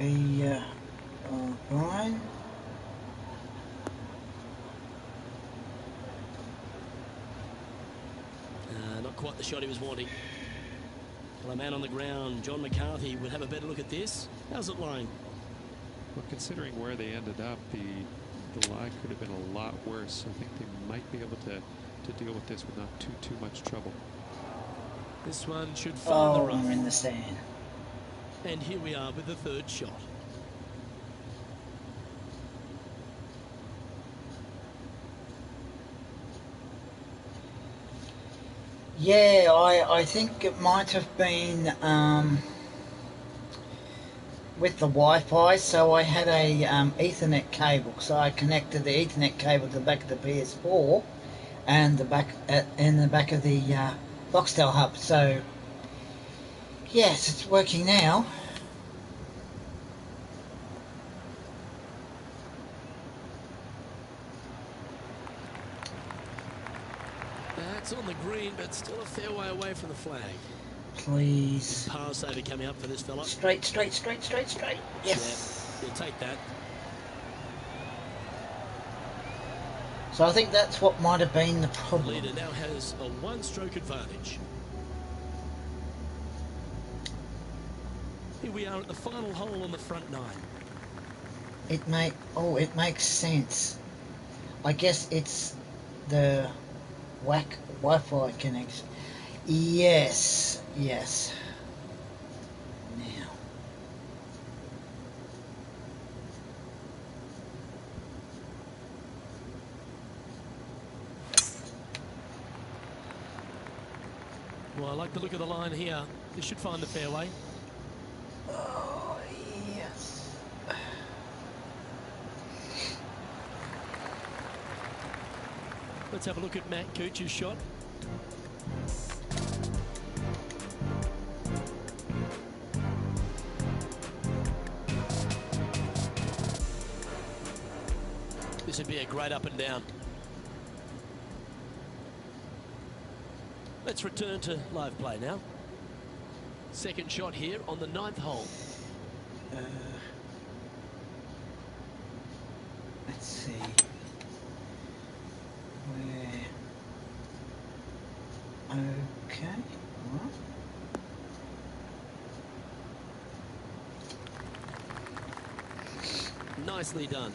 a Brian. Not quite the shot he was wanting. Well, a man on the ground, John McCarthy, will have a better look at this. How's it lying? Well, considering where they ended up, the lie could have been a lot worse. I think they might be able to deal with this with not too much trouble. This one should find the rough. We're in the sand. And here we are with the third shot. Yeah, I think it might have been with the Wi-Fi. So I had a Ethernet cable, so I connected the Ethernet cable to the back of the PS4 and the back in the back of the Boxtel hub. So yes, it's working now. That's on the green, but still a fair way away from the flag. Please. Par saver coming up for this fella. Straight. Yes. Yeah, he'll take that. So I think that's what might have been the problem. The leader now has a one-stroke advantage. Here we are at the final hole on the front nine. It makes sense. I guess it's the whack Wi-Fi connection. Yes. Now. Well, I like the look of the line here. This should find the fairway. Oh, yes. Let's have a look at Matt Cooch's shot. This would be a great up and down. Let's return to live play now. Second shot here on the 9th hole. Let's see. Okay. Well. Nicely done.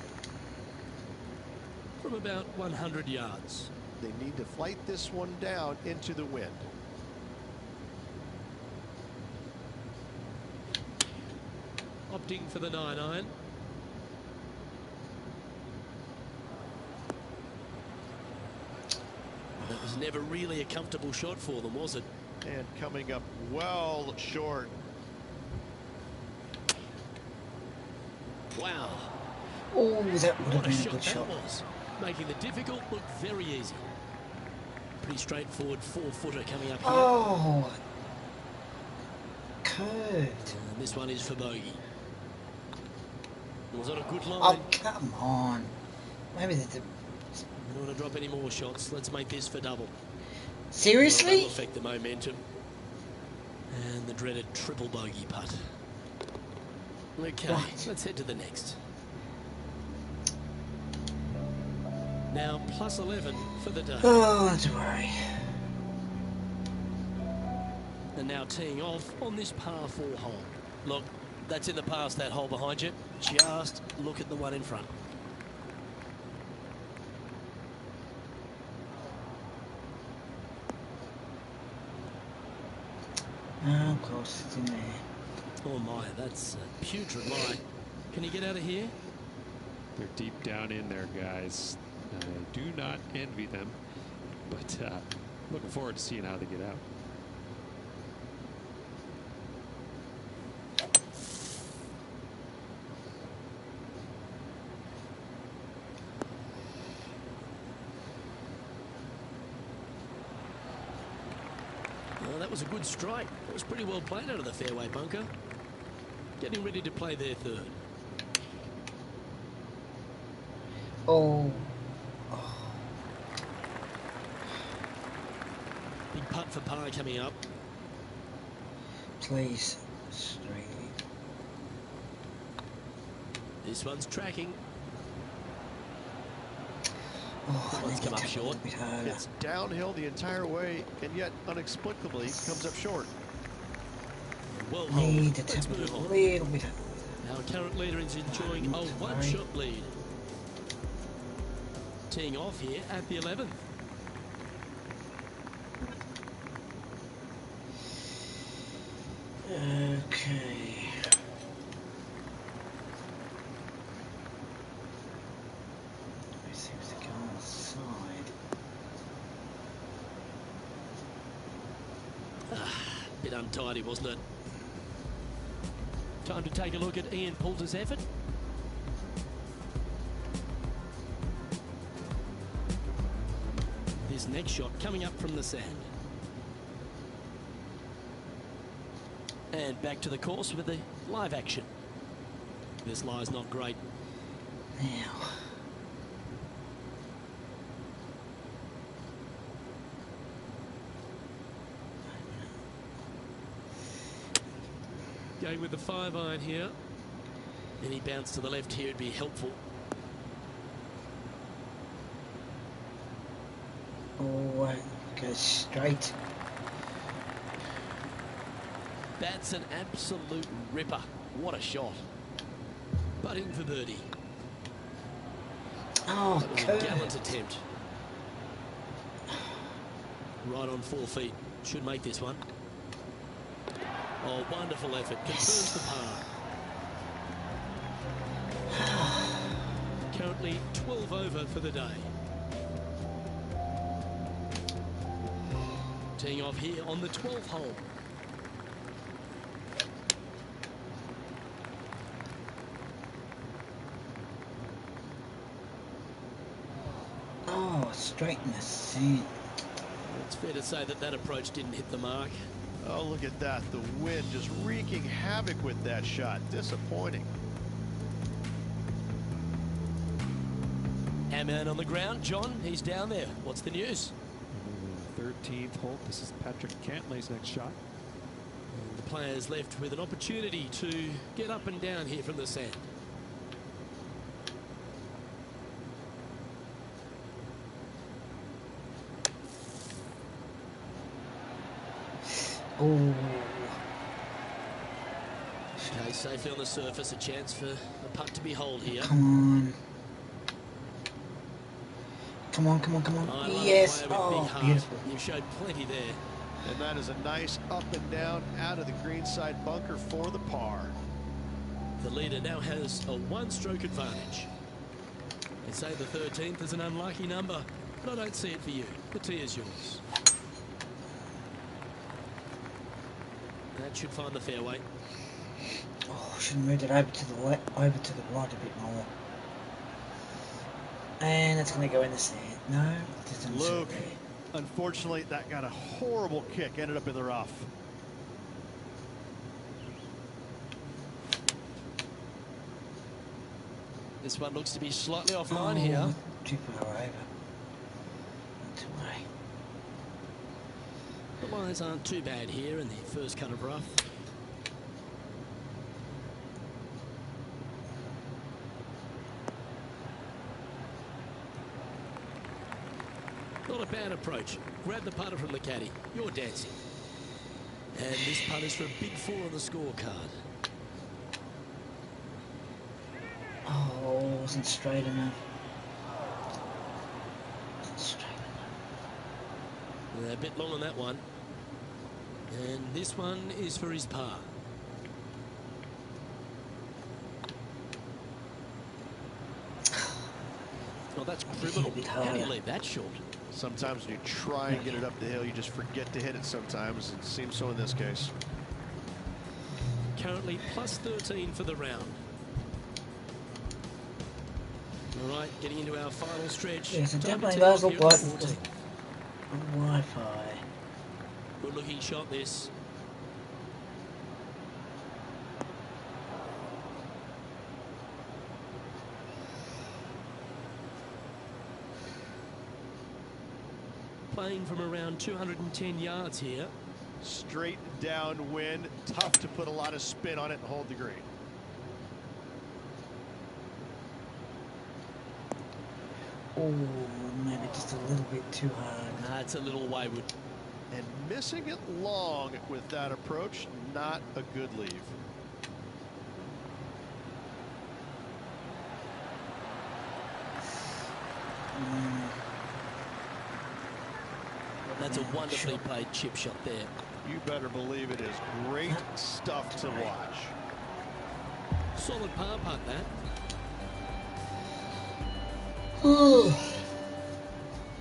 From about 100 yards. They need to flight this one down into the wind. Opting for the 9-iron. That was never really a comfortable shot for them, was it? And coming up well short. Wow. Oh, that would have What a been a shot good that shot. was. Making the difficult look very easy. Pretty straightforward 4-footer coming up here. Oh, curved. And this one is for bogey. Was that a good line? Oh, come on. Maybe they did. We don't want to drop any more shots. Let's make this for double. Seriously? Well, that'll affect the momentum. And the dreaded triple bogey putt. Okay, Right. let's head to the next. Now plus 11 for the day. Oh, don't worry. And now teeing off on this par 4 hole. Look, that's in the past, that hole behind you. Just look at the one in front. Oh, of course, it's in there. Oh my, that's a putrid lie. Can you get out of here? They're deep down in there, guys. I do not envy them, but looking forward to seeing how they get out. Well, that was a good strike. That was pretty well played out of the fairway bunker. Getting ready to play their third. Oh. Big putt for par coming up. Please. Straight. This one's tracking. Oh, One's come up short. A bit harder. It's downhill the entire way, and yet inexplicably comes up short. Well Need hold. to Let's tap it move a on. little bit. Our current leader is enjoying a one-shot lead. Teeing off here at the 11th. Okay. It seems to go on the side. Bit untidy, wasn't it? Time to take a look at Ian Poulter's effort. This next shot coming up from the sand. And back to the course with the live action. This lie's not great. Now. Going with the 5-iron here. Any bounce to the left here would be helpful. Oh, goes straight. That's an absolute ripper. What a shot. Putting for birdie. Oh, That was a curve. gallant attempt. Right on 4 feet. Should make this one. Oh, wonderful effort. Confirms the par. Currently 12 over for the day. Teeing off here on the 12th hole. Oh, straight in the sand. It's fair to say that that approach didn't hit the mark. Oh, look at that. The wind just wreaking havoc with that shot. Disappointing. Our man on the ground, John, he's down there. What's the news? 13th hole. This is Patrick Cantlay's next shot. And the players left with an opportunity to get up and down here from the sand. Oh. Okay, safely on the surface, a chance for a putt to behold here. Come on. Come on, come on, come on. I love Yes. a player with Oh, big heart. beautiful. You've showed plenty there. And that is a nice up and down out of the greenside bunker for the par. The leader now has a one-stroke advantage. They say the 13th is an unlucky number, but I don't see it for you. The tee is yours. That should find the fairway. Oh, should have moved it over to the right a bit more. And it's going to go in the sand. No, it doesn't sit Luke, there. unfortunately, that got a horrible kick. Ended up in the rough. This one looks to be slightly offline here. Too far over. Not away. The lines aren't too bad here in the first cut of rough. Not a bad approach. Grab the putter from the caddy. You're dancing. And this putt is for a big 4 on the scorecard. Oh, it wasn't straight enough. Wasn't straight enough. A bit long on that one. And this one is for his par. Well, that's criminal. How do you leave that short? Sometimes when you try and get it up the hill, you just forget to hit it sometimes. It seems so in this case. Currently plus 13 for the round. All right, getting into our final stretch. Yes, it Time to definitely tee does off look here at like the 14th. Wi-Fi. Good looking shot this. Playing from around 210 yards here. Straight downwind. Tough to put a lot of spin on it and hold the green. Oh, maybe just a little bit too hard. It's a little wayward. And missing it long with that approach, not a good leave. That's a wonderfully played chip shot there. You better believe it is great stuff to watch. Solid par putt, that.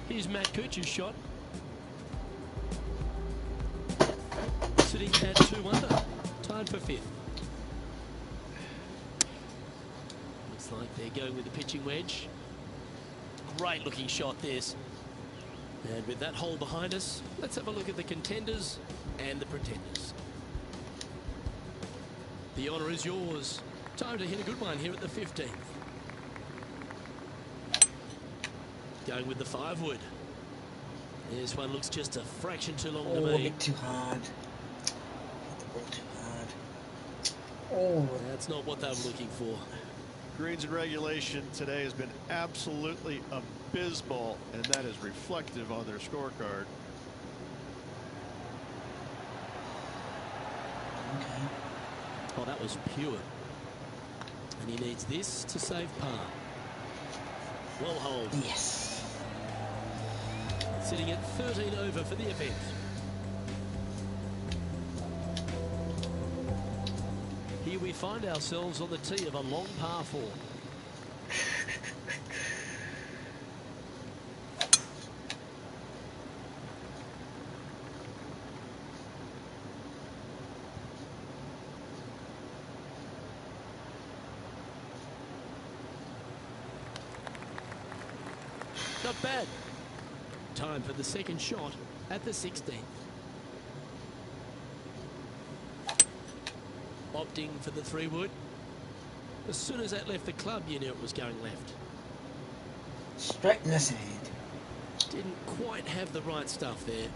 Here's Matt Kuchar's shot. Sitting at 2 under, tied for 5th. Looks like they're going with the pitching wedge. Great looking shot this. And with that hole behind us, let's have a look at the contenders and the pretenders. The honour is yours. Time to hit a good one here at the 15th. Going with the 5-wood. This one looks just a fraction too long to me. A bit too hard. Hit the ball too hard. That's not what they were looking for. Greens and regulation today has been absolutely abysmal, and that is reflective on their scorecard. Okay. Oh, that was pure. And he needs this to save par. Well hold. Yes. Sitting at 13 over for the event. Here we find ourselves on the tee of a long par 4. Not bad. Time for the second shot at the 16th. Opting for the 3-wood. As soon as that left the club, you knew it was going left. Straight in the sand. Didn't quite have the right stuff there.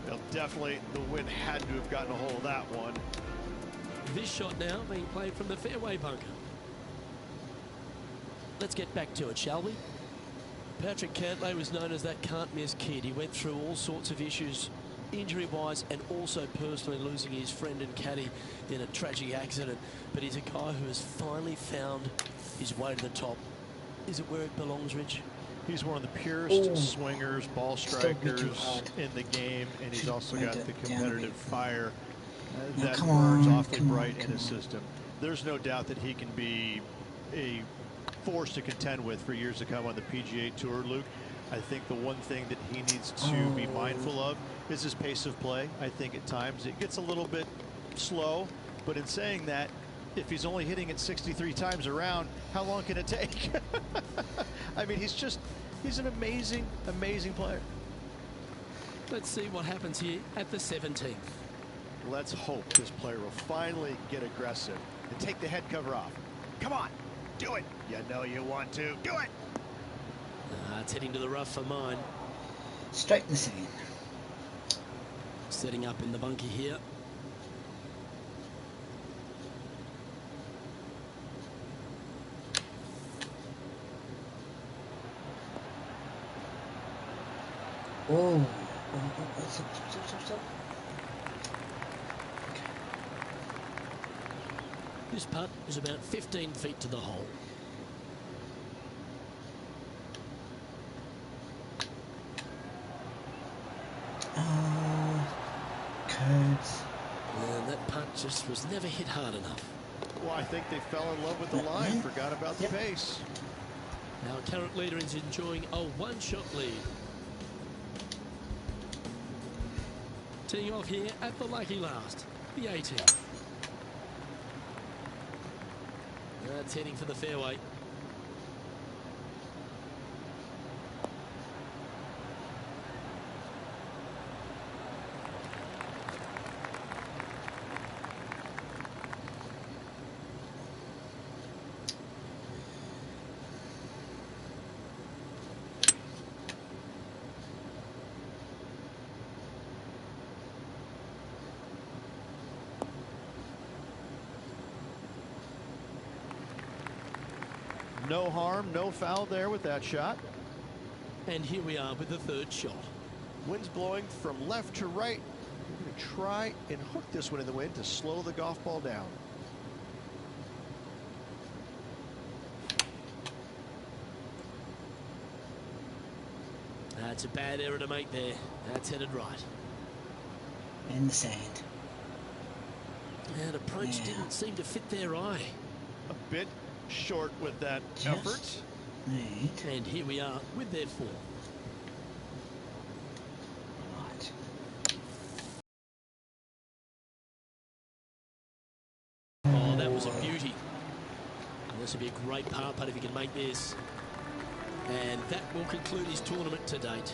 Well, definitely the wind had to have gotten a hold of that one. This shot now being played from the fairway bunker. Let's get back to it, shall we? Patrick Cantlay was known as that can't-miss kid. He went through all sorts of issues, injury-wise and also personally, losing his friend and caddy in a tragic accident. But he's a guy who has finally found his way to the top. Is it where it belongs, Rich? He's one of the purest swingers, ball strikers in the game, and he's also got the competitive fire that burns awfully bright in his system. There's no doubt that he can be a force to contend with for years to come on the PGA Tour, Luke. I think the one thing that he needs to be mindful of is his pace of play. I think at times it gets a little bit slow, but in saying that, if he's only hitting it 63 times around, how long can it take? I mean, he's an amazing, amazing player. Let's see what happens here at the 17th. Let's hope this player will finally get aggressive and take the head cover off. Come on, do it. You know you want to. Do it. It's heading to the rough for mine. Straight in the sand. Setting up in the bunker here. Stop. This putt is about 15 feet to the hole. Curves. And that putt just was never hit hard enough. Well, I think they fell in love with the line, forgot about the pace. Our current leader is enjoying a one-shot lead. Teeing off here at the lucky last, the 18th. That's heading for the fairway. No harm, no foul there with that shot. And here we are with the third shot. Wind's blowing from left to right. We're going to try and hook this one in the wind to slow the golf ball down. That's a bad error to make there. That's headed right. In the sand. That approach didn't seem to fit their eye. A bit short with that effort. And here we are with their four. Right. Oh, that was a beauty. And this would be a great par putt if he can make this. And that will conclude his tournament to date.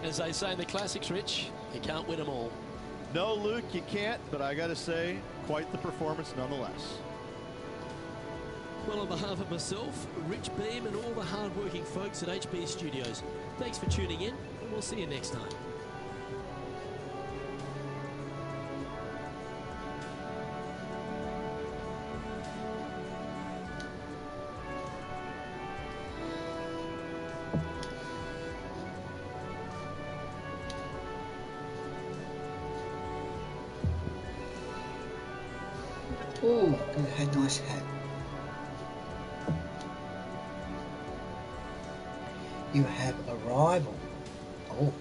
As they say in the classics, Rich, you can't win them all. No, Luke, you can't, but I got to say, quite the performance nonetheless. Well, on behalf of myself, Rich Beem, and all the hard-working folks at HB Studios, thanks for tuning in, and we'll see you next time. Oh, a nice hat. You have a rival. Oh.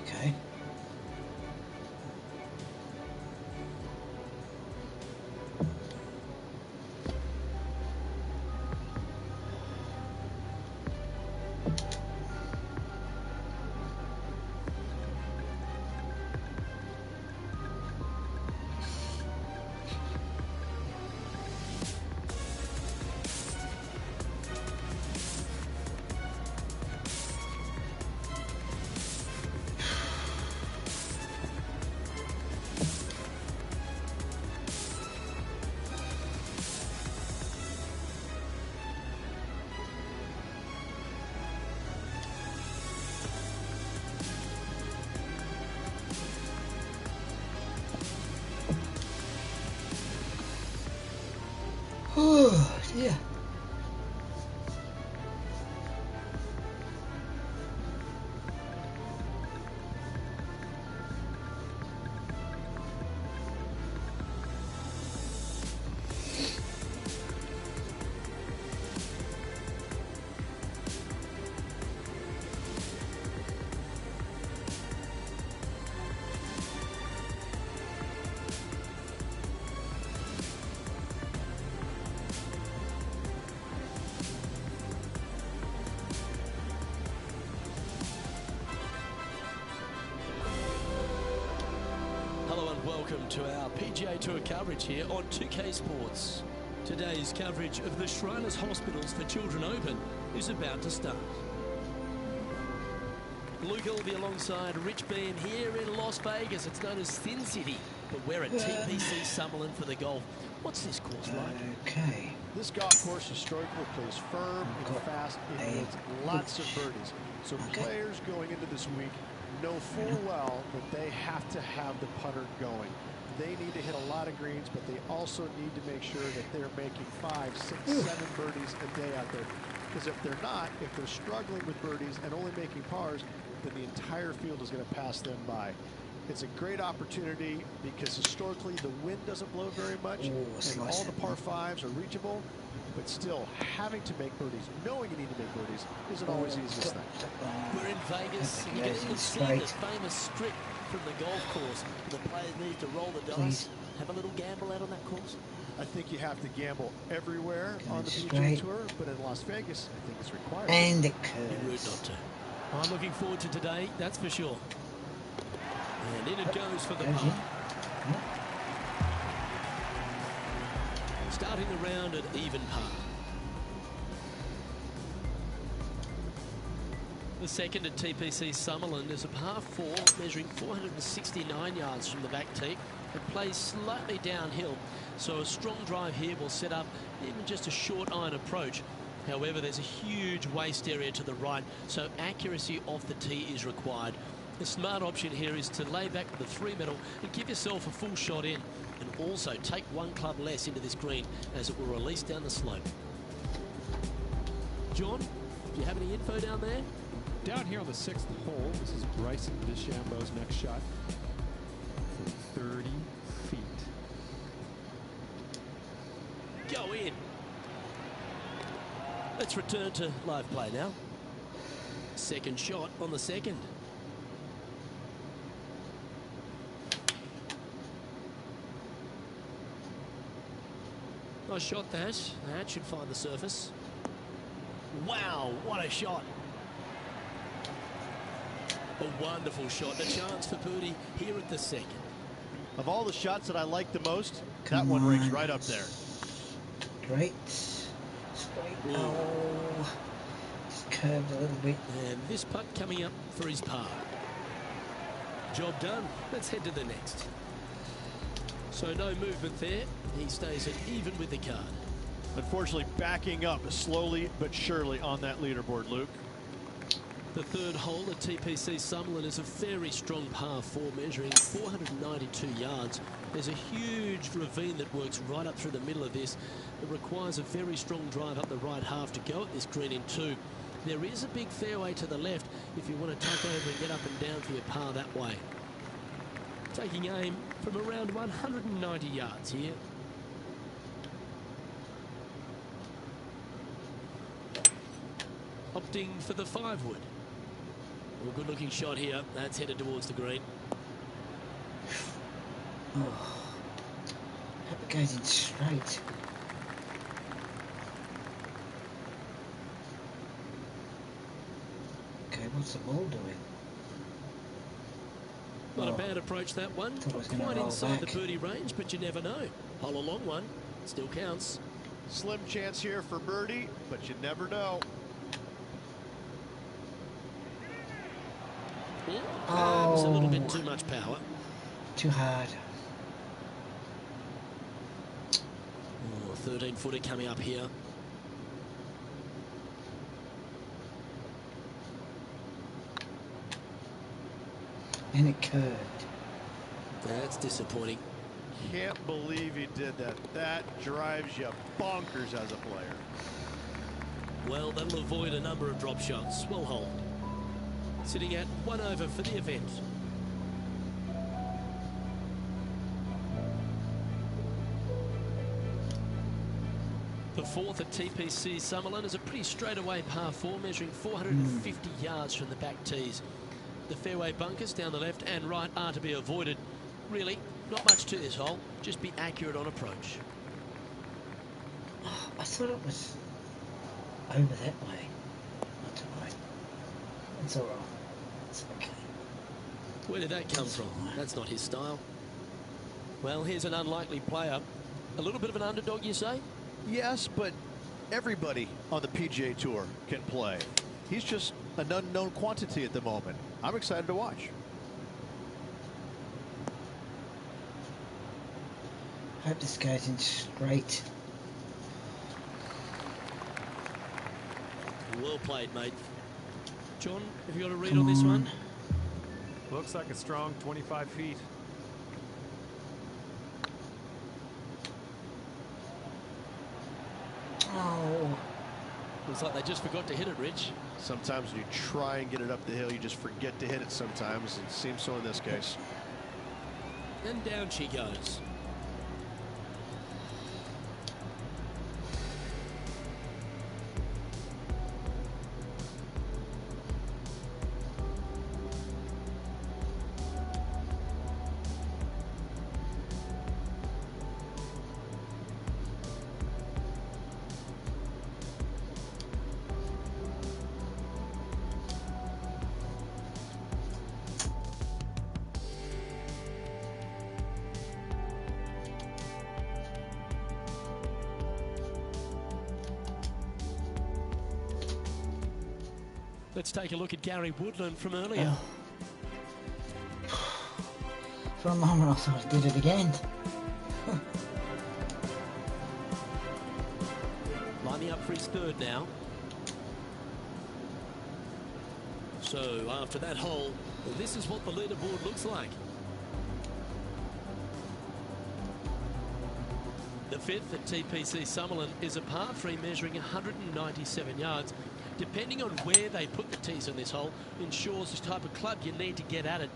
Okay. Oh, dear. Welcome to our PGA Tour coverage here on 2K Sports. Today's coverage of the Shriners Hospitals for Children Open is about to start. Luke Elvey alongside Rich Beem here in Las Vegas. It's known as Sin City, but we're at TPC Summerlin for the golf. What's this course like? Okay. This golf course historically plays firm and fast. It needs lots of birdies. So players going into this week know full well that they have to have the putter going. They need to hit a lot of greens, but they also need to make sure that they're making 5, 6, 7 birdies a day out there. Because if they're not, if they're struggling with birdies and only making pars, then the entire field is going to pass them by. It's a great opportunity because historically the wind doesn't blow very much, and all the par 5s are reachable. But still, having to make birdies, knowing you need to make birdies, isn't always the easiest thing. We're in Vegas, and you can even see the famous strip from the golf course. The players need to roll the dice, have a little gamble out on that course. I think you have to gamble everywhere on the PGA Tour, but in Las Vegas, I think it's required. And it Be rude not to. I'm looking forward to today, that's for sure. And in it goes for the par. Starting the round at even par. The second at TPC Summerlin is a par 4 measuring 469 yards from the back tee. It plays slightly downhill, so a strong drive here will set up even just a short iron approach However, there's a huge waste area to the right, so accuracy off the tee is required. The smart option here is to lay back with the 3-metal and give yourself a full shot in, and also take one club less into this green as it will release down the slope. John, do you have any info down there? Down here on the 6th hole, this is Bryson DeChambeau's next shot for 30 feet. Go in. Let's return to live play now. Second shot on the second. Nice shot that. That should find the surface. Wow, what a shot. A wonderful shot. A chance for birdie here at the second. Of all the shots that I like the most, that one ranks right up there. Straight. Oh, just curved a little bit. And this putt coming up for his par. Job done. Let's head to the next. So no movement there. He stays at even with the card. Unfortunately, backing up slowly but surely on that leaderboard, Luke. The third hole at TPC Summerlin is a very strong par 4, measuring 492 yards. There's a huge ravine that works right up through the middle of this. It requires a very strong drive up the right half to go at this green in 2. There is a big fairway to the left if you want to tuck over and get up and down for your par that way. Taking aim from around 190 yards here. Opting for the 5-wood. Well, good looking shot here. That's headed towards the green. Oh, hope it goes in straight. Okay, what's the ball doing? Not a bad approach, that one. Quite inside the birdie range, but you never know. Hole a long one. Still counts. Slim chance here for birdie, but you never know. Perhaps a little bit too much power. Too hard. 13-footer coming up here. And it curved. That's disappointing. Can't believe he did that. That drives you bonkers as a player. Well, that'll avoid a number of drop shots. Well hold. Sitting at 1 over for the event. The fourth at TPC Summerlin is a pretty straightaway par 4, measuring 450 yards from the back tees. The fairway bunkers down the left and right are to be avoided. Really, not much to this hole. Just be accurate on approach. Oh, I thought it was over that way. Not to worry. It's all right. It's okay. Where did that come from? That's not his style. Well, here's an unlikely player. A little bit of an underdog, you say? Yes, but everybody on the PGA Tour can play. He's just an unknown quantity at the moment. I'm excited to watch. Hope this goes in straight. Well played, mate. John, have you got a read on this one? Looks like a strong 25 feet. Oh. Looks like they just forgot to hit it, Rich. Sometimes when you try and get it up the hill, you just forget to hit it sometimes. It seems so in this case. And down she goes. Let's take a look at Gary Woodland from earlier. For a moment I thought I did it again. Lining up for his third now. So after that hole, well, this is what the leaderboard looks like. The fifth at TPC Summerlin is a par 3 measuring 197 yards. Depending on where they put the tees on this hole ensures the type of club you need to get at it.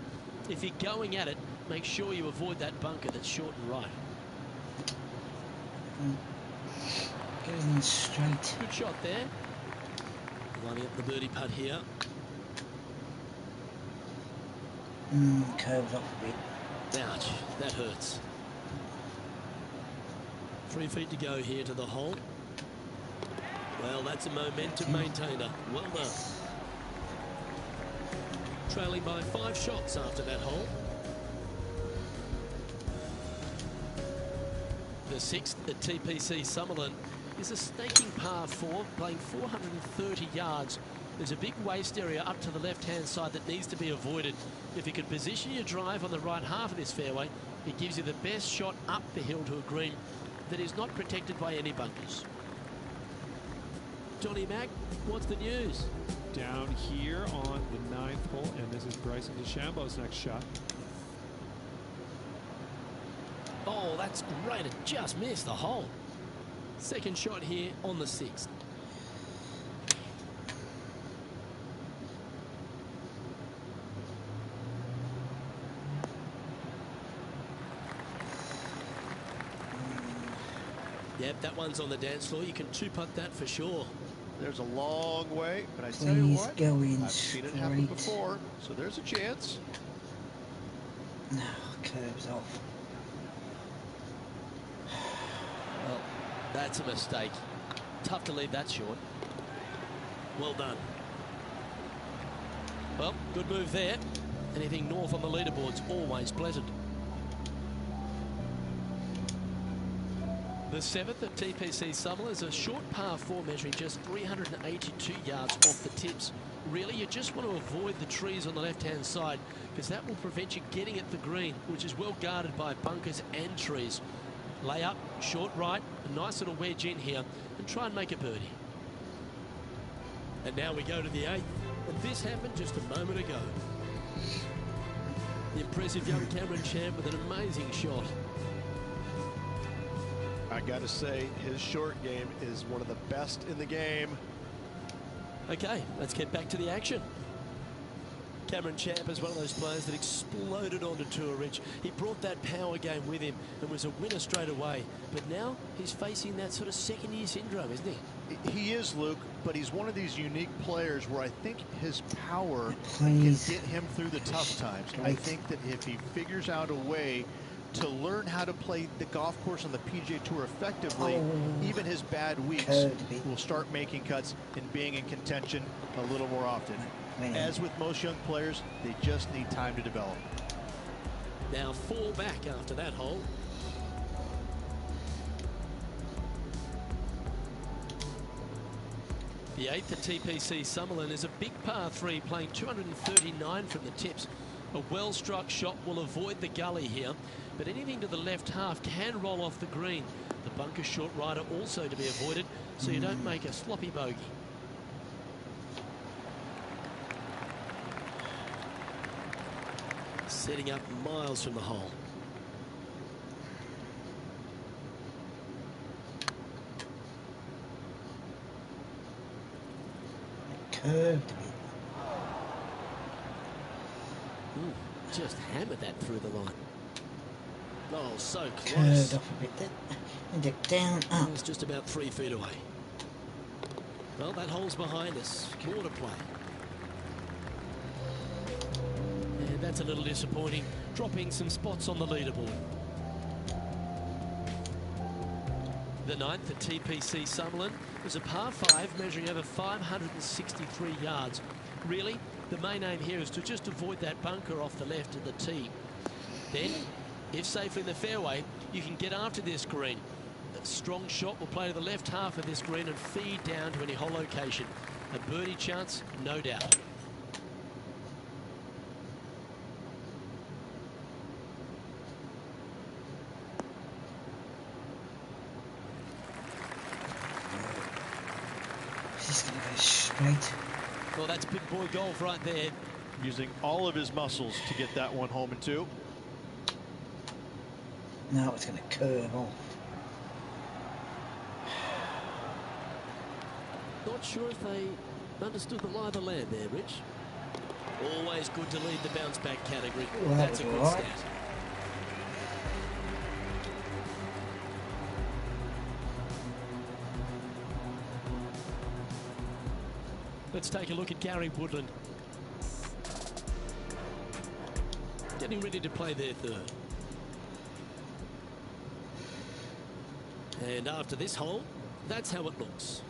If you're going at it, make sure you avoid that bunker that's short and right. Going straight. Good shot there. Lining up the birdie putt here. Curves off a bit. Ouch, that hurts. 3 feet to go here to the hole. Well, that's a momentum maintainer. Well done. Trailing by 5 shots after that hole. The sixth at TPC Summerlin is a staking par 4, playing 430 yards. There's a big waste area up to the left-hand side that needs to be avoided. If you can position your drive on the right half of this fairway, it gives you the best shot up the hill to a green that is not protected by any bunkers. Johnny Mack, what's the news? Down here on the 9th hole, and this is Bryson DeChambeau's next shot. Oh, that's great. It just missed the hole. Second shot here on the 6th. Yep, that one's on the dance floor. You can 2-putt that for sure. There's a long way, but I tell you what, I've seen it happen before, so there's a chance. No, curves off. Well, that's a mistake. Tough to leave that short. Well done. Well, good move there. Anything north on the leaderboard's always pleasant. The 7th at TPC Summerlin is a short par 4 measuring just 382 yards off the tips. Really, you just want to avoid the trees on the left-hand side because that will prevent you getting at the green, which is well guarded by bunkers and trees. Lay up, short right, a nice little wedge in here, and try and make a birdie. And now we go to the 8th, and this happened just a moment ago. The impressive young Cameron Champ with an amazing shot. I got to say, his short game is one of the best in the game. Okay, let's get back to the action. Cameron Champ is one of those players that exploded onto Tour, Rich. He brought that power game with him and was a winner straight away. But now he's facing that sort of second-year syndrome, isn't he? He is, Luke, but he's one of these unique players where I think his power Please. can get him through the tough times. I think that if he figures out a way to learn how to play the golf course on the PGA Tour effectively, even his bad weeks will start making cuts and being in contention a little more often. As with most young players, they just need time to develop. Now 4 back after that hole. The 8th at TPC Summerlin is a big par 3 playing 239 from the tips. A well-struck shot will avoid the gully here, but anything to the left half can roll off the green. The bunker short rider also to be avoided, so you don't make a sloppy bogey. Setting up miles from the hole. Curved. Just hammered that through the line. Oh, so close. Curved off a bit there. And it down, up. It's just about 3 feet away. Well, that hole's behind us. More to play. And that's a little disappointing. Dropping some spots on the leaderboard. The 9th at TPC Summerlin is a par 5 measuring over 563 yards. Really, the main aim here is to just avoid that bunker off the left of the tee. Then, if safely in the fairway, you can get after this green. A strong shot will play to the left half of this green and feed down to any hole location. A birdie chance, no doubt. just going to go straight. Well, that's big boy golf right there. Using all of his muscles to get that one home in 2. No, it's going to curve off. Not sure if they understood the lie of the land there, Rich. Always good to lead the bounce back category. Well, that's a good right. stat. Let's take a look at Gary Woodland. Getting ready to play their third. And after this hole, that's how it looks.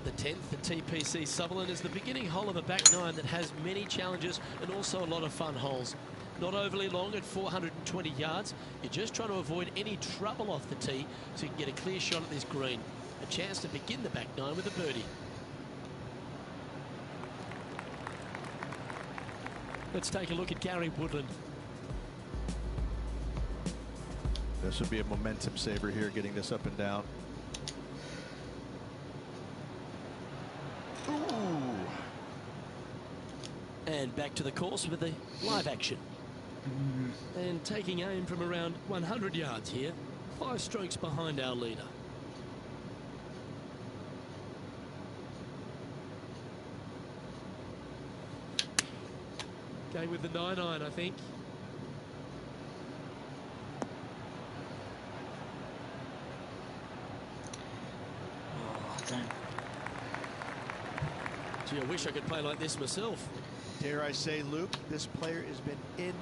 The 10th, the TPC Sutherland, is the beginning hole of a back nine that has many challenges and also a lot of fun holes. Not overly long at 420 yards. You're just trying to avoid any trouble off the tee so you can get a clear shot at this green. A chance to begin the back nine with a birdie. Let's take a look at Gary Woodland. This would be a momentum saver here, getting this up and down. Ooh. And back to the course with the live action. And taking aim from around 100 yards here. 5 strokes behind our leader. Going with the 9-iron, I think. Oh, I don't. Gee, I wish I could play like this myself. Dare I say, Luke, this player has been in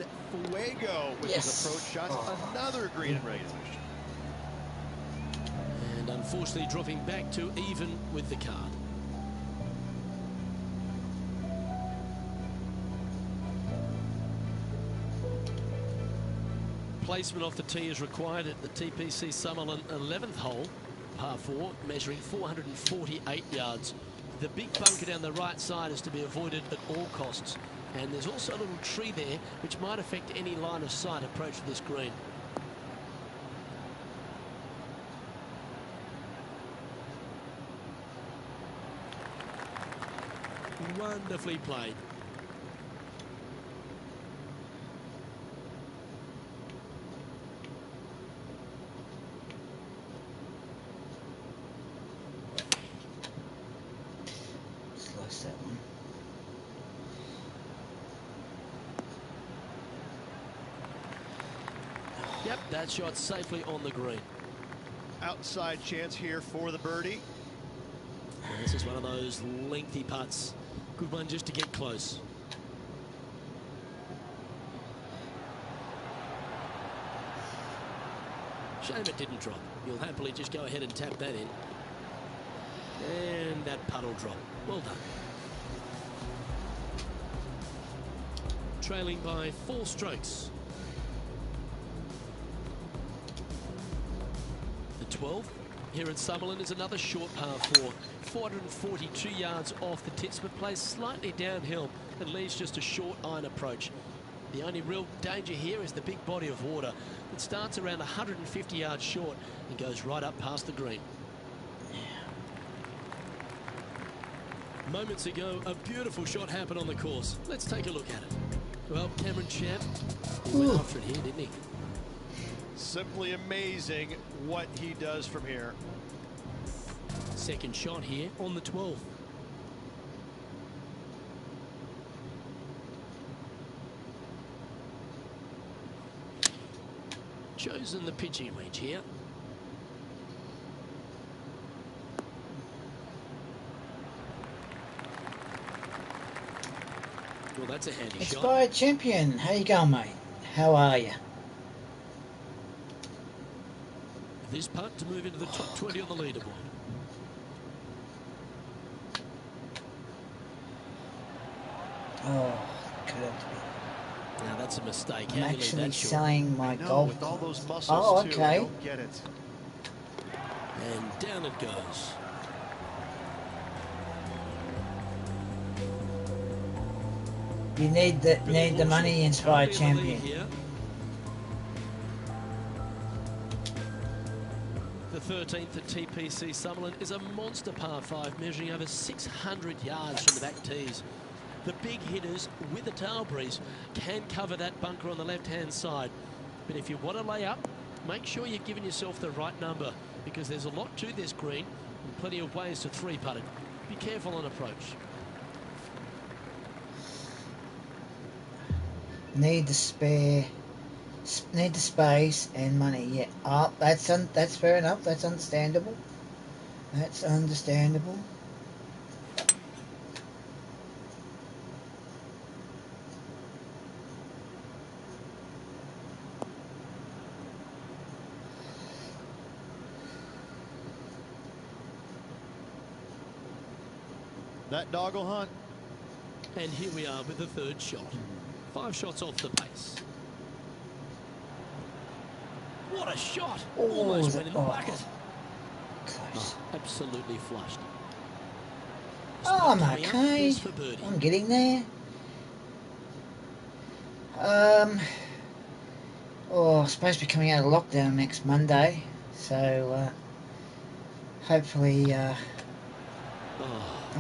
fuego with his approach shots. Another green in regulation. And unfortunately dropping back to even with the card. Placement off the tee is required at the TPC Sutherland 11th hole, par 4, measuring 448 yards. The big bunker down the right side is to be avoided at all costs. And there's also a little tree there which might affect any line of sight approach to this green. Wonderfully played. Slice that one. Yep, that shot safely on the green. Outside chance here for the birdie. And this is one of those lengthy putts. Good one just to get close. Shame it didn't drop. You'll happily just go ahead and tap that in. And that putt will drop. Well done. Trailing by 4 strokes. The 12th here at Sutherland is another short par 4. 442 yards off the tips, but plays slightly downhill and leaves just a short iron approach. The only real danger here is the big body of water that starts around 150 yards short and goes right up past the green. Moments ago, a beautiful shot happened on the course. Let's take a look at it. Well, Cameron Champ, he went after it here, didn't he? Simply amazing what he does from here. Second shot here on the 12th. Chosen the pitching wedge here. Well, that's a handy shot. Expired champion. How you going, mate? How are you? This putt to move into the top 20 on the leaderboard. Oh, curved. Now that's a mistake. I'm How do you leave actually that short? selling my golf. With all those muscles Oh, too, okay. I don't get it. And down it goes. You need the money, inspired champion. Here. The 13th at TPC Summerlin is a monster par 5 measuring over 600 yards from the back tees. The big hitters with the tail breeze can cover that bunker on the left-hand side. But if you want to lay up, make sure you're giving yourself the right number, because there's a lot to this green and plenty of ways to three-putt it. Be careful on approach. Need the space and money. Yeah. Oh, that's fair enough. That's understandable. That's understandable. That dog will hunt. And here we are with the third shot. 5 shots off the pace. What a shot! Almost went in the bucket. Close. Absolutely flushed. Oh, I'm okay. I'm getting there. Supposed to be coming out of lockdown next Monday, so hopefully. Gee,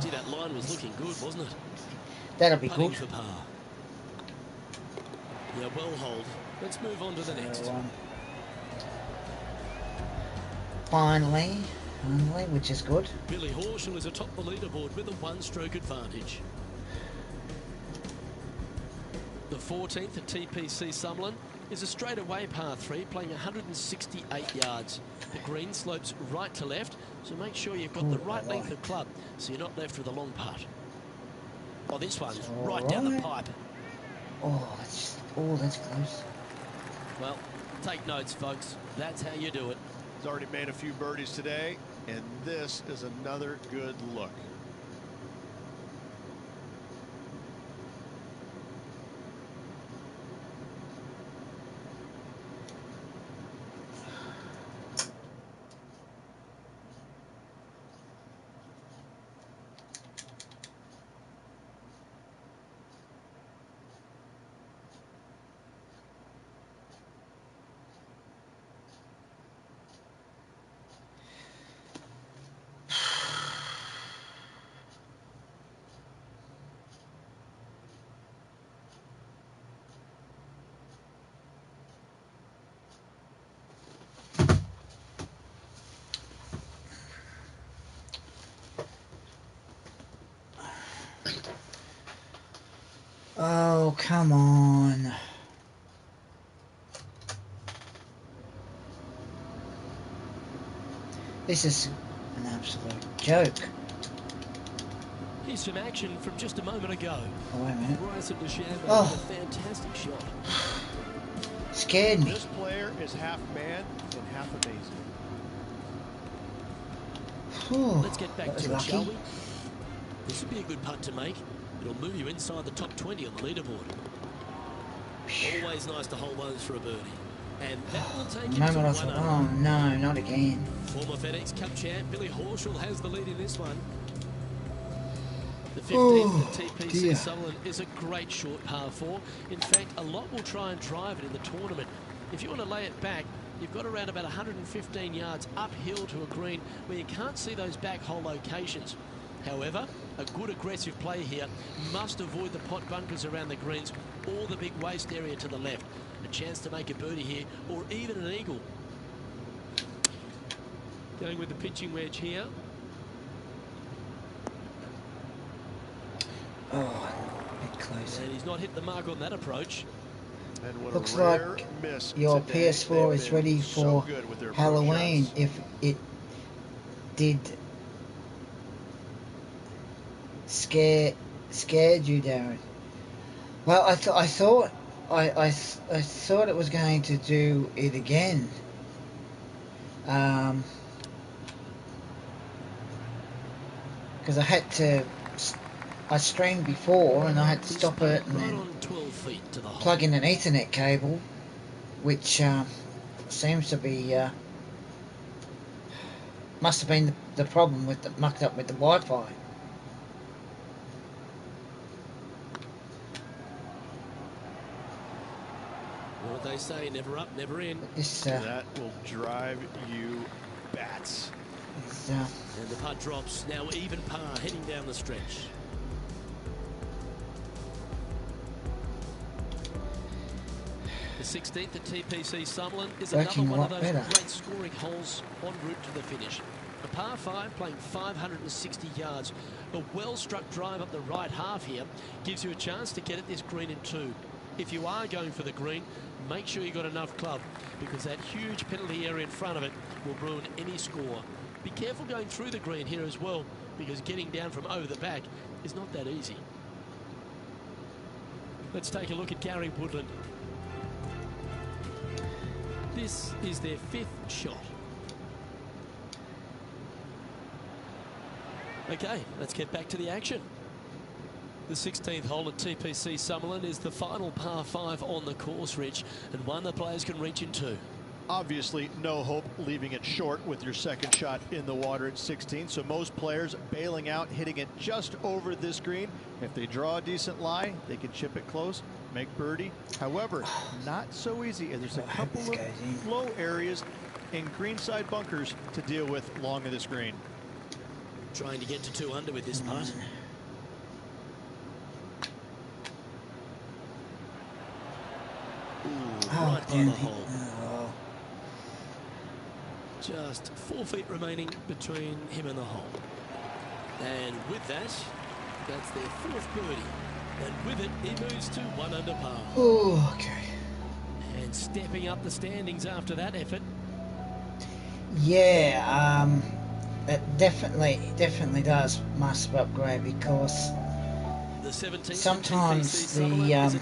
that line was looking good, wasn't it? That'll be Putting good. for par. Yeah, well hold. Let's move on to the next. Finally, which is good. Billy Horschel is atop the leaderboard with a 1-stroke advantage. The 14th at TPC Summerlin is a straightaway par 3 playing 168 yards. The green slopes right to left, so make sure you've got the right length of club so you're not left with a long putt. Oh, this one's right down the pipe. That's close. Well, take notes, folks. That's how you do it. He's already made a few birdies today, and this is another good look. Oh, come on. This is an absolute joke. Here's some action from just a moment ago. Oh, wait a minute. Bryson DeChambeau Oh. with a fantastic shot. Scared me. This player is half man and half amazing. Whew, Let's get back to it, lucky. shall we? This would be a good putt to make. It'll move you inside the top 20 on the leaderboard. Always nice to hold those for a birdie. And that will take him to 1 under. Oh no, not again. Former FedEx Cup champ Billy Horschel has the lead in this one. The 15th at TPC Summerlin is a great short par 4. In fact, a lot will try and drive it in the tournament. If you want to lay it back, you've got around about 115 yards uphill to a green where you can't see those back hole locations. However, a good aggressive play here must avoid the pot bunkers around the greens or the big waste area to the left. A chance to make a birdie here or even an eagle. Going with the pitching wedge here. Oh, a bit close. And he's not hit the mark on that approach. And what Looks a rare like miss your today. PS4 They've is been ready so for good with their approach Halloween shots. if it did scared you, Darren. Well, I thought it was going to do it again. Because I streamed before and I had to stop it and then plug in an Ethernet cable, which seems to be must have been the problem with the mucked up with the Wi-Fi. What they say, never up, never in. This that will drive you bats. And the putt drops. Now even par, heading down the stretch. The 16th at TPC Summerlin is another one of those great scoring holes en route to the finish. A par 5 playing 560 yards. A well-struck drive up the right half here gives you a chance to get at this green in 2. If you are going for the green, make sure you've got enough club, because that huge penalty area in front of it will ruin any score. Be careful going through the green here as well, because getting down from over the back is not that easy. Let's take a look at Gary Woodland. This is their 5th shot. Okay, let's get back to the action. The 16th hole at TPC Summerlin is the final par 5 on the course, Rich, and one the players can reach in 2. Obviously, no hope leaving it short with your second shot in the water at 16. So most players bailing out, hitting it just over this green. If they draw a decent lie, they can chip it close, make birdie. However, not so easy. There's a couple of low areas in greenside bunkers to deal with along this green. Trying to get to 2 under with this putt. Right by the hole. Just 4 feet remaining between him and the hole. And with that, that's their 4th birdie. And with it, he moves to 1 under par. Oh, okay. And stepping up the standings after that effort. Yeah, it definitely does must upgrade, because sometimes the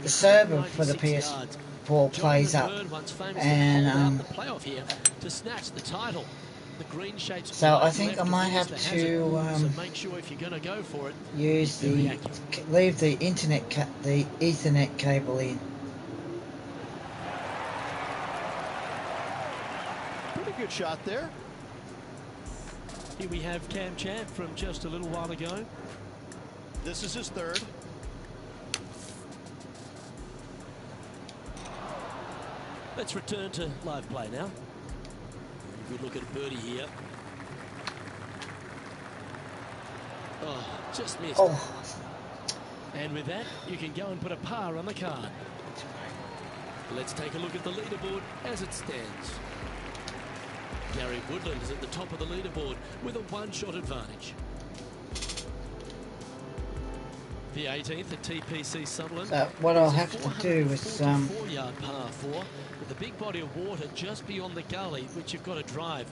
server for the PS4 plays up, and so I think I might have to use leave the Ethernet cable in. Pretty good shot there. Here we have Cam Champ from just a little while ago. This is his 3rd. Let's return to live play now. Good look at birdie here. Oh, just missed. Oh. And with that, you can go and put a par on the card. Let's take a look at the leaderboard as it stands. Gary Woodland is at the top of the leaderboard with a 1-shot advantage. The 18th at TPC Summerlin. What I'll have to do is 4-yard par 4 with a big body of water just beyond the gully, which you've got to drive.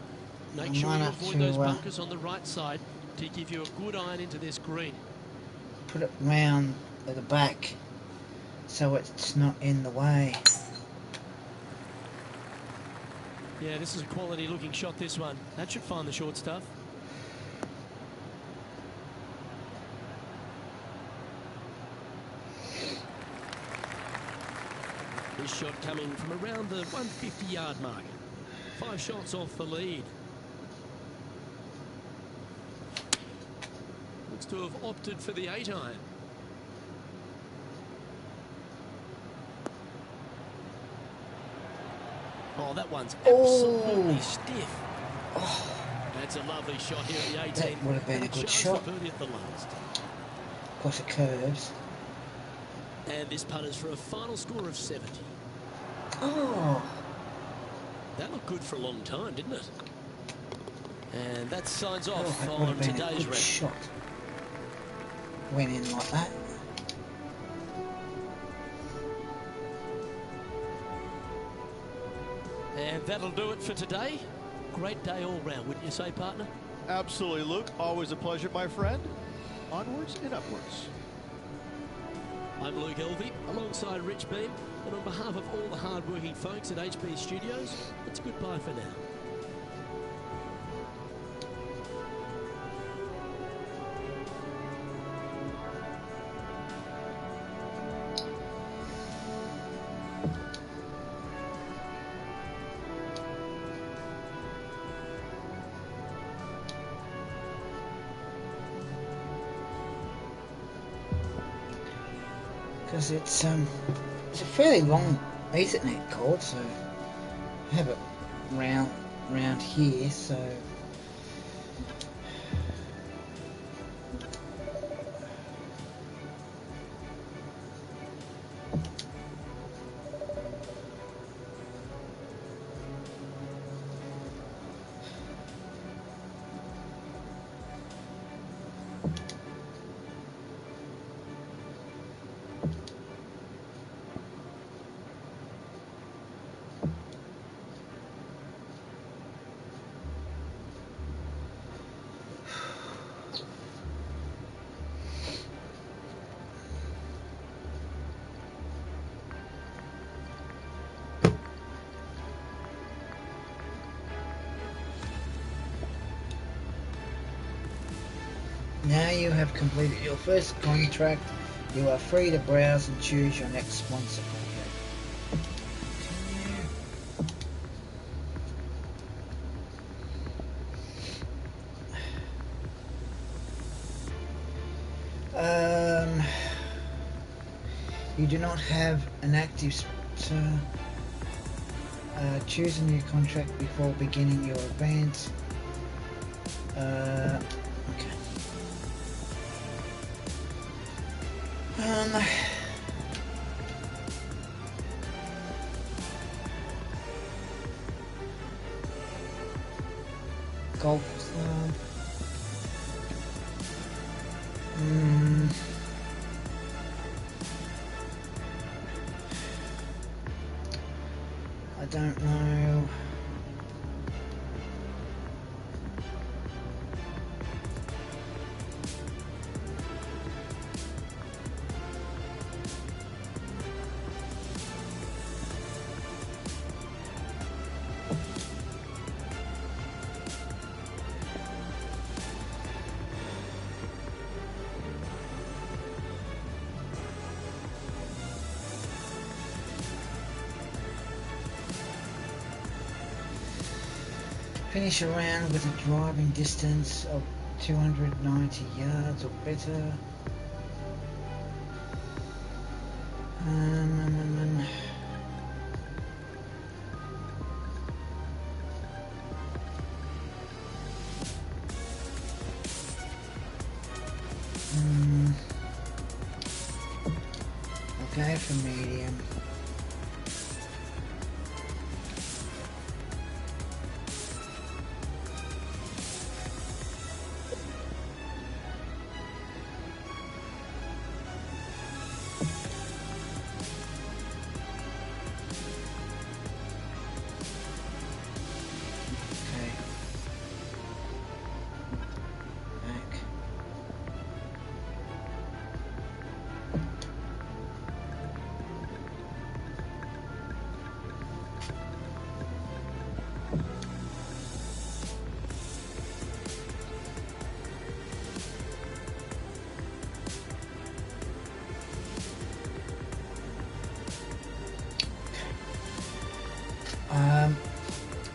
Make sure you avoid those bunkers on the right side to give you a good iron into this green. Put it round at the back so it's not in the way. Yeah, this is a quality looking shot, this one. That should find the short stuff. This shot coming from around the 150-yard mark. 5 shots off the lead. Looks to have opted for the 8-iron. Oh, that one's absolutely stiff. Oh. That's a lovely shot here at the 18th. That would have been a good shot. Birdie at the last. Got the curves. And this putt is for a final score of 70. Oh. That looked good for a long time, didn't it? And that signs off that would on have been today's a good round. shot. Went in like that. And that'll do it for today. Great day all round, wouldn't you say, partner? Absolutely, Luke. Always a pleasure, my friend. Onwards and upwards. I'm Luke Elvey, alongside Rich Beam, and on behalf of all the hard-working folks at HB Studios, it's goodbye for now. Because it's a fairly long Ethernet cord, so have it round around here, so now you have completed your first contract. You are free to browse and choose your next sponsor contract. You do not have an active choose a new contract before beginning your advance. Okay. Golf club. I don't know. Finish a round with a driving distance of 290 yards or better. I'll go for medium.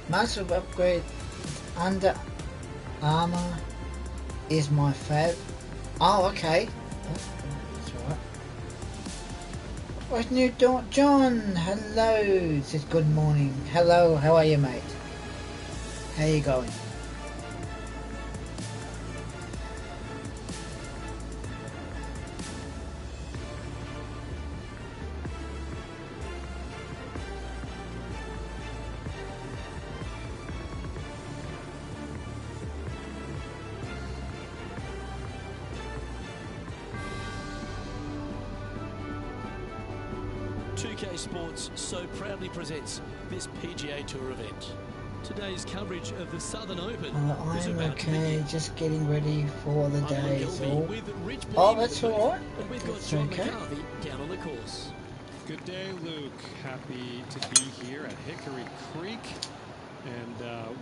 Massive upgrade Under Armour is my fav. Oh, okay. That's right. What's new, John? Hello. Says good morning. Hello. How are you, mate? How you going? Sports so proudly presents this PGA Tour event. Today's coverage of the Southern Open is I'm about okay, just getting ready for the day. Rich Oh, that's all right. And we've got That's John okay. McCarthy down on the course. Good day, Luke. Happy to be here at Hickory Creek. And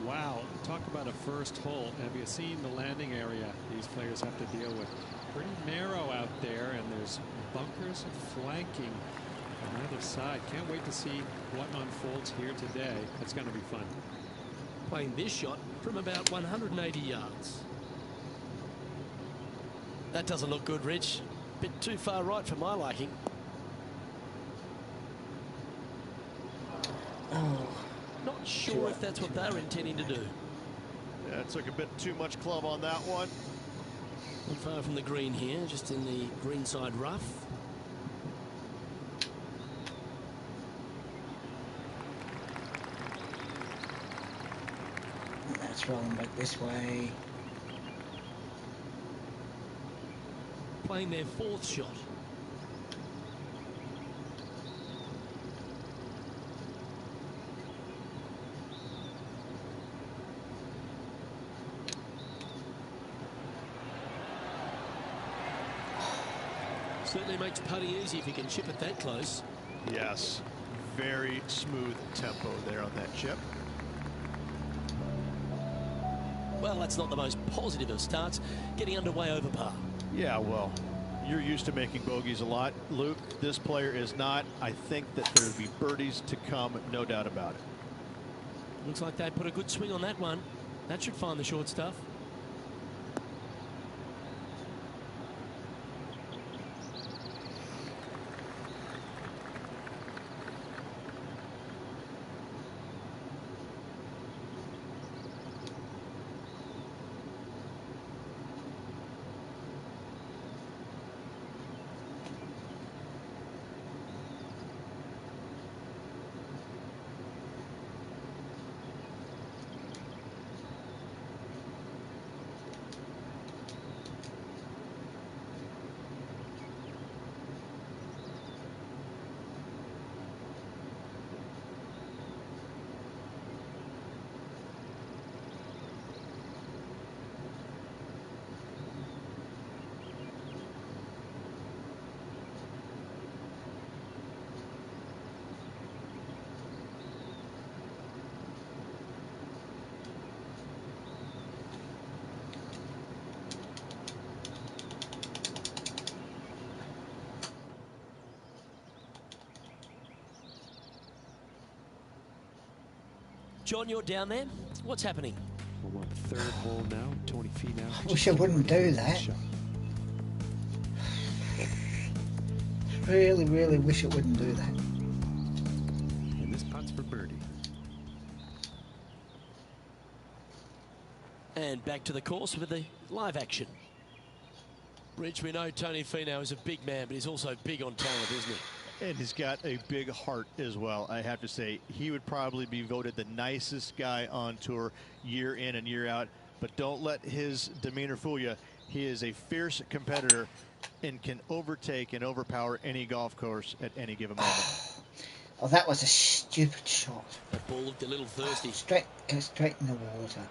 wow, talk about a first hole. Have you seen the landing area these players have to deal with? Pretty narrow out there, and there's bunkers flanking on the other side. Can't wait to see what unfolds here today. It's going to be fun. Playing this shot from about 180 yards. That doesn't look good, Rich. Bit too far right for my liking. Oh. Not Not sure if that's what they're intending to do. Yeah, it took a bit too much club on that one. Not far from the green here, just in the greenside rough. That's rolling back this way. Playing their fourth shot. Certainly makes putting easy if you can chip it that close. Yes, very smooth tempo there on that chip. Well, that's not the most positive of starts, getting underway over par. Yeah, well, you're used to making bogeys a lot, Luke. This player is not. I think that there'll be birdies to come, no doubt about it. Looks like they put a good swing on that one. That should find the short stuff. John, you're down there. What's happening? Well, what, third hole now, 20 feet now. I wish I wouldn't do that. Really, really wish it wouldn't do that. And this putt's for birdie. And back to the course with the live action. Rich, we know Tony Finau is a big man, but he's also big on talent, isn't he? And he's got a big heart as well. I have to say, he would probably be voted the nicest guy on tour year in and year out. But don't let his demeanor fool you. He is a fierce competitor and can overtake and overpower any golf course at any given moment. Oh, that was a stupid shot. That ball looked a little thirsty. Go straight in the water.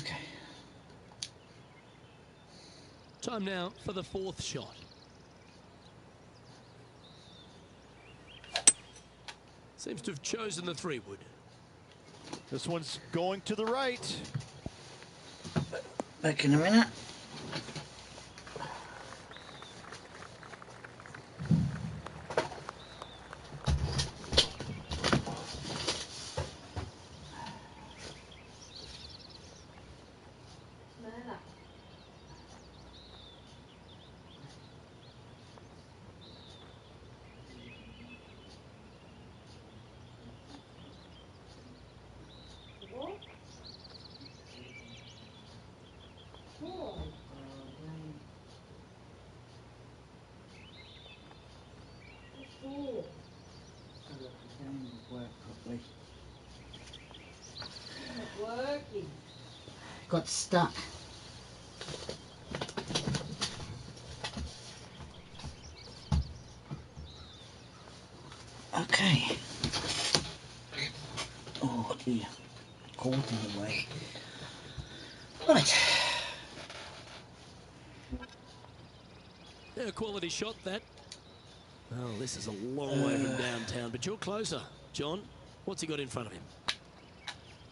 Okay. Time now for the fourth shot. Seems to have chosen the 3-wood. This one's going to the right. Back in a minute. Got stuck. Okay. Oh dear. Caught in the way. Right. Yeah, quality shot that. Oh, this is a long way from downtown, but you're closer. John, what's he got in front of him?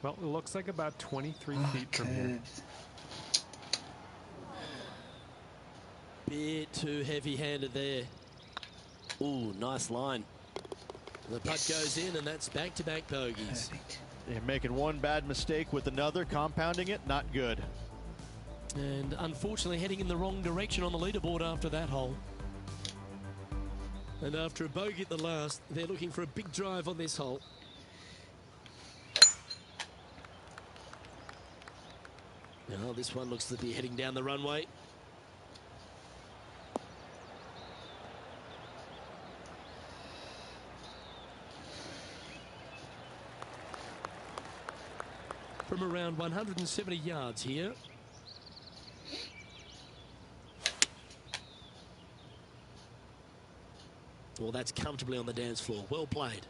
Well, it looks like about 23 feet from here. Bit too heavy-handed there. Ooh, nice line. The putt goes in, and that's back-to-back bogeys. Perfect. You're making one bad mistake with another, compounding it, not good. And unfortunately heading in the wrong direction on the leaderboard after that hole. And after a bogey at the last, they're looking for a big drive on this hole. Now this one looks to be heading down the runway. From around 170 yards here. Well, that's comfortably on the dance floor. Well played.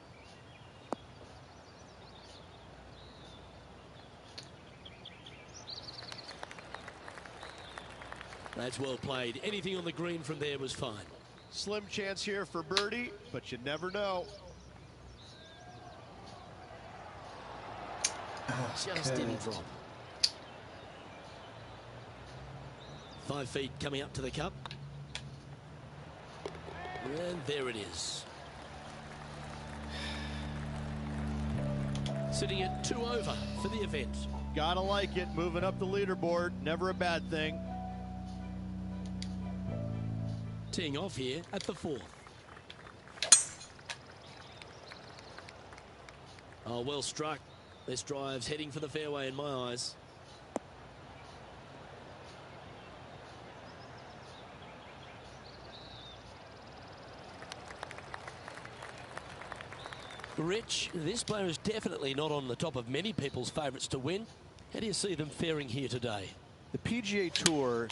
That's well played. Anything on the green from there was fine. Slim chance here for birdie, but you never know. Just didn't drop. 5 feet coming up to the cup. And there it is. Sitting at 2 over for the event. Gotta like it, moving up the leaderboard, never a bad thing. Teeing off here at the 4th. Oh, well struck. This drive's heading for the fairway in my eyes. Rich, this player is definitely not on the top of many people's favourites to win. How do you see them faring here today? The PGA Tour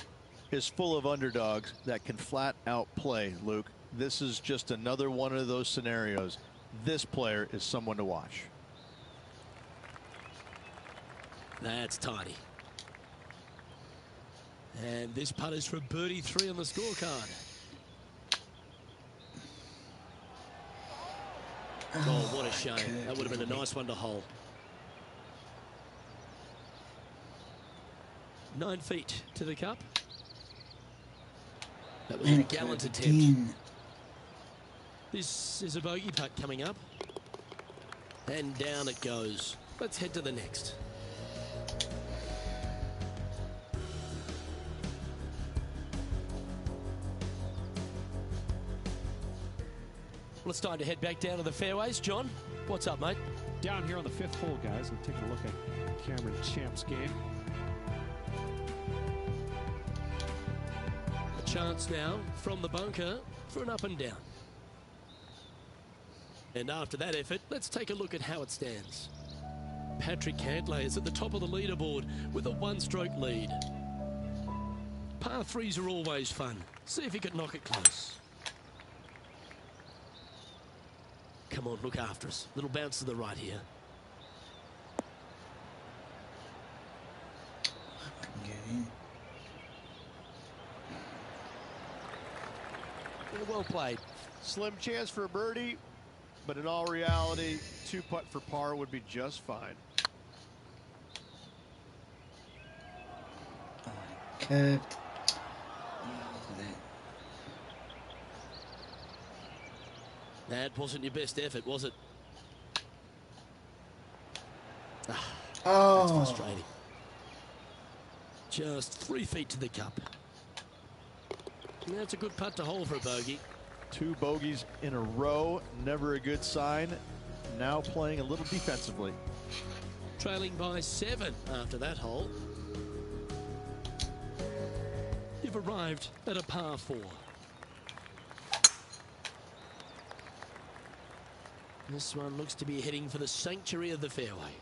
is full of underdogs that can flat out play, Luke. This is just another one of those scenarios. This player is someone to watch. That's tidy. And this putt is for birdie 3 on the scorecard. Oh, what a shame. That would have been a nice one to hole. 9 feet to the cup. That was a gallant attempt. This is a bogey putt coming up. And down it goes. Let's head to the next. Well, it's time to head back down to the fairways. John, what's up, mate? Down here on the 5th hole, guys. We're taking a look at Cameron Champ's game. A chance now from the bunker for an up and down. And after that effort, let's take a look at how it stands. Patrick Cantlay is at the top of the leaderboard with a 1-stroke lead. Par 3s are always fun. See if he can knock it close. Come on, look after us. Little bounce to the right here. Well played. Slim chance for a birdie, but in all reality, 2 putt for par would be just fine. Curved. That wasn't your best effort, was it? Oh, that's frustrating. Just 3 feet to the cup. That's a good putt to hole for a bogey. 2 bogeys in a row, never a good sign. Now playing a little defensively. Trailing by 7 after that hole. You've arrived at a par 4. This one looks to be heading for the sanctuary of the fairway.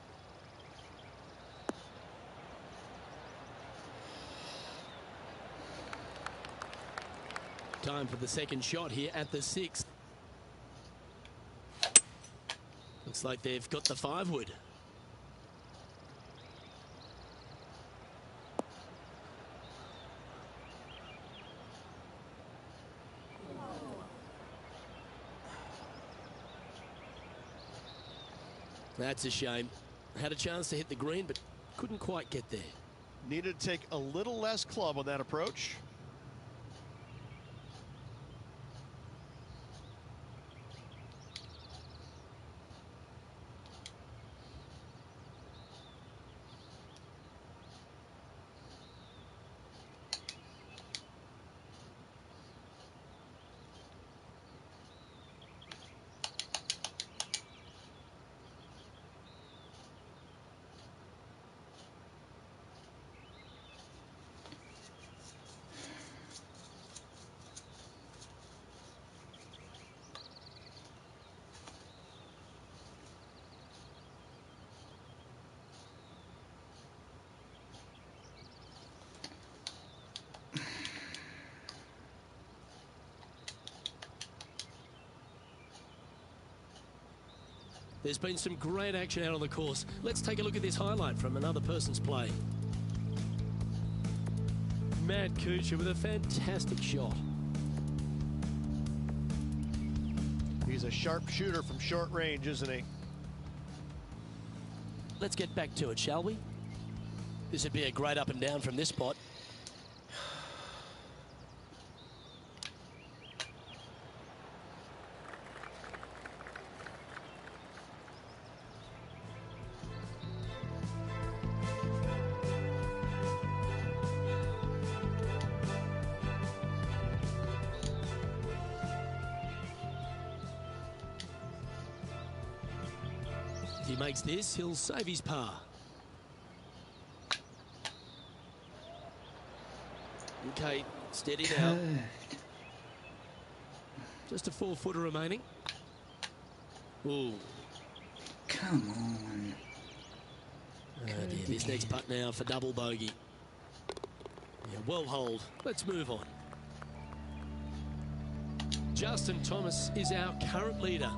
Time for the second shot here at the 6th. Looks like they've got the 5-wood. That's a shame. Had a chance to hit the green, but couldn't quite get there. Needed to take a little less club on that approach. There's been some great action out on the course. Let's take a look at this highlight from another person's play. Matt Kuchar with a fantastic shot. He's a sharp shooter from short range, isn't he? Let's get back to it, shall we? This would be a great up and down from this spot. If he makes this, he'll save his par. Okay, steady now. Just a 4-footer remaining. Ooh. Come on. Oh dear, this next putt now for double bogey. Yeah, well holed. Let's move on. Justin Thomas is our current leader.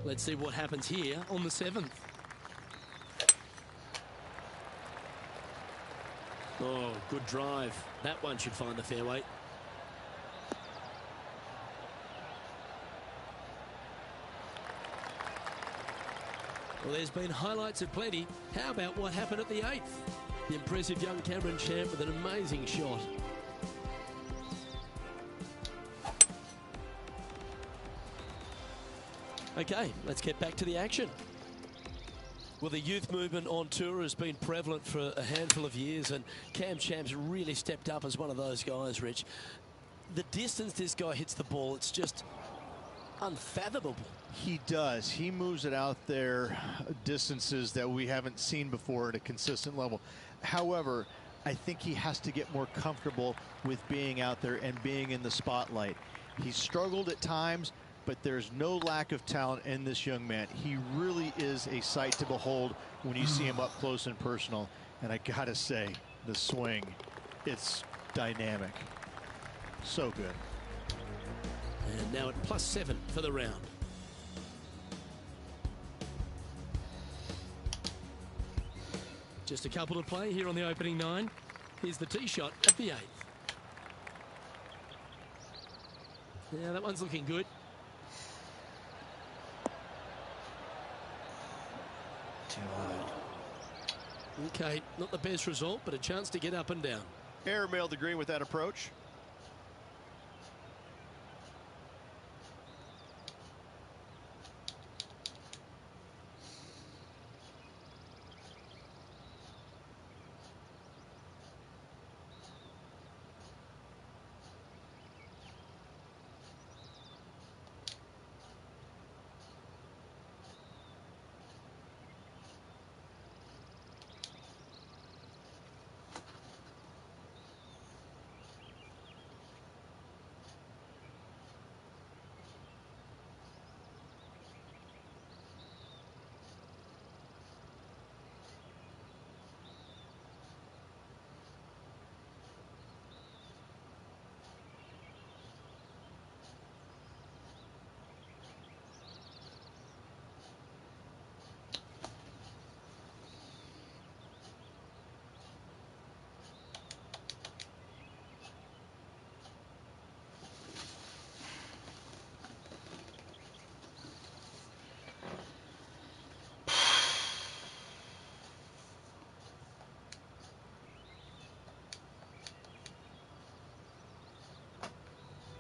Let's see what happens here on the 7th. Oh, good drive. That one should find the fairway. Well, there's been highlights aplenty. How about what happened at the 8th? The impressive young Cameron Champ with an amazing shot. Okay, let's get back to the action. Well, the youth movement on tour has been prevalent for a handful of years, and Cam Champ's really stepped up as one of those guys, Rich. The distance this guy hits the ball, it's just unfathomable. He does. He moves it out there distances that we haven't seen before at a consistent level. However, I think he has to get more comfortable with being out there and being in the spotlight. He's struggled at times, but there's no lack of talent in this young man. He really is a sight to behold when you see him up close and personal. And I gotta say, the swing, it's dynamic. So good. And now at +7 for the round. Just a couple to play here on the opening 9. Here's the tee shot at the 8th. Yeah, that one's looking good. Too hard. Okay, not the best result, but a chance to get up and down. Airmailed the green with that approach.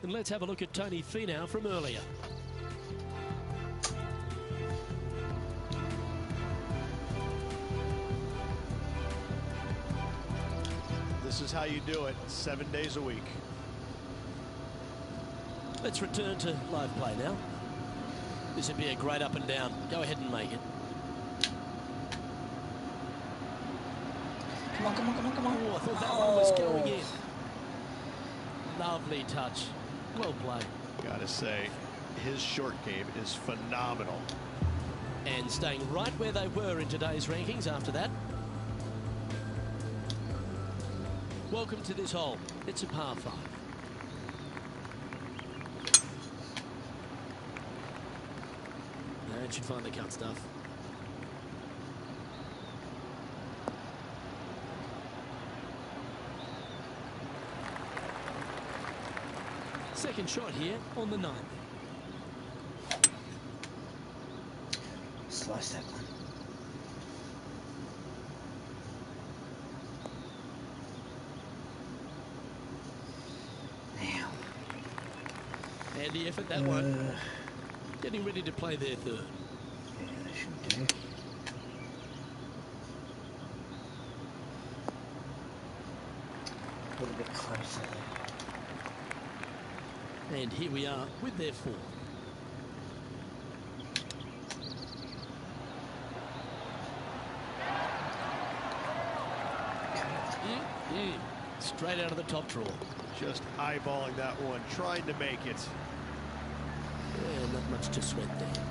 And let's have a look at Tony Finau from earlier. This is how you do it, 7 days a week. Let's return to live play now. This would be a great up and down. Go ahead and make it. Come on, come on, come on, come on. Oh, I thought that one was going in. Lovely touch. Well played. Gotta say, his short game is phenomenal. And staying right where they were in today's rankings after that. Welcome to this hole. It's a par 5. And should find the cut stuff. Second shot here on the 9th. Slice that one. Now. Handy effort, that one. Getting ready to play their third. Yeah, that should do. A little bit closer there. And here we are with their 4th. Straight out of the top drawer. Just eyeballing that one, trying to make it. Yeah, not much to sweat there.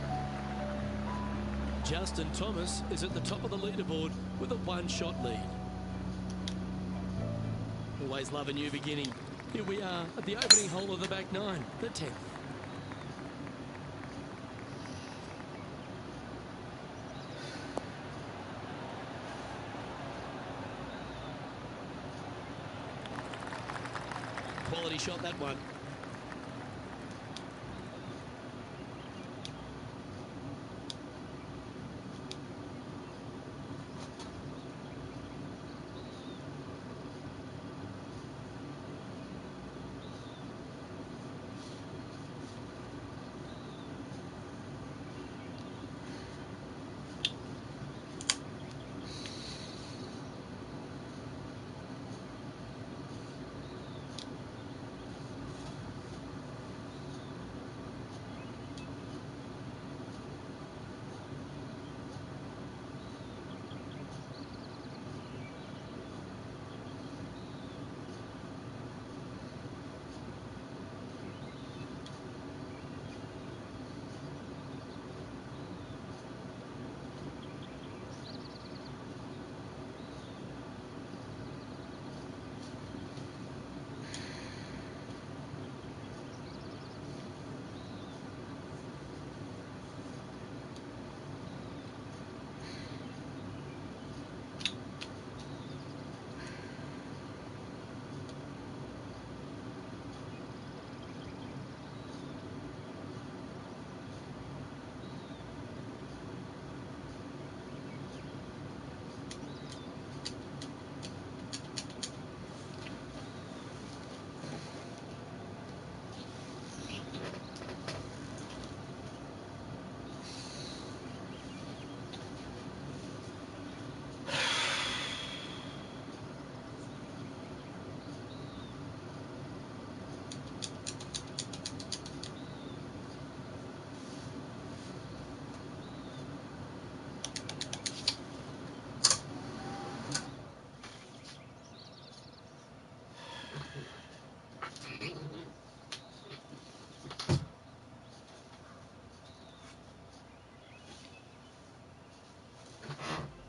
Justin Thomas is at the top of the leaderboard with a 1-shot lead. Always love a new beginning. Here we are at the opening hole of the back 9, the 10th. Quality shot, that one.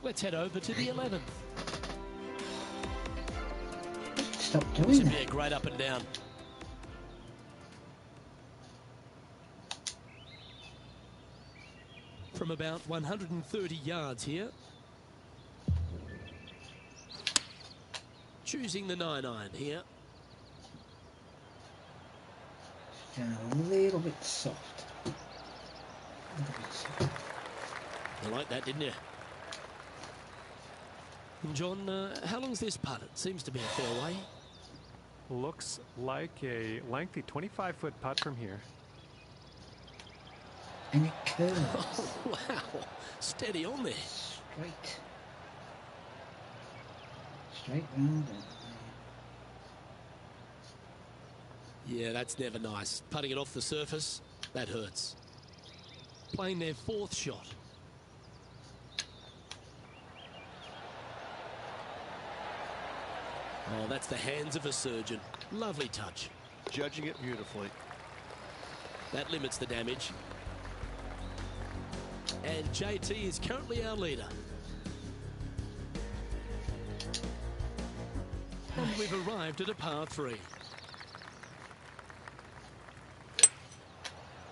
Let's head over to the 11th. Stop doing This would that. be a great up and down. From about 130 yards here. Choosing the 9-iron here. Down a little bit soft. A little bit soft. You like that, didn't you? John, how long's this putt? It seems to be a fair way. Looks like a lengthy 25-foot putt from here. And it curves. Oh, wow. Steady on there. Straight. Straight round and Yeah, that's never nice. Putting it off the surface, that hurts. Playing their 4th shot. Oh, that's the hands of a surgeon. Lovely touch. Judging it beautifully. That limits the damage. And JT is currently our leader. And we've arrived at a par 3.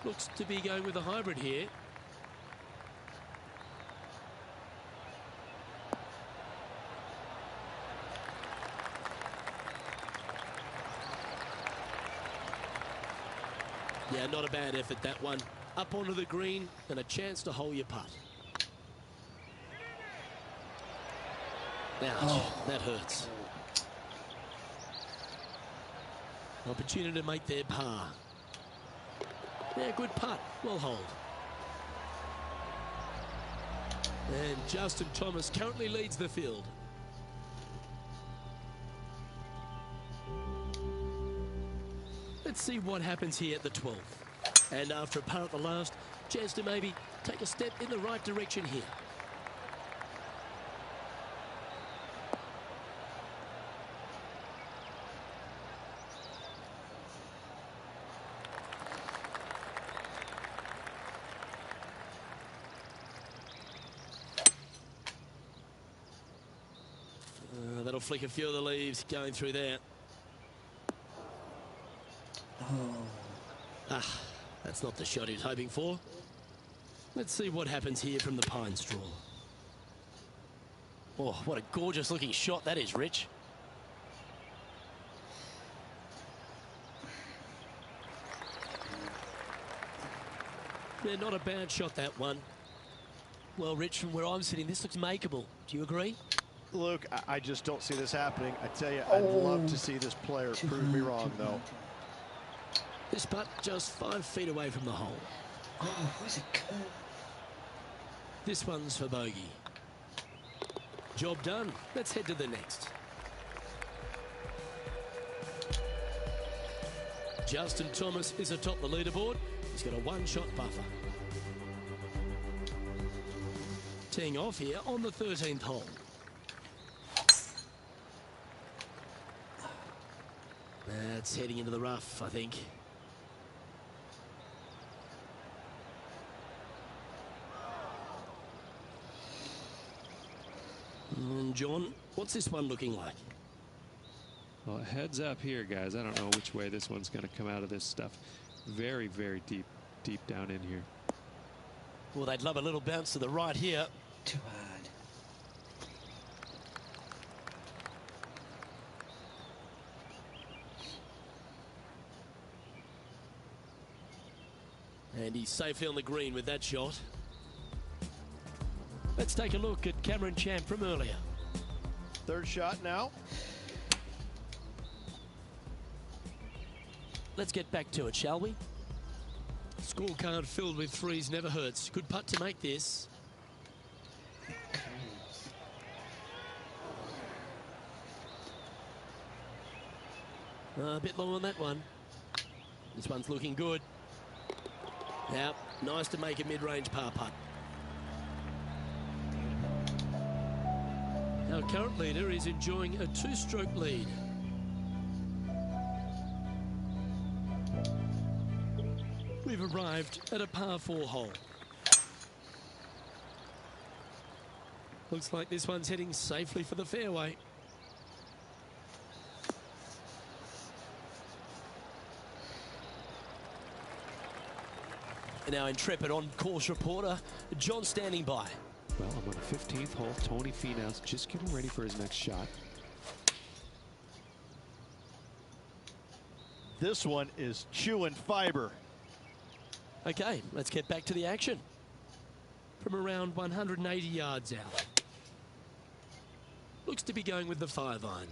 Looks to be going with a hybrid here. Yeah, not a bad effort, that one. Up onto the green and a chance to hole your putt. Ouch, that hurts. Opportunity to make their par. Yeah, good putt. Well hold. And Justin Thomas currently leads the field. Let's see what happens here at the 12th. And after a par at the last, chance to maybe take a step in the right direction here. That'll flick a few of the leaves going through there. Ah, that's not the shot he was hoping for. Let's see what happens here from the pine straw. Oh, what a gorgeous looking shot that is, Rich. Yeah, not a bad shot, that one. Well, Rich, from where I'm sitting, this looks makeable. Do you agree? Luke, I just don't see this happening. I tell you, I'd love to see this player prove me wrong, though. This putt just 5 feet away from the hole. Oh, where's it go? This one's for bogey. Job done. Let's head to the next. Justin Thomas is atop the leaderboard. He's got a 1-shot buffer. Teeing off here on the 13th hole. That's heading into the rough, I think. And John, what's this one looking like? Well, heads up here, guys. I don't know which way this one's going to come out of this stuff. Very, very deep down in here. Well, they'd love a little bounce to the right here. Too hard. And he's safely on the green with that shot. Let's take a look at Cameron Champ from earlier. Third shot now. Let's get back to it, shall we? Scorecard filled with threes never hurts. Good putt to make this. A bit long on that one. This one's looking good. Yeah, nice to make a mid-range par putt. Our current leader is enjoying a 2-stroke lead. We've arrived at a par 4 hole. Looks like this one's heading safely for the fairway. And our intrepid on-course reporter, John, standing by. Well, I'm on the 15th hole. Tony Finau's just getting ready for his next shot. This one is chewing fiber. Okay, let's get back to the action. From around 180 yards out. Looks to be going with the 5-iron.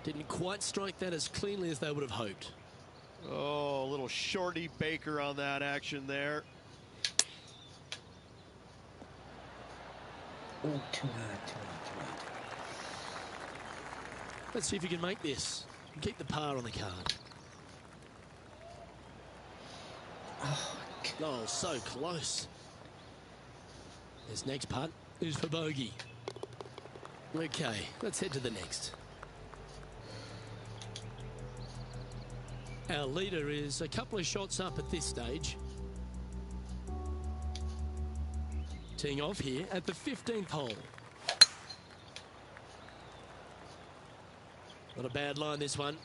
Didn't quite strike that as cleanly as they would have hoped. Oh, a little shorty Baker on that action there. Oh, too hard, too hard, too hard. Let's see if you can make this. Keep the par on the card. Oh, so close. This next putt is for bogey. Okay, let's head to the next. Our leader is a couple of shots up at this stage. Teeing off here at the 15th hole. Not a bad line, this one.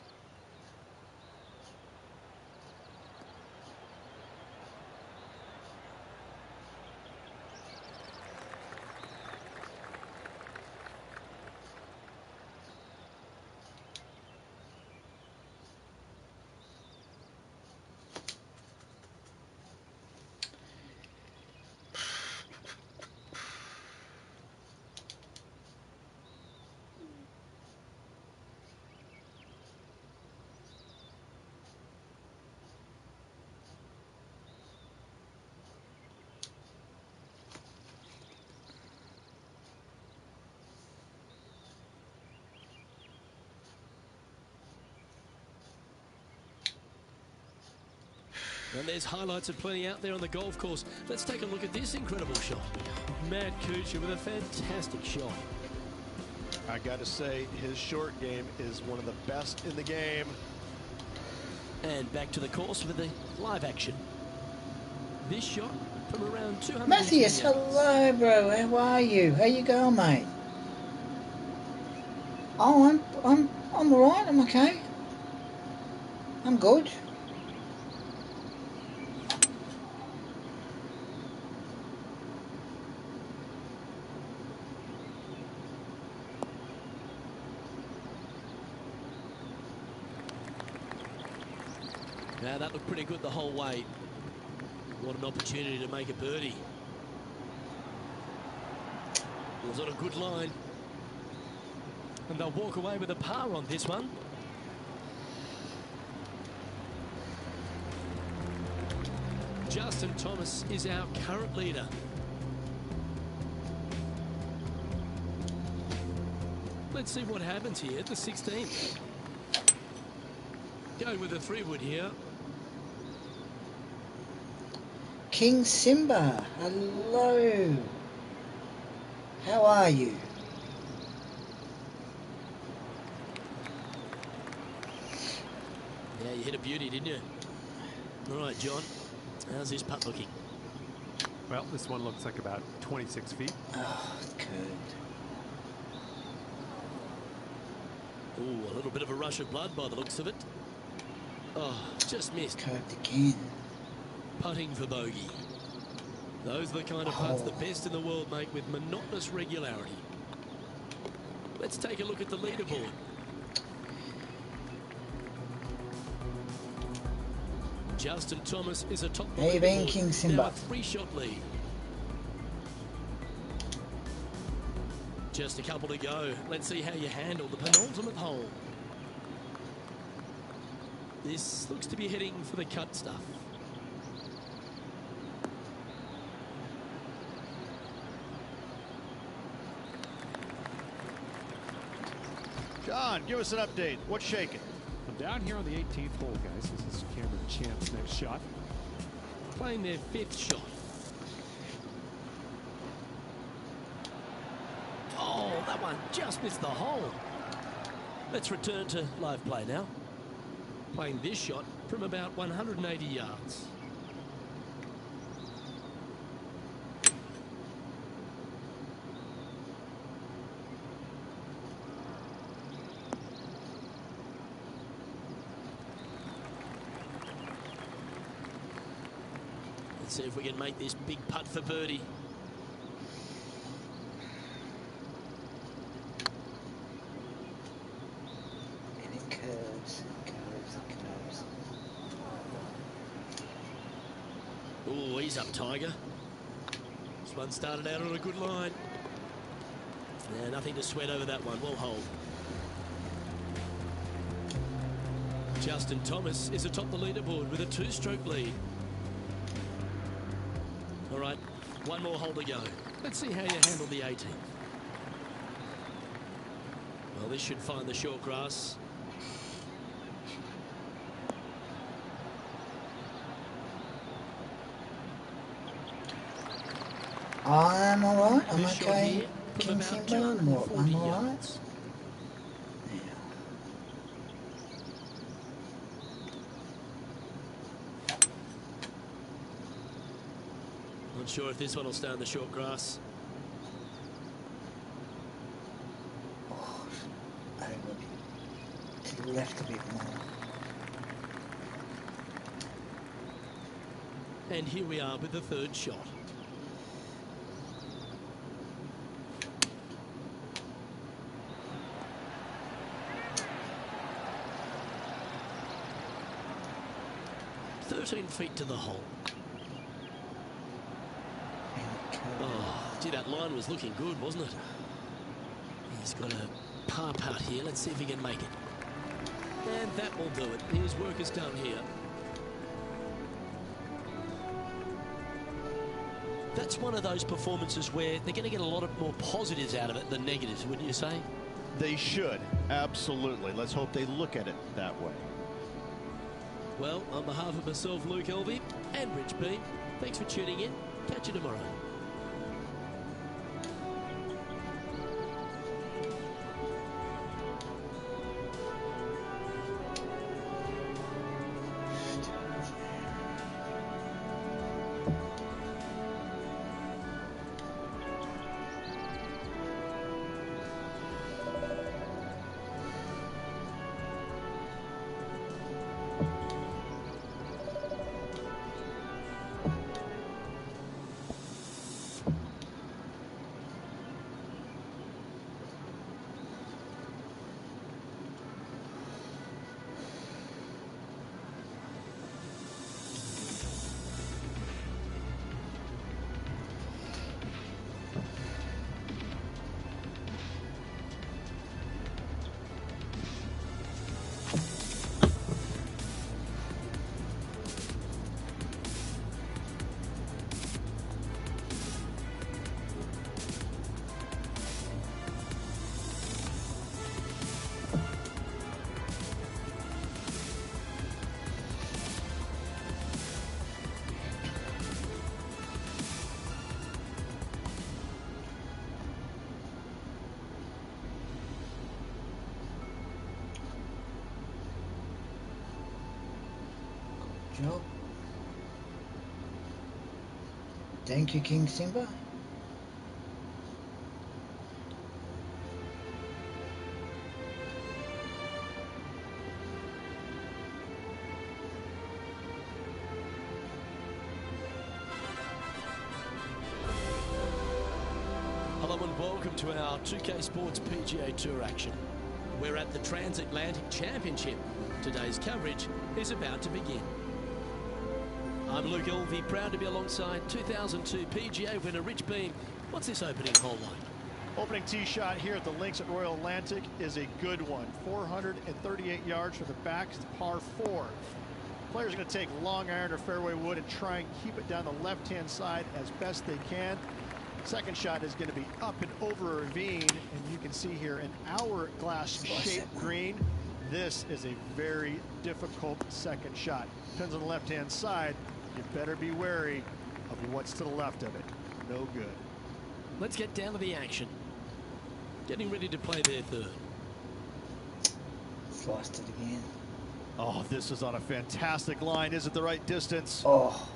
And there's highlights of plenty out there on the golf course. Let's take a look at this incredible shot. Matt Kuchar with a fantastic shot. I got to say, his short game is one of the best in the game. And back to the course with the live action. This shot from around 200. Matthias, hello, bro. How are you? How you going, mate? Oh, I'm alright. I'm okay. I'm good. Now that looked pretty good the whole way. What an opportunity to make a birdie. It was on a good line. And they'll walk away with a par on this one. Justin Thomas is our current leader. Let's see what happens here at the 16th. Going with a 3-wood here. King Simba, hello. How are you? Yeah, you hit a beauty, didn't you? All right, John. How's this putt looking? Well, this one looks like about 26 feet. Oh, good. Ooh, a little bit of a rush of blood by the looks of it. Oh, just missed. Curved again. Putting for bogey. Those are the kind of putts the best in the world make with monotonous regularity. Let's take a look at the leaderboard. Justin Thomas is atop the How you been, leaderboard. King Simba? Now a 3-shot lead. Just a couple to go. Let's see how you handle the penultimate hole. This looks to be heading for the cut stuff. John, give us an update. What's shaking? I'm down here on the 18th hole, guys. This is Cameron Champ's next shot. Playing their 5th shot. Oh, that one just missed the hole. Let's return to live play now. Playing this shot from about 180 yards. Let's see if we can make this big putt for birdie. And it curves, it curves, it curves. Oh, he's up, Tiger. This one started out on a good line. Yeah, nothing to sweat over that one. Well hold. Justin Thomas is atop the leaderboard with a 2-stroke lead. All right, one more hole to go. Let's see how you handle the 18th. Well, this should find the short grass. I'm alright, I'm This shot okay. here from King about Simba, I'm 240 alright. yards. Not sure if this one will stay on the short grass. Oh, over to the left a bit more. And here we are with the third shot. .13 feet to the hole. Oh, gee, that line was looking good, wasn't it? He's got a par putt here. Let's see if he can make it. And that will do it. His work is done here. That's one of those performances where they're going to get a lot of more positives out of it than negatives, wouldn't you say? They should, absolutely. Let's hope they look at it that way. Well, on behalf of myself, Luke Elvy, and Rich B, thanks for tuning in. Catch you tomorrow. Job. Thank you, King Simba. Hello and welcome to our 2K Sports PGA Tour action. We're at the Transatlantic Championship. Today's coverage is about to begin. I'm Luke Elvy, proud to be alongside 2002 PGA winner Rich Beem. What's this opening hole like? Opening tee shot here at the links at Royal Atlantic is a good one. 438 yards from the back to par 4. Players are going to take long iron or fairway wood and try and keep it down the left-hand side as best they can. Second shot is going to be up and over a ravine, and you can see here an hourglass-shaped green. This is a very difficult second shot. Depends on the left-hand side. You better be wary of what's to the left of it. No good. Let's get down to the action. Getting ready to play their third. Sliced it again. Oh, this is on a fantastic line. Is it the right distance? Oh.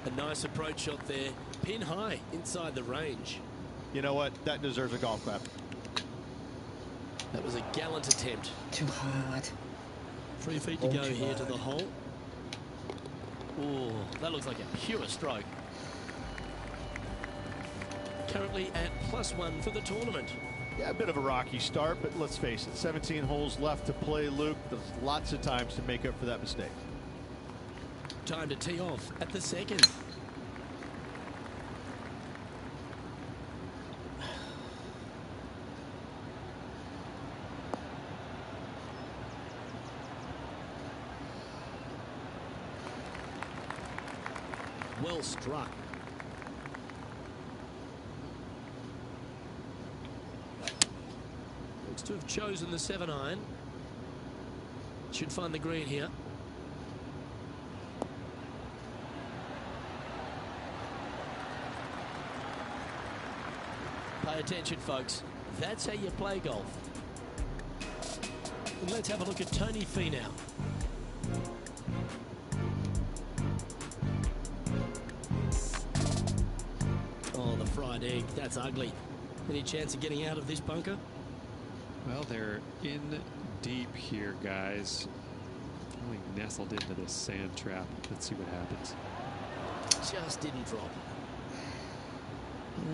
A nice approach shot there. Pin high inside the range. You know what? That deserves a golf clap. That was a gallant attempt. Too hard. 3 feet to go here to the hole. Oh, that looks like a pure stroke. Currently at +1 for the tournament. Yeah, a bit of a rocky start, but let's face it, 17 holes left to play, Luke. There's lots of times to make up for that mistake. Time to tee off at the second. Well struck. Looks to have chosen the 7-iron. Should find the green here. Pay attention, folks. That's how you play golf. And let's have a look at Tony Finau. fried egg. That's ugly. Any chance of getting out of this bunker? Well, they're in deep here, guys. Really nestled into this sand trap. Let's see what happens. Just didn't drop.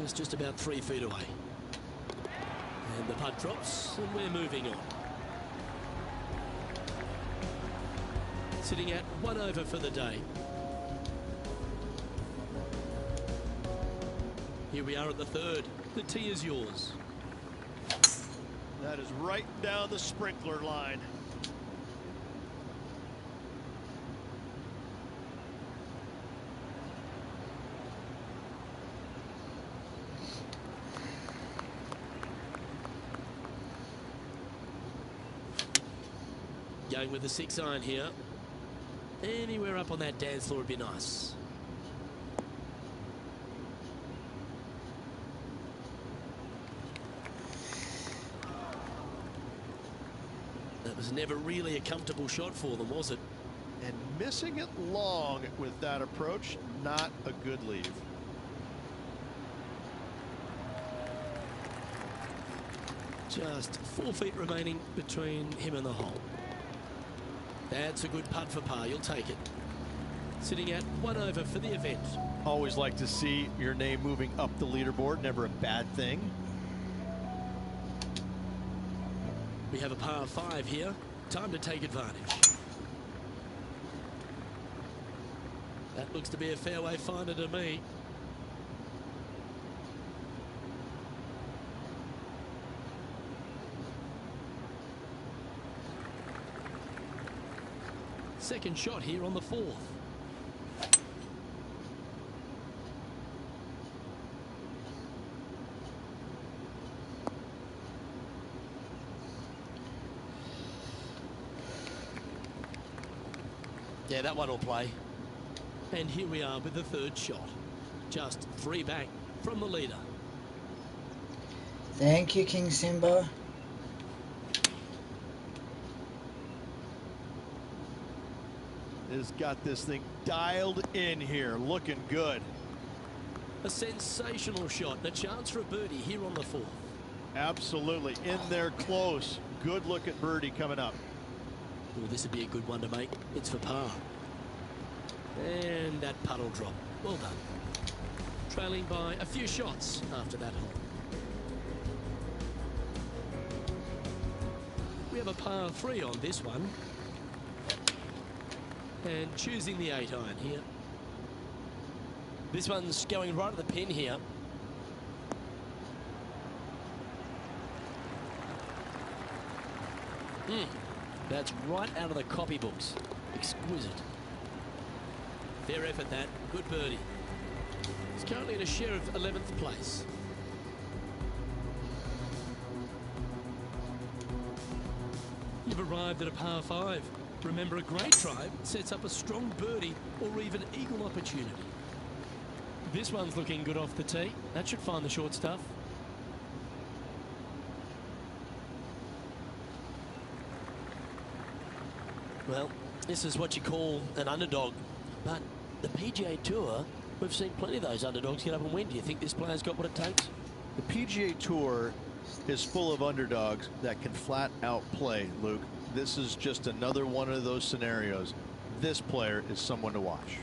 It's just about 3 feet away. And the putt drops, and we're moving on. Sitting at 1 over for the day. Here we are at the third. The tee is yours. That is right down the sprinkler line. Going with the 6-iron here. Anywhere up on that dance floor would be nice. That was never really a comfortable shot for them, was it? And missing it long with that approach, not a good leave. Just 4 feet remaining between him and the hole. That's a good putt for par. You'll take it. Sitting at 1 over for the event. Always like to see your name moving up the leaderboard. Never a bad thing. We have a par 5 here. Time to take advantage. That looks to be a fairway finder to me. Second shot here on the 4th. Yeah, that one will play. And here we are with the third shot. Just 3 back from the leader. Thank you, King Simba. Has got this thing dialed in here, looking good. A sensational shot and a chance for a birdie here on the 4th. Absolutely, in there close. Good look at birdie coming up. Well, this would be a good one to make. It's for par. And that putt will drop. Well done. Trailing by a few shots after that hole. We have a par 3 on this one. And choosing the 8-iron here. This one's going right at the pin here. That's right out of the copybooks. Exquisite. Fair effort that. Good birdie. He's currently in a share of 11th place. You've arrived at a par 5. Remember, a great drive sets up a strong birdie or even eagle opportunity. This one's looking good off the tee. That should find the short stuff. Well, this is what you call an underdog. But the PGA Tour, we've seen plenty of those underdogs get up and win. Do you think this player's got what it takes? The PGA Tour is full of underdogs that can flat out play, Luke. This is just another one of those scenarios. This player is someone to watch.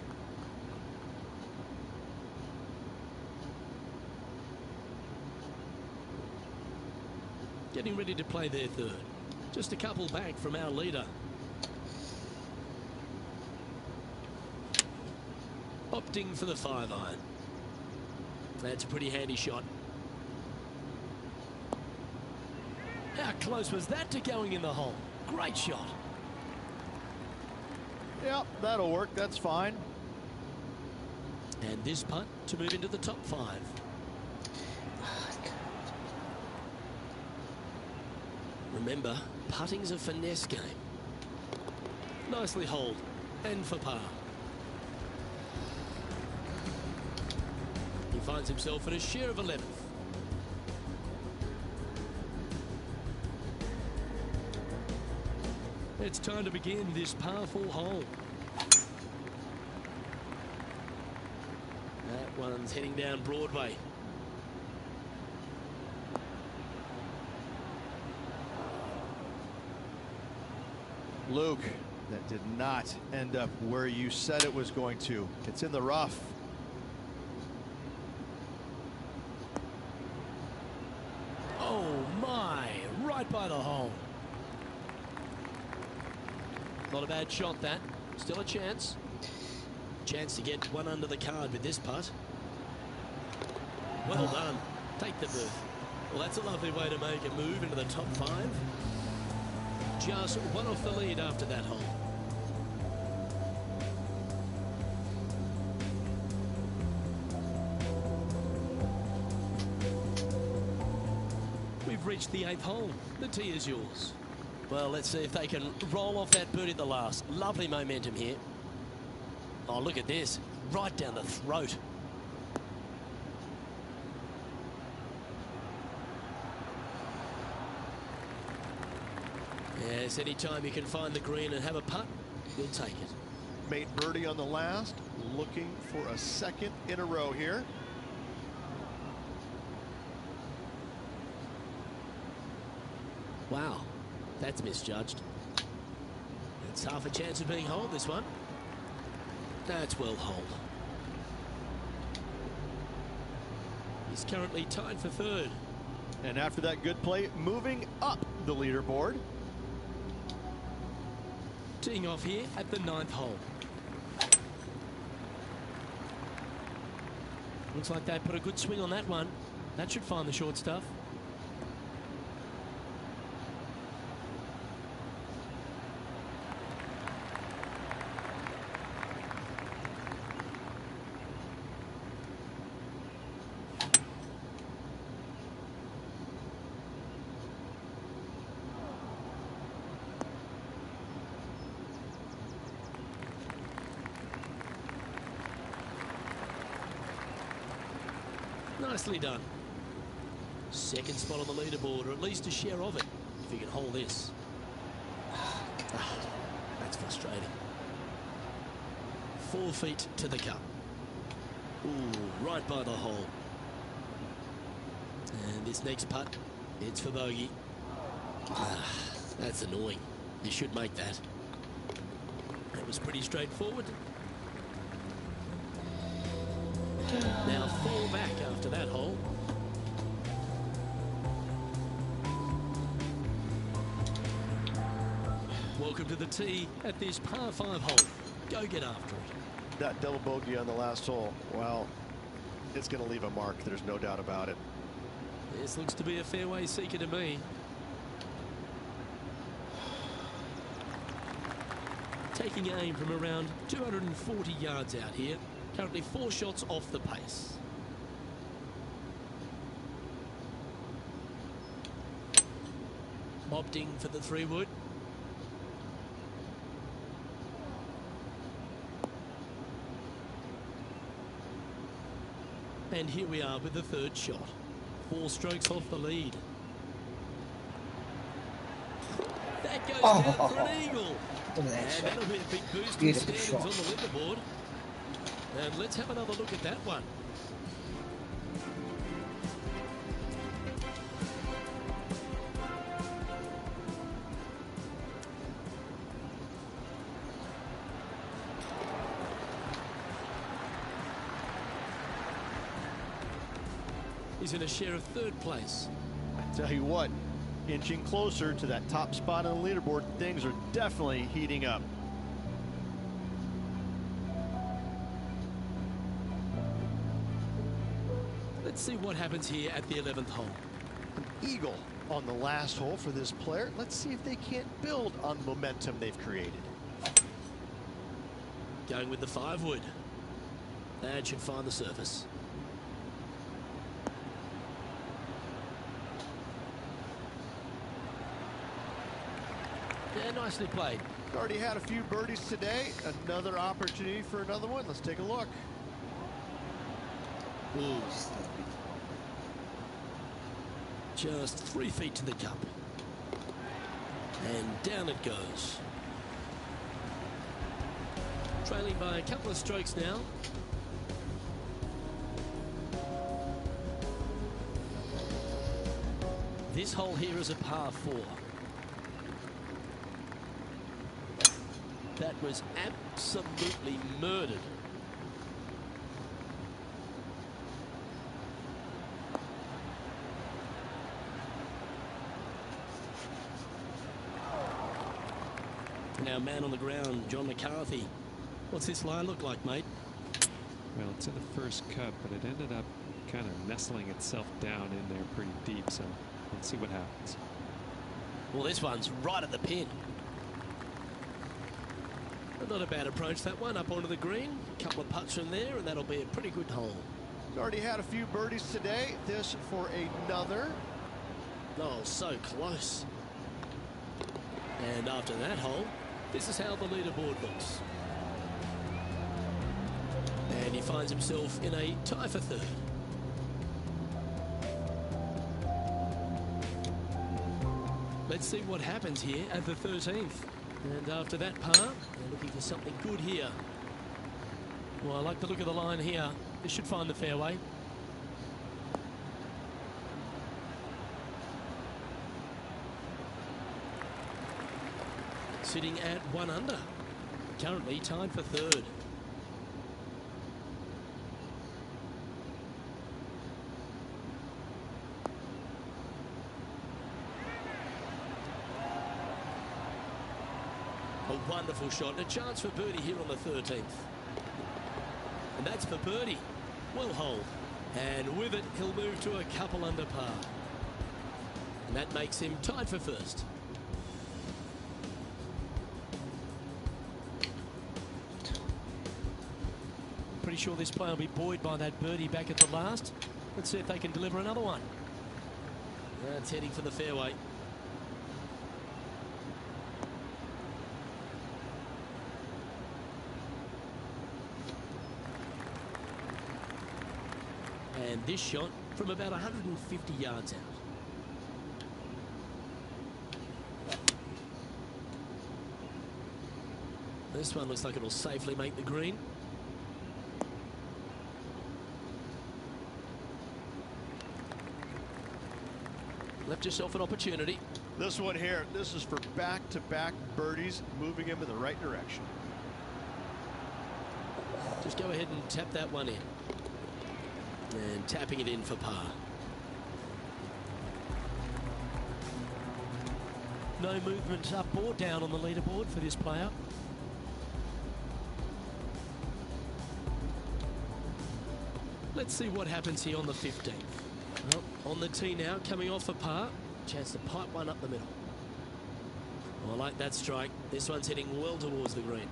Getting ready to play their third. Just a couple back from our leader. Opting for the 5-iron. That's a pretty handy shot. How close was that to going in the hole? Great shot. Yep, that'll work. That's fine. And this putt to move into the top 5. Remember, putting's a finesse game. Nicely holed and for par. He finds himself in a share of 11th. It's time to begin this par-4 hole. That one's heading down Broadway. Luke, that did not end up where you said it was going to. It's in the rough. Oh my, right by the hole. Not a bad shot, that. Still a chance. Chance to get one under the card with this putt. Well done. Take the berth. Well, that's a lovely way to make a move into the top 5. Just one off the lead after that hole. We've reached the 8th hole. The tee is yours. Well, let's see if they can roll off that birdie at the last. Lovely momentum here. Oh, look at this. Right down the throat. Yes, anytime you can find the green and have a putt, you'll take it. Made birdie on the last, looking for a second in a row here. Wow, that's misjudged. It's half a chance of being holed, this one. That's well holed. He's currently tied for 3rd. And after that good play, moving up the leaderboard. Teeing off here at the 9th hole. Looks like they put a good swing on that one. That should find the short stuff. Nicely done. 2nd spot on the leaderboard, or at least a share of it, if you can hold this. That's frustrating. 4 feet to the cup. Ooh, right by the hole. And this next putt, it's for bogey. That's annoying. You should make that. That was pretty straightforward. Now 4 back after that hole. Welcome to the tee at this par 5 hole. Go get after it. That double bogey on the last hole, well, it's going to leave a mark. There's no doubt about it. This looks to be a fairway seeker to me. Taking aim from around 240 yards out here. Currently 4 shots off the pace. Opting for the 3-wood. And here we are with the 3rd shot. 4 strokes off the lead. That goes down for an eagle. Look at that and shot. that'll be a big boost in Beautiful standings shot. on the leaderboard. And let's have another look at that one. He's in a share of 3rd place. Tell you what, inching closer to that top spot on the leaderboard, things are definitely heating up. Let's see what happens here at the 11th hole. An eagle on the last hole for this player. Let's see if they can't build on the momentum they've created. Going with the 5-wood. That should find the surface. Yeah, nicely played. Already had a few birdies today. Another opportunity for another one. Let's take a look. Ooh. Just 3 feet to the cup. And down it goes. Trailing by a couple of strokes now. This hole here is a par 4. That was absolutely murdered. Now, man on the ground, John McCarthy. What's this line look like, mate? Well, it's in the first cut, but it ended up kind of nestling itself down in there pretty deep, so let's see what happens. Well, this one's right at the pin. Not a bad approach, that one, up onto the green. A couple of putts from there, and that'll be a pretty good hole. He's already had a few birdies today. This for another. Oh, so close. And after that hole, this is how the leaderboard looks. And he finds himself in a tie for third. Let's see what happens here at the 13th. And after that par, they're looking for something good here. Well, I like the look of the line here. This should find the fairway. Sitting at 1 under. Currently tied for third. A wonderful shot and a chance for birdie here on the 13th. And that's for birdie. Well holed. And with it, he'll move to a couple under par. And that makes him tied for first. Pretty sure this player will be buoyed by that birdie back at the last. Let's see if they can deliver another one. That's heading for the fairway. And this shot from about 150 yards out. This one looks like it'll safely make the green. Left yourself an opportunity. This one here, this is for back-to-back birdies, moving him in the right direction. Just go ahead and tap that one in. And tapping it in for par. No movement up or down on the leaderboard for this player. Let's see what happens here on the 15th. Well, on the tee now, coming off a par. Chance to pipe one up the middle. Oh, I like that strike. This one's heading well towards the green.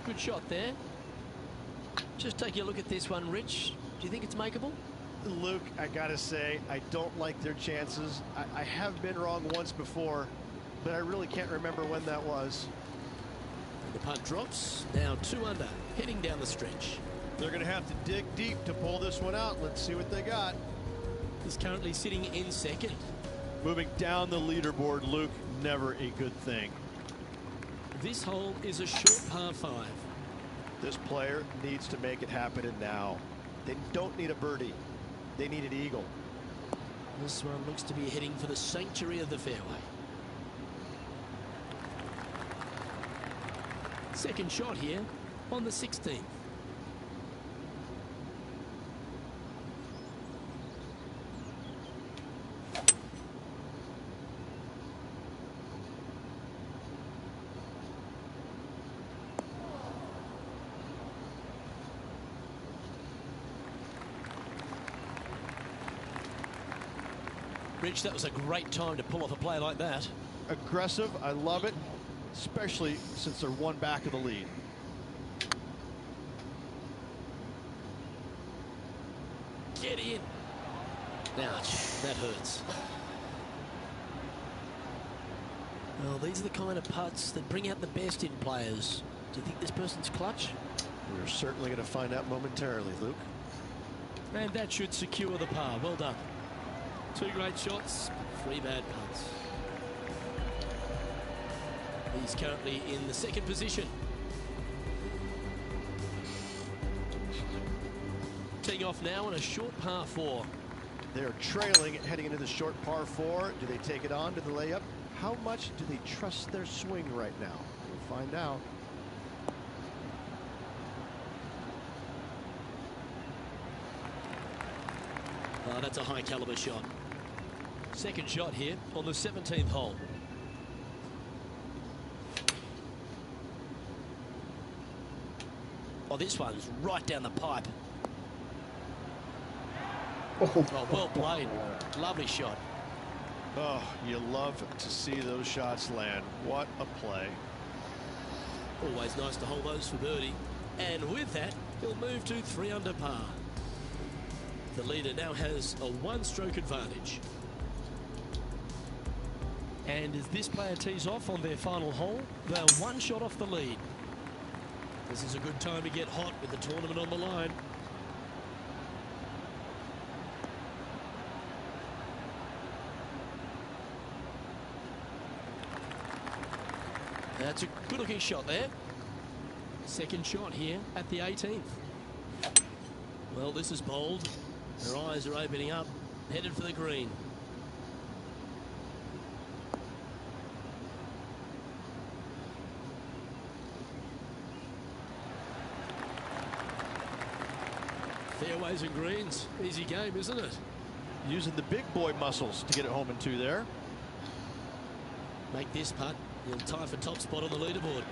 Good shot there. Just take a look at this one, Rich. Do you think it's makeable? Luke, I gotta say, I don't like their chances. I have been wrong once before, but I really can't remember when that was. And the putt drops. Now 2 under, heading down the stretch. They're gonna have to dig deep to pull this one out. Let's see what they got. He's currently sitting in second. Moving down the leaderboard, Luke, never a good thing. This hole is a short par 5. This player needs to make it happen and now. They don't need a birdie. They need an eagle. This one looks to be heading for the sanctuary of the fairway. Second shot here on the 16th. Rich, that was a great time to pull off a play like that. Aggressive, I love it, especially since they're one back of the lead. Get in. Ouch, that hurts. Well, these are the kind of putts that bring out the best in players. Do you think this person's clutch? We're certainly going to find out momentarily, Luke. And that should secure the par. Well done. 2 great shots, 3 bad putts. He's currently in the second position. teeing off now on a short par 4. They're trailing, heading into the short par 4. Do they take it on to the layup? How much do they trust their swing right now? We'll find out. Oh, that's a high caliber shot. Second shot here on the 17th hole. Oh, this one's right down the pipe. Oh, well played. Lovely shot. Oh, you love to see those shots land. What a play. Always nice to hold those for birdie. And with that, he'll move to 3 under par. The leader now has a 1-stroke advantage. And as this player tees off on their final hole, they're 1 shot off the lead. This is a good time to get hot with the tournament on the line. That's a good-looking shot there. Second shot here at the 18th. Well, this is bold. Her eyes are opening up, headed for the green. Fairways and greens, easy game, isn't it? Using the big boy muscles to get it home in 2 there. Make this putt, he'll tie for top spot on the leaderboard.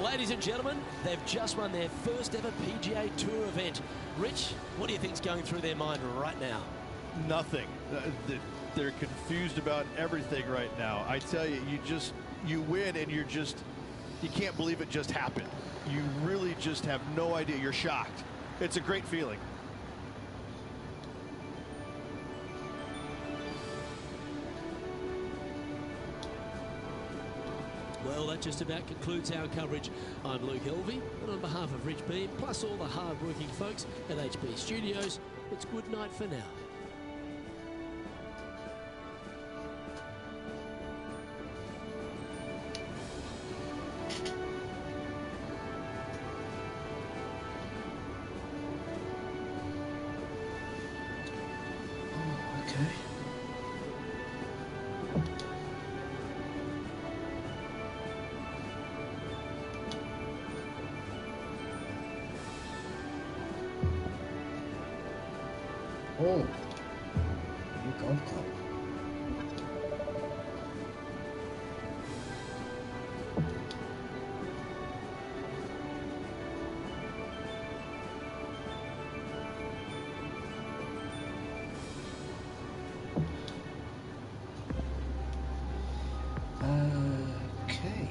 Ladies and gentlemen, they've just won their first ever PGA Tour event. Rich, what do you think's going through their mind right now? Nothing. They're confused about everything right now. I tell you, you win and you can't believe it just happened. You really just have no idea. You're shocked. It's a great feeling. Well, that just about concludes our coverage. I'm Luke Elvey, and on behalf of Rich Beem, plus all the hard-working folks at HB Studios, it's good night for now. Oh, new golf club. Okay.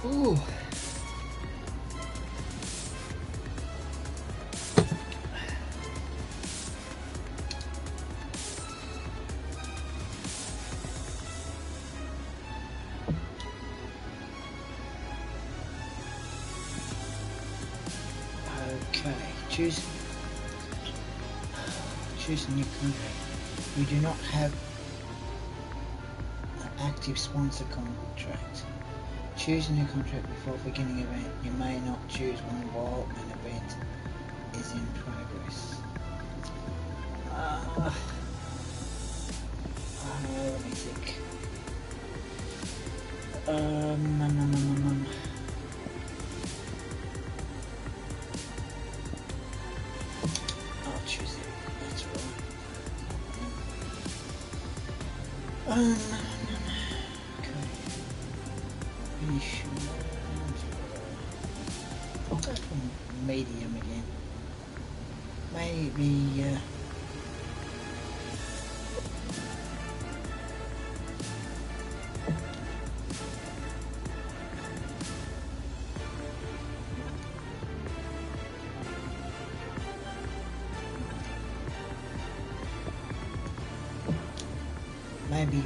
Ooh. Okay, choose a new contract. We do not have an active sponsor contract. Choose a new contract before beginning event. You may not choose one while an event is in progress. Let me think. I'll choose it. That's right. I'll go for medium again. Maybe maybe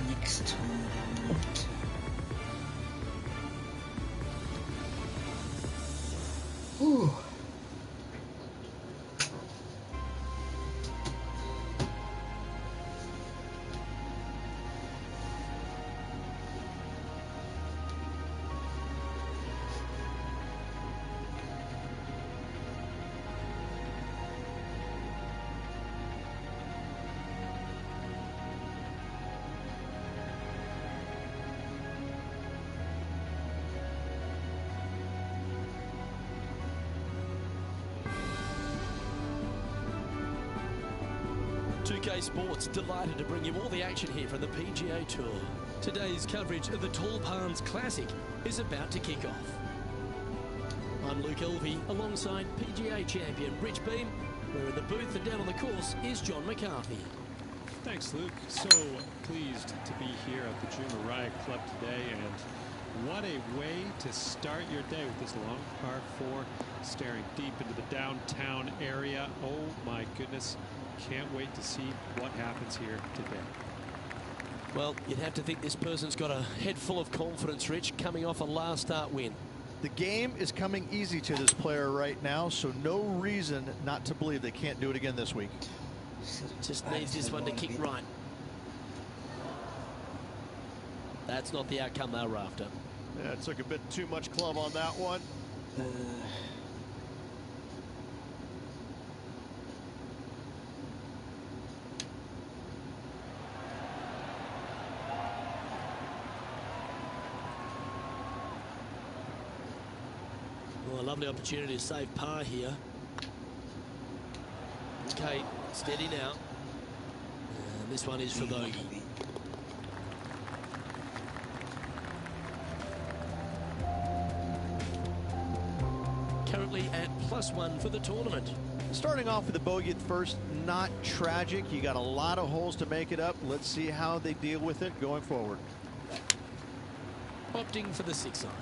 next time I might Whew. Sports delighted to bring you all the action here from the PGA Tour. Today's coverage of the Tall Palms Classic is about to kick off. I'm Luke Elvey alongside PGA champion Rich Beem. We're in the booth and down on the course is John McCarthy. Thanks, Luke. So pleased to be here at the Jumeirah Club today, and what a way to start your day with this long par 4 staring deep into the downtown area. Oh my goodness. Can't wait to see what happens here today. Well, you'd have to think this person's got a head full of confidence, Rich, coming off a last start win. The game is coming easy to this player right now, so no reason not to believe they can't do it again this week. Just needs this one to kick right. That's not the outcome they were after. Yeah, it took a bit too much club on that one. Well, a lovely opportunity to save par here. Okay, steady now. And this one is for bogey. Currently at +1 for the tournament. Starting off with a bogey at first, not tragic. You got a lot of holes to make it up. Let's see how they deal with it going forward. Opting for the 6 iron.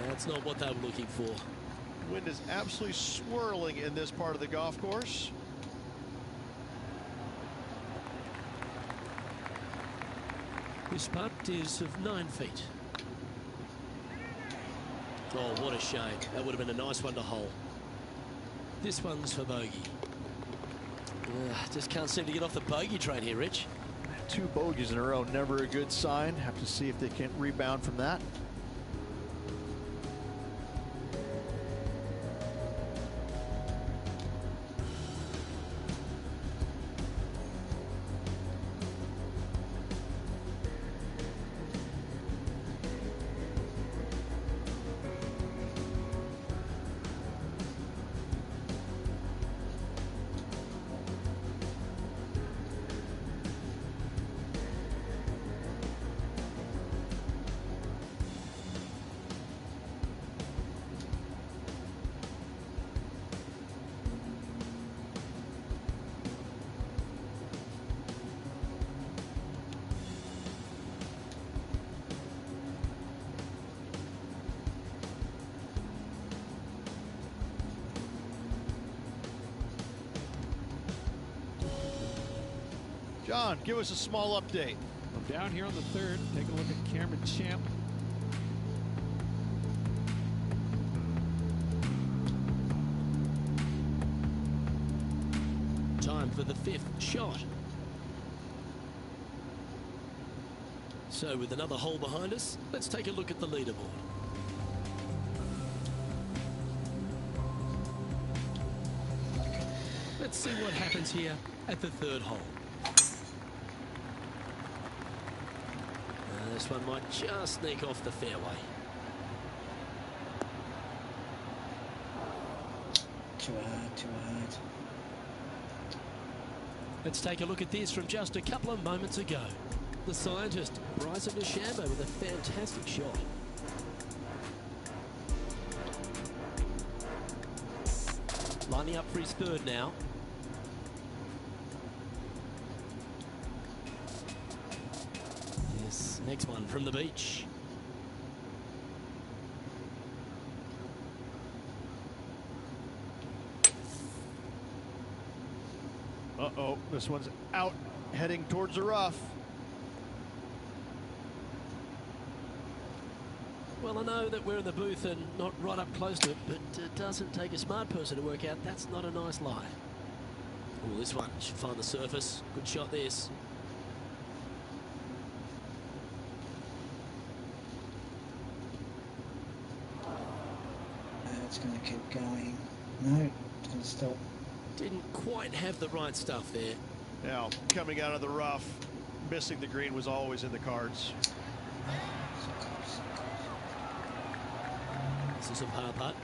That's not what they were looking for. Wind is absolutely swirling in this part of the golf course. This putt is of 9 feet. Oh, what a shame. That would have been a nice one to hole. This one's for bogey. Just can't seem to get off the bogey train here, Rich. 2 bogeys in a row, never a good sign. Have to see if they can rebound from that. John, give us a small update. I'm down here on the 3rd. Take a look at Cameron Champ. Time for the 5th shot. So with another hole behind us, let's take a look at the leaderboard. Let's see what happens here at the 3rd hole. This one might just sneak off the fairway. Too hard, too hard. Let's take a look at this from just a couple of moments ago. The scientist, Bryson DeChambeau, with a fantastic shot. Lining up for his 3rd now. This next one from the beach. Uh-oh, this one's out heading towards the rough. Well, I know that we're in the booth and not right up close to it, but it doesn't take a smart person to work out that's not a nice lie. Oh, this one should find the surface. Good shot, this. It's going to keep going. No, it's going to stop. Didn't quite have the right stuff there. Now, coming out of the rough, missing the green was always in the cards. This is a par putt.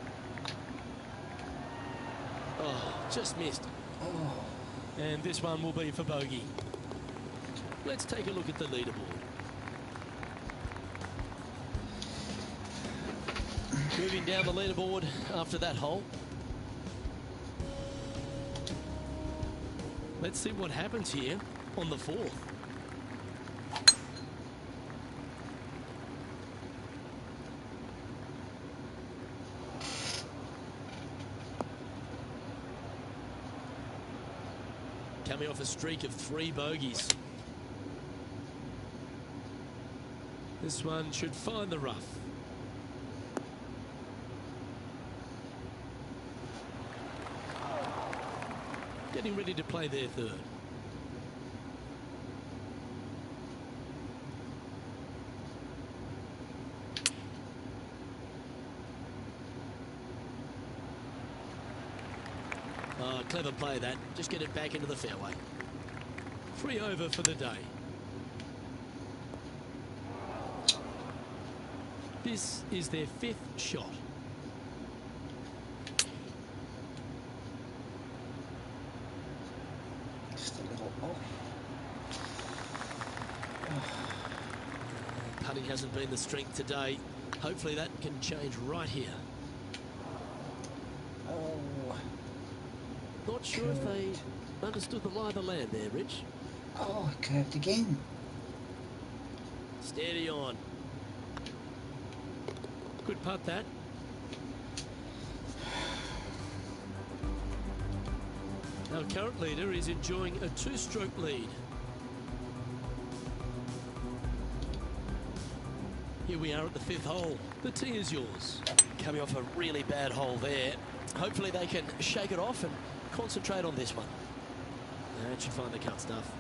Oh, just missed. Oh. And this one will be for bogey. Let's take a look at the leaderboard. Moving down the leaderboard after that hole. Let's see what happens here on the fourth. Coming off a streak of 3 bogeys. This one should find the rough. Getting ready to play their third. Oh, clever play that. Just get it back into the fairway. 3 over for the day. This is their 5th shot. Just a little off. Putting hasn't been the strength today. Hopefully that can change right here. Oh. Not sure if they understood the lie of the land there, Rich. Oh, it curved again. Steady on. Good putt that. Our current leader is enjoying a 2-stroke lead. Here we are at the 5th hole. The tee is yours. Coming off a really bad hole there. Hopefully they can shake it off and concentrate on this one. That should find the cut stuff.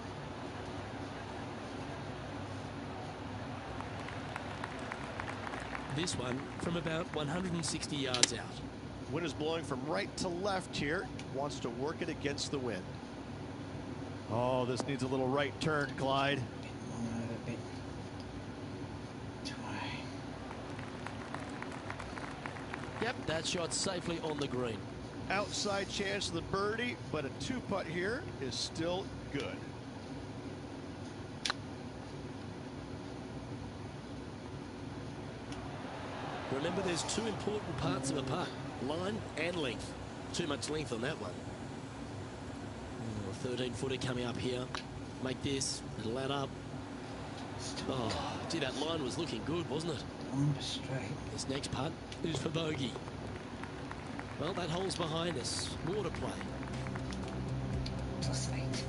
This one from about 160 yards out. Wind is blowing from right to left here. Wants to work it against the wind. Oh, this needs a little right turn, Clyde. A bit. Yep, that shot safely on the green. Outside chance of the birdie, but a 2-putt here is still good. Remember, there's 2 important parts of a putt: line and length. Too much length on that one. 13-footer coming up here. Make this, it'll add up. Oh, gee, that line was looking good, wasn't it? Straight. This next putt is for bogey. Well, that hole's behind us. More to play. +8.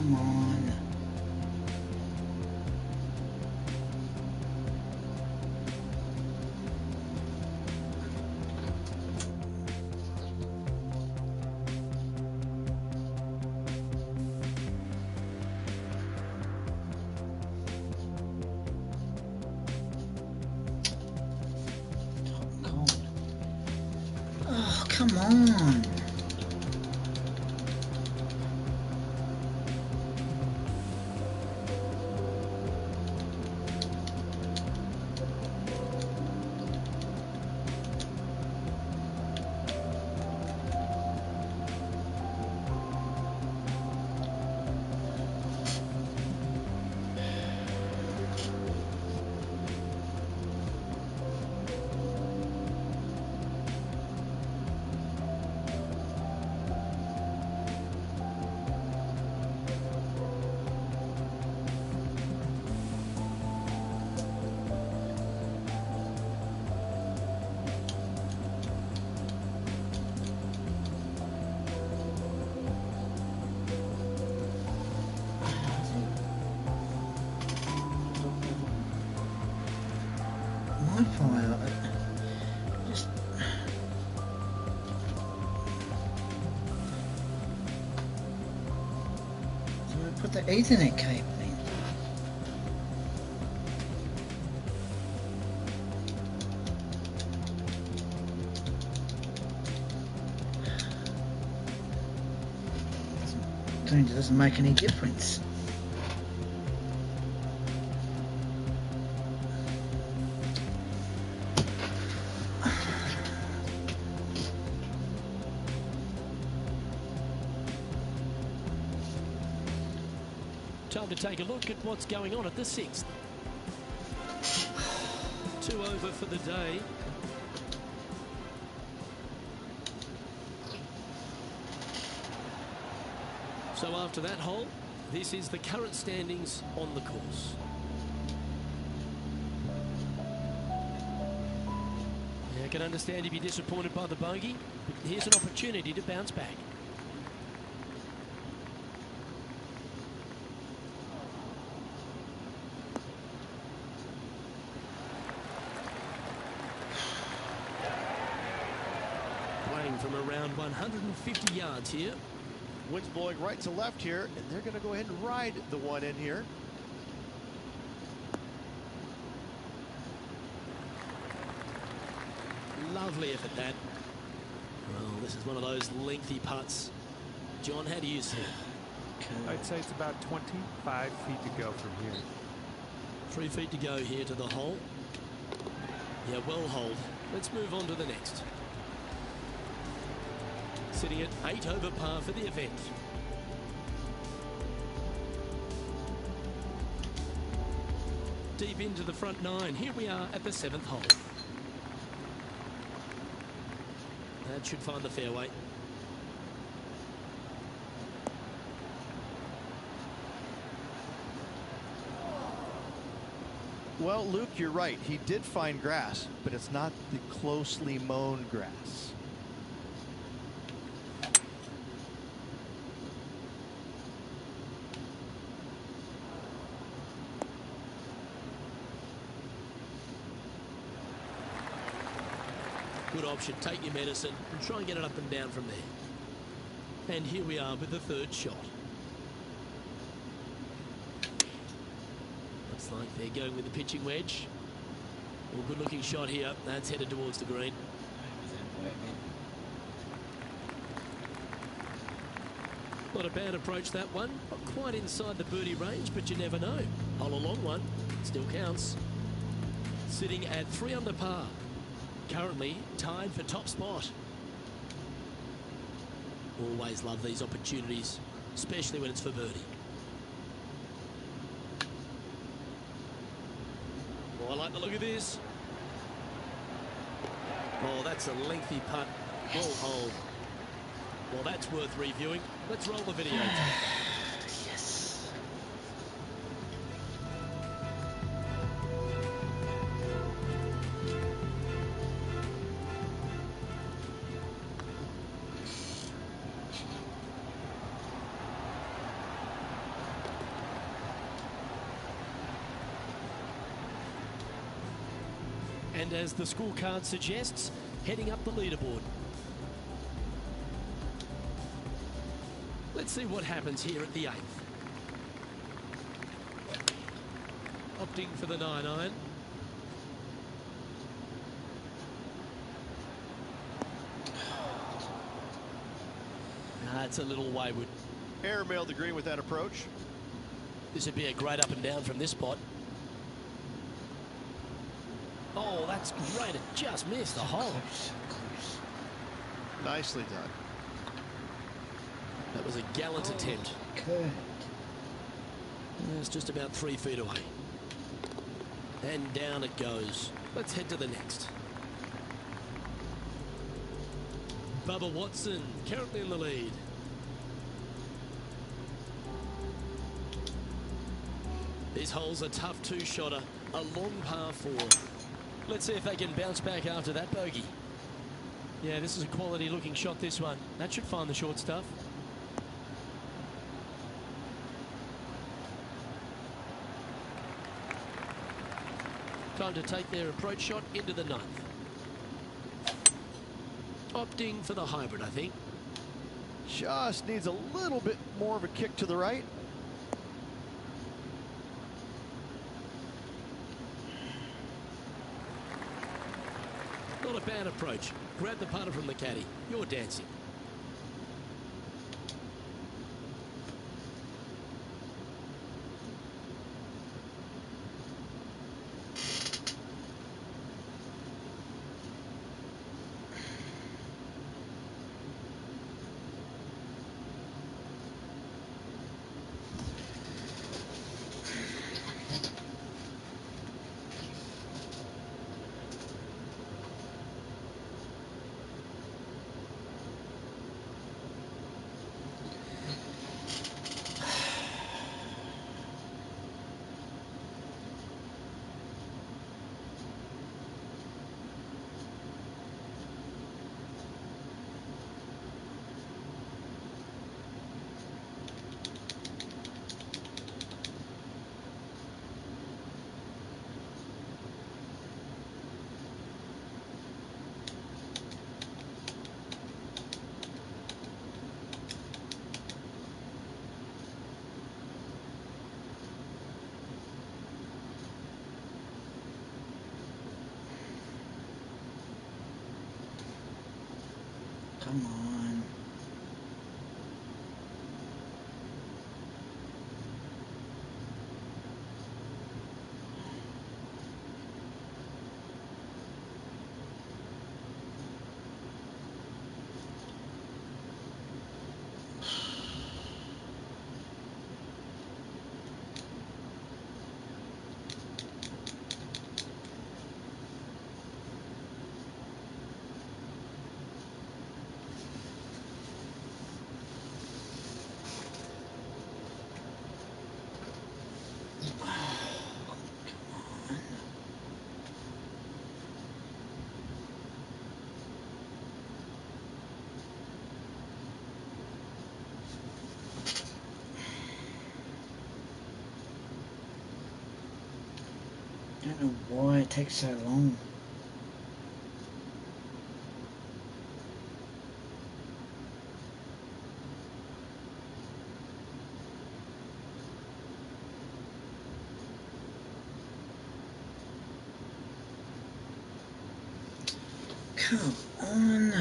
come on. Oh, come on. Just so I put the Ethernet cable in. Doesn't make any difference. Time to take a look at what's going on at the 6th. 2 over for the day. So after that hole, this is the current standings on the course. I can understand if you're disappointed by the bogey, but here's an opportunity to bounce back. Playing from around 150 yards here. Wind's blowing right to left here, and they're going to go ahead and ride the one in here. Lovely effort, that. Well, this is one of those lengthy putts. John, how do you see it? I'd say it's about 25 feet to go from here. 3 feet to go here to the hole. Yeah, well holed. Let's move on to the next. Sitting at 8 over par for the event. Deep into the front 9. Here we are at the 7th hole. That should find the fairway. Well, Luke, you're right. He did find grass, but it's not the closely mown grass. Good option. Take your medicine and try and get it up and down from there. And here we are with the 3rd shot. Looks like they're going with the pitching wedge. Well, good looking shot here. That's headed towards the green. Not a bad approach, that one. Not quite inside the birdie range, but you never know. Hole a long one. Still counts. Sitting at 3 under par. Currently tied for top spot. Always love these opportunities, especially when it's for birdie. Oh, I like the look of this. Oh, that's a lengthy putt. Well holed. Well, that's worth reviewing. Let's roll the video. Yes. And as the scorecard suggests, heading up the leaderboard. Let's see what happens here at the 8th. Opting for the 9-iron. It's a little wayward. Airmailed the green with that approach. This would be a great up and down from this spot. Oh, that's great. It just missed the hole. Nicely done. That was a gallant attempt. Good. It's just about 3 feet away. And down it goes. Let's head to the next. Bubba Watson currently in the lead. These holes are tough two-shotter, a long par 4. Let's see if they can bounce back after that bogey. Yeah, this is a quality-looking shot, this one. That should find the short stuff. Time to take their approach shot into the 9th. Opting for the hybrid, I think. Just needs a little bit more of a kick to the right. Not a bad approach. Grab the putter from the caddy. You're dancing. Come on. I don't know why it takes so long. Come on.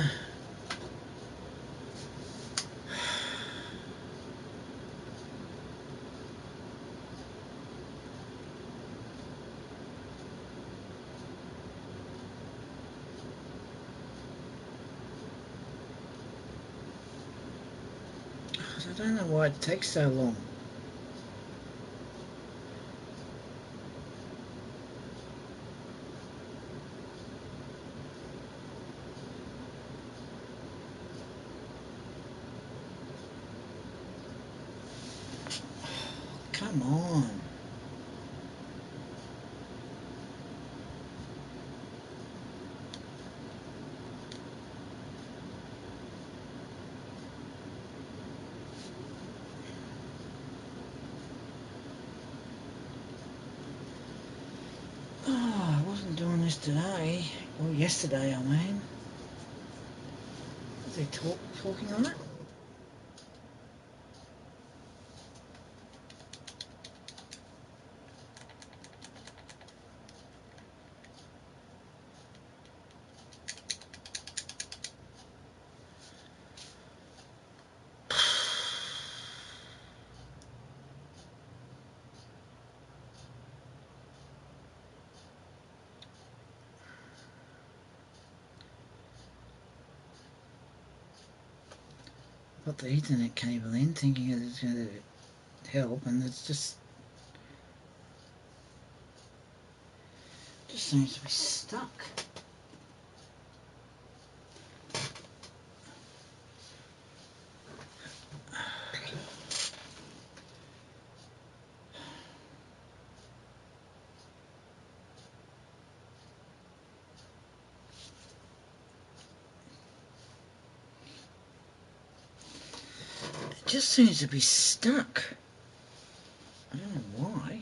I don't know why it takes so long. Come on. today, or yesterday, I mean. Was they talking on it? Got the Ethernet cable in, thinking it was going to help, and it's just seems to be stuck. It just seems to be stuck. I don't know why.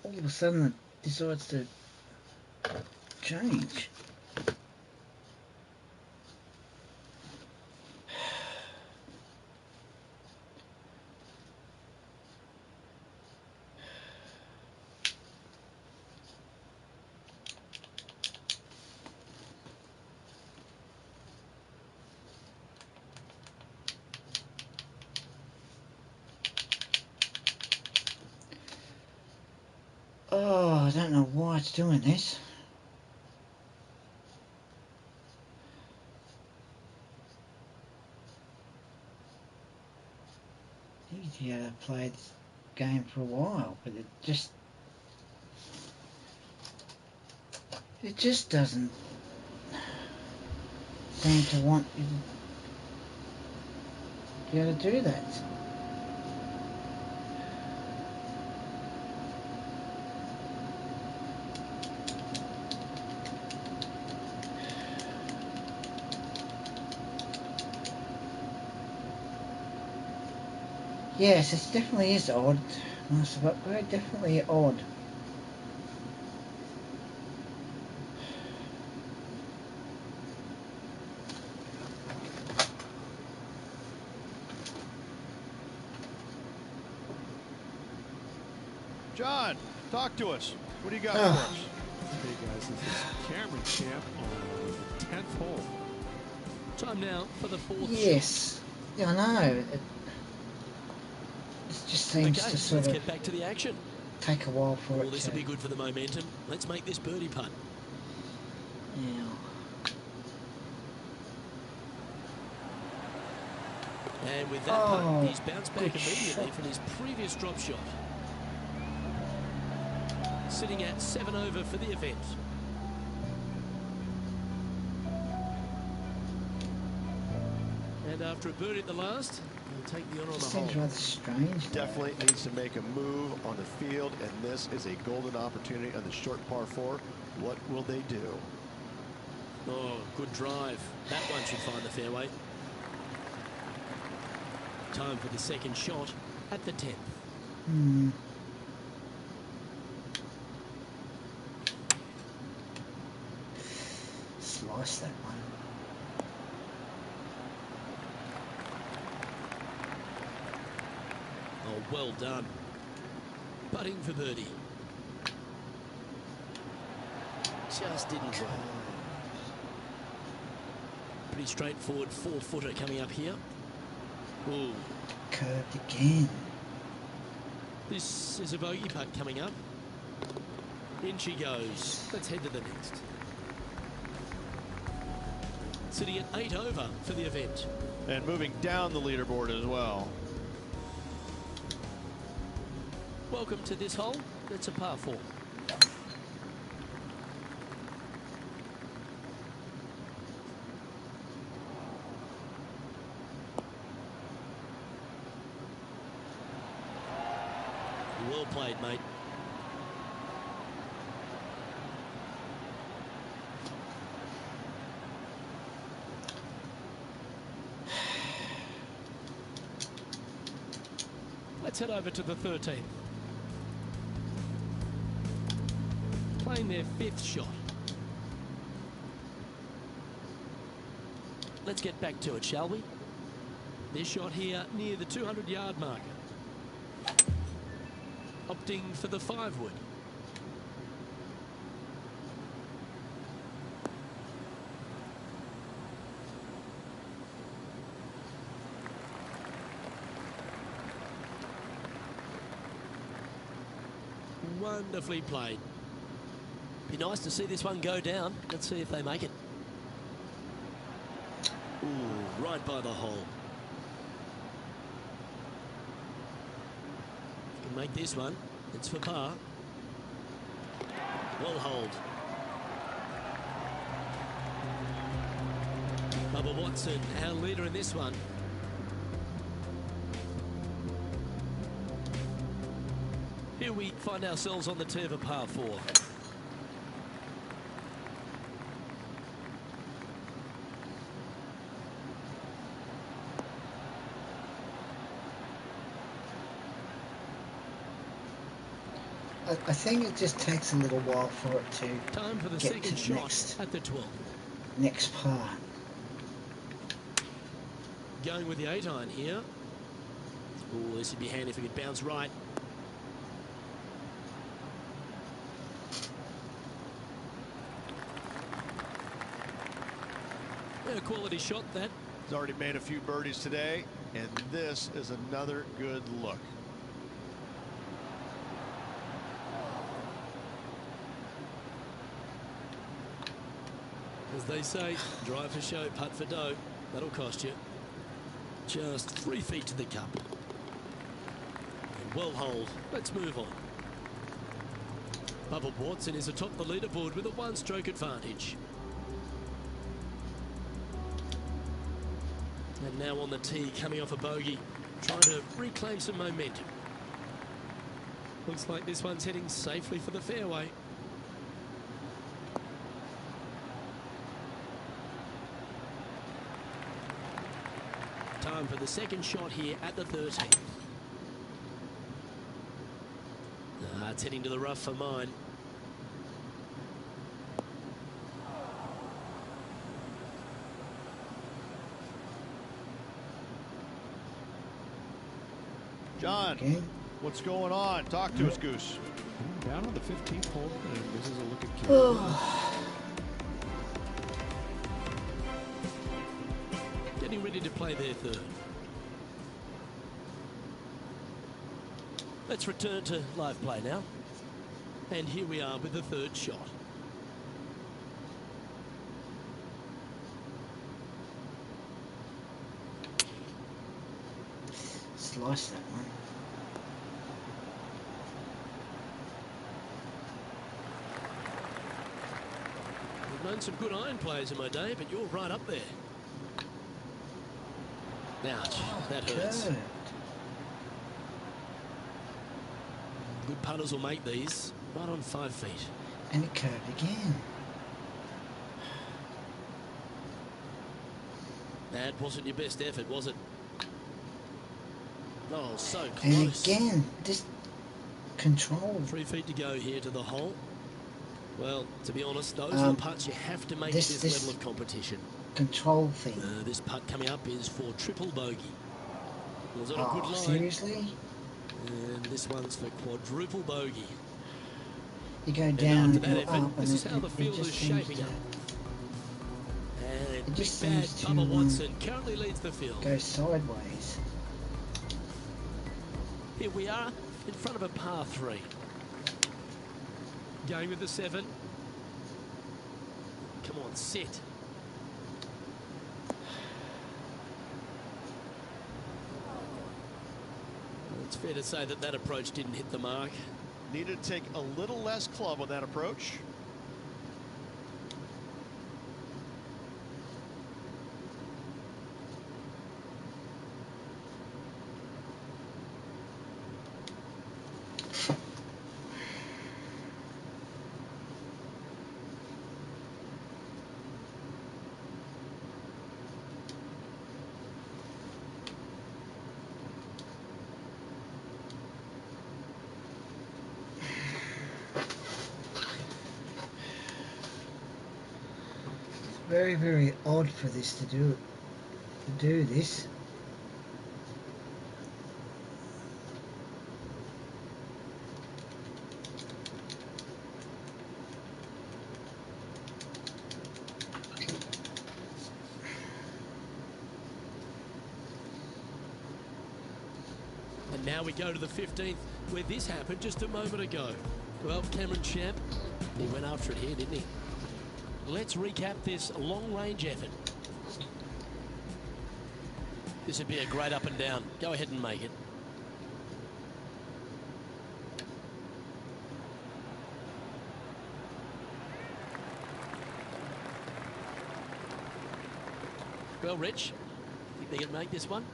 All of a sudden it decides to change. Oh, I don't know why it's doing this. Easier to play this game for a while, but it just doesn't seem to want you to be able to do that. Yes, it definitely is odd. Massive upgrade, definitely odd. John, talk to us. What do you got for us? Hey guys, this is Cameron Champ on the 10th hole. Time now for the fourth Yes. Yeah, I know. It just seems Okay, to sort let's of get back to the action. take a while for Well, it this to... will be good for the momentum. Let's make this birdie putt. Yeah. And with that putt, Oh, he's bounced back good immediately shot. from his previous drop shot. Sitting at 7 over for the event. And after a birdie at the last, he'll take the honour on the hole. Seems rather strange. Definitely needs to make a move on the field, and this is a golden opportunity on the short par 4. What will they do? Oh, good drive. That one should find the fairway. Time for the second shot at the 10th. Slice that one. Oh, well done. Putting for birdie. Just didn't drop. Pretty straightforward 4-footer coming up here. Ooh. Curved again. This is a bogey putt coming up. In she goes. Let's head to the next. Sitting at 8 over for the event. And moving down the leaderboard as well. Welcome to this hole. It's a par 4. Well played, mate. Let's head over to the 13th. Playing their 5th shot. Let's get back to it, shall we? This shot here near the 200-yard marker. Opting for the 5-wood. Wonderfully played. Be nice to see this one go down. Let's see if they make it. Ooh, right by the hole. Can make this one. It's for par. Well hold. Bubba Watson, our leader in this one. Here we find ourselves on the tee of a par 4. I think it just takes a little while for it to Time for the get second to the shot at the 12th. next par. Going with the 8-iron here. Oh, this would be handy if it could bounce right. A quality shot, that. He's already made a few birdies today, and this is another good look. As they say, drive for show, putt for dough. That'll cost you. Just 3 feet to the cup. And well hold. Let's move on. Bubba Watson is atop the leaderboard with a 1-stroke advantage. And now on the tee, coming off a bogey, trying to reclaim some momentum. Looks like this one's heading safely for the fairway. Time for the second shot here at the 13th. It's heading to the rough for mine. John, what's going on? Talk to us, Goose. Down on the 15th hole, and this is a look at Getting ready to play their 3rd. Let's return to live play now. And here we are with the 3rd shot. Slice that one. I've known some good iron players in my day, but you're right up there. Ouch, that hurts. Good. Good putters will make these right on 5 feet. And it curved again. That wasn't your best effort, was it? Oh, so close. And again, just control. 3 feet to go here to the hole. Well, to be honest, those are the putts you have to make at this level of competition. Control thing. This putt coming up is for triple bogey. Was it a good line? Seriously? And this one's for quadruple bogey. You go down and after that go effort, up, this and is how the field is shaping up. And it big just bad seems to Bubba Watson currently leads the field. go sideways. Here we are in front of a par 3. Going with the 7. Come on, sit. It's fair to say that that approach didn't hit the mark. Needed to take a little less club on that approach. very, very odd for this to do this. And now we go to the 15th, where this happened just a moment ago. Well, Cameron Champ, he went after it here, didn't he? Let's recap this long-range effort. This would be a great up and down. Go ahead and make it. Well, Rich, think they can make this one?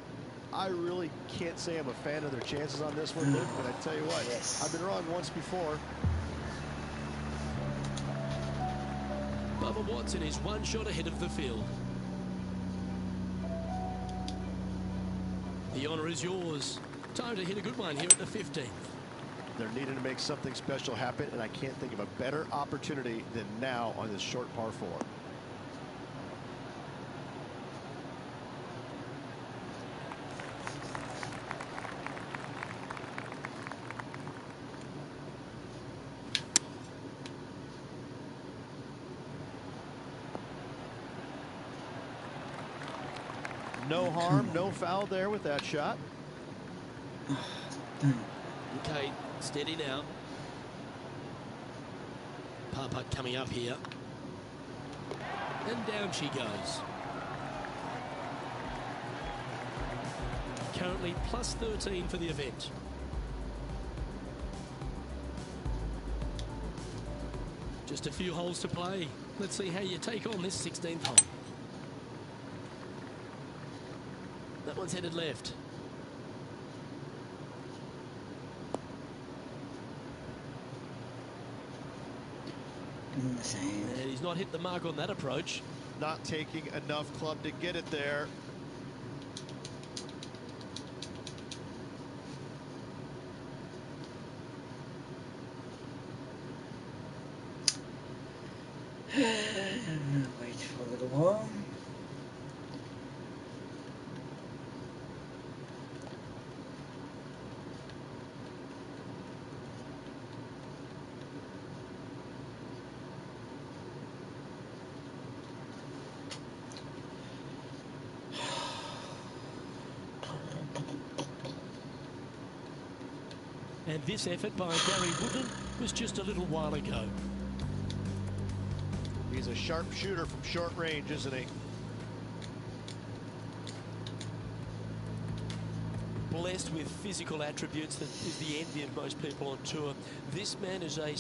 I really can't say I'm a fan of their chances on this one, Luke, but I tell you what, Yes. I've been wrong once before. Bubba Watson is one shot ahead of the field. The honour is yours. Time to hit a good one here at the 15th. They're needing to make something special happen, and I can't think of a better opportunity than now on this short par 4. No harm, no foul there with that shot. Okay, steady now. Par putt coming up here. And down she goes. Currently plus 13 for the event. Just a few holes to play. Let's see how you take on this 16th hole. That one's headed left. And he's not hit the mark on that approach. Not taking enough club to get it there. Wait for a little while. And this effort by Gary Woodland was just a little while ago. He's a sharp shooter from short range, isn't he? Blessed with physical attributes that is the envy of most people on tour. This man is a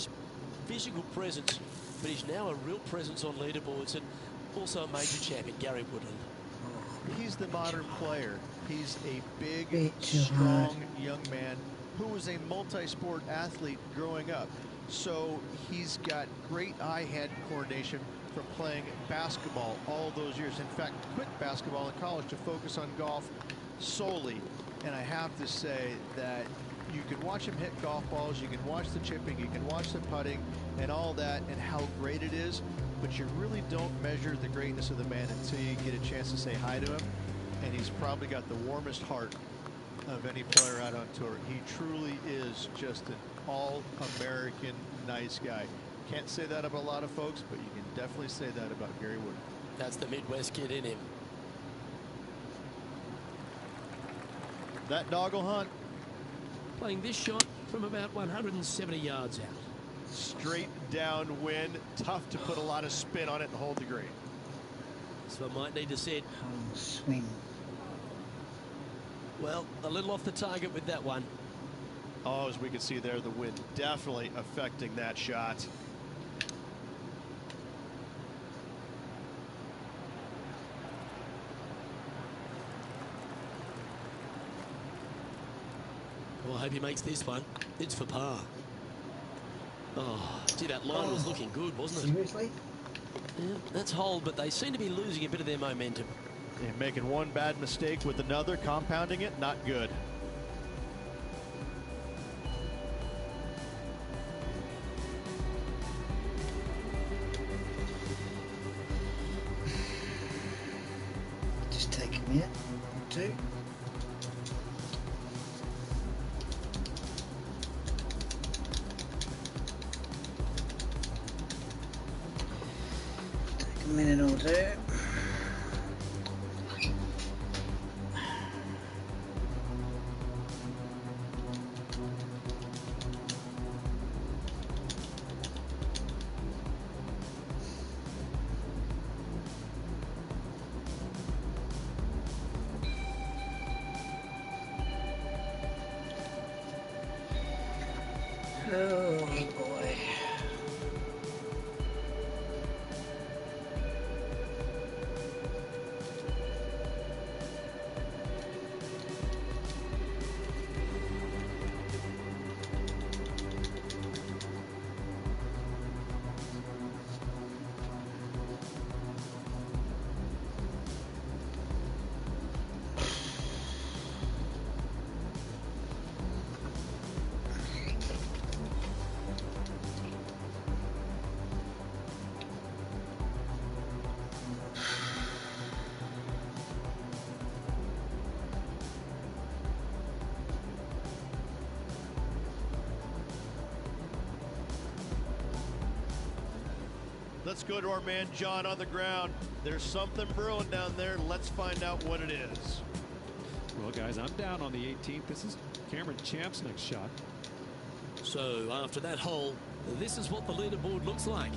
physical presence, but he's now a real presence on leaderboards, and also a major champion, Gary Woodland. He's the modern player. He's a big, strong young man who was a multi-sport athlete growing up. So he's got great eye-hand coordination from playing basketball all those years. In fact, quit basketball in college to focus on golf solely. And I have to say that you can watch him hit golf balls, you can watch the chipping, you can watch the putting and all that and how great it is, but you really don't measure the greatness of the man until you get a chance to say hi to him. And he's probably got the warmest heart of any player out on tour. He truly is just an all-American nice guy. Can't say that about a lot of folks, but you can definitely say that about Gary Woodland. That's the Midwest kid in him. That Doggle Hunt. Playing this shot from about 170 yards out. Straight downwind. Tough to put a lot of spin on it and hold the green. So I might need to set. Swing. Well, a little off the target with that one. Oh, as we can see there, the wind definitely affecting that shot. Well, I hope he makes this one. It's for par. Oh, gee, that line was looking good, wasn't it? Seriously? Yeah, that's hold, but they seem to be losing a bit of their momentum. And making one bad mistake with another, compounding it, not good. 2. Take a minute or two. Oh boy. Let's go to our man John on the ground. There's something brewing down there. Let's find out what it is. Well, guys, I'm down on the 18th. This is Cameron Champ's next shot. So after that hole, this is what the leaderboard looks like.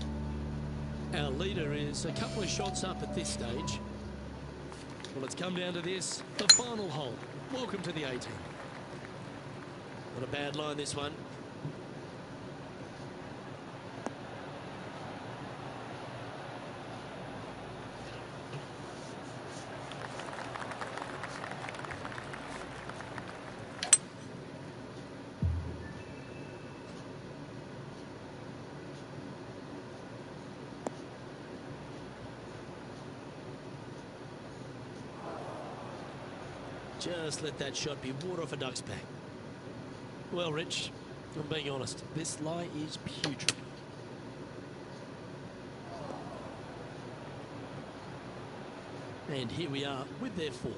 Our leader is a couple of shots up at this stage. Well, it's come down to this, the final hole. Welcome to the 18th. Not a bad line, this one. Just let that shot be water off a duck's back. Well, Rich, I'm being honest, this lie is putrid. And here we are with their 4.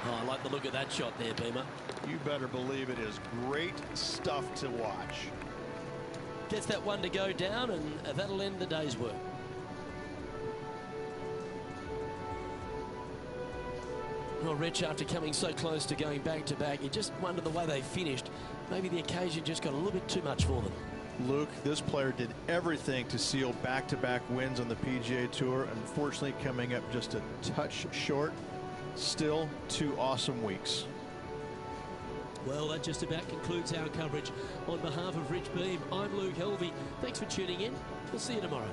Oh, I like the look of that shot there, Beamer. You better believe it is great stuff to watch. Gets that one to go down, and that'll end the day's work. Well, Rich, after coming so close to going back to back, you just wonder the way they finished. Maybe the occasion just got a little bit too much for them. Luke, this player did everything to seal back-to-back wins on the PGA Tour. Unfortunately, coming up just a touch short. Still 2 awesome weeks. Well, that just about concludes our coverage. On behalf of Rich Beem, I'm Luke Helvey. Thanks for tuning in. We'll see you tomorrow.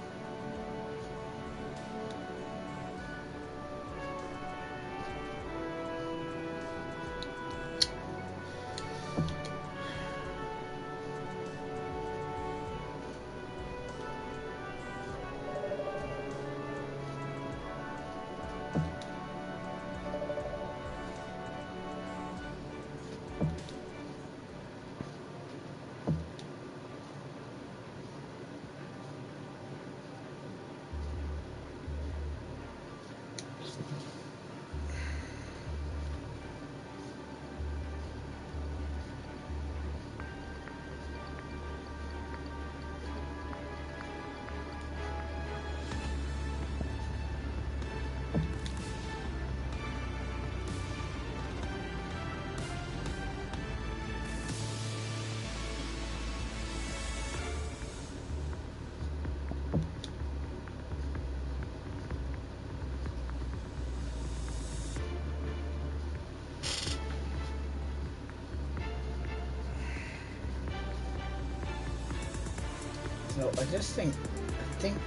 So I think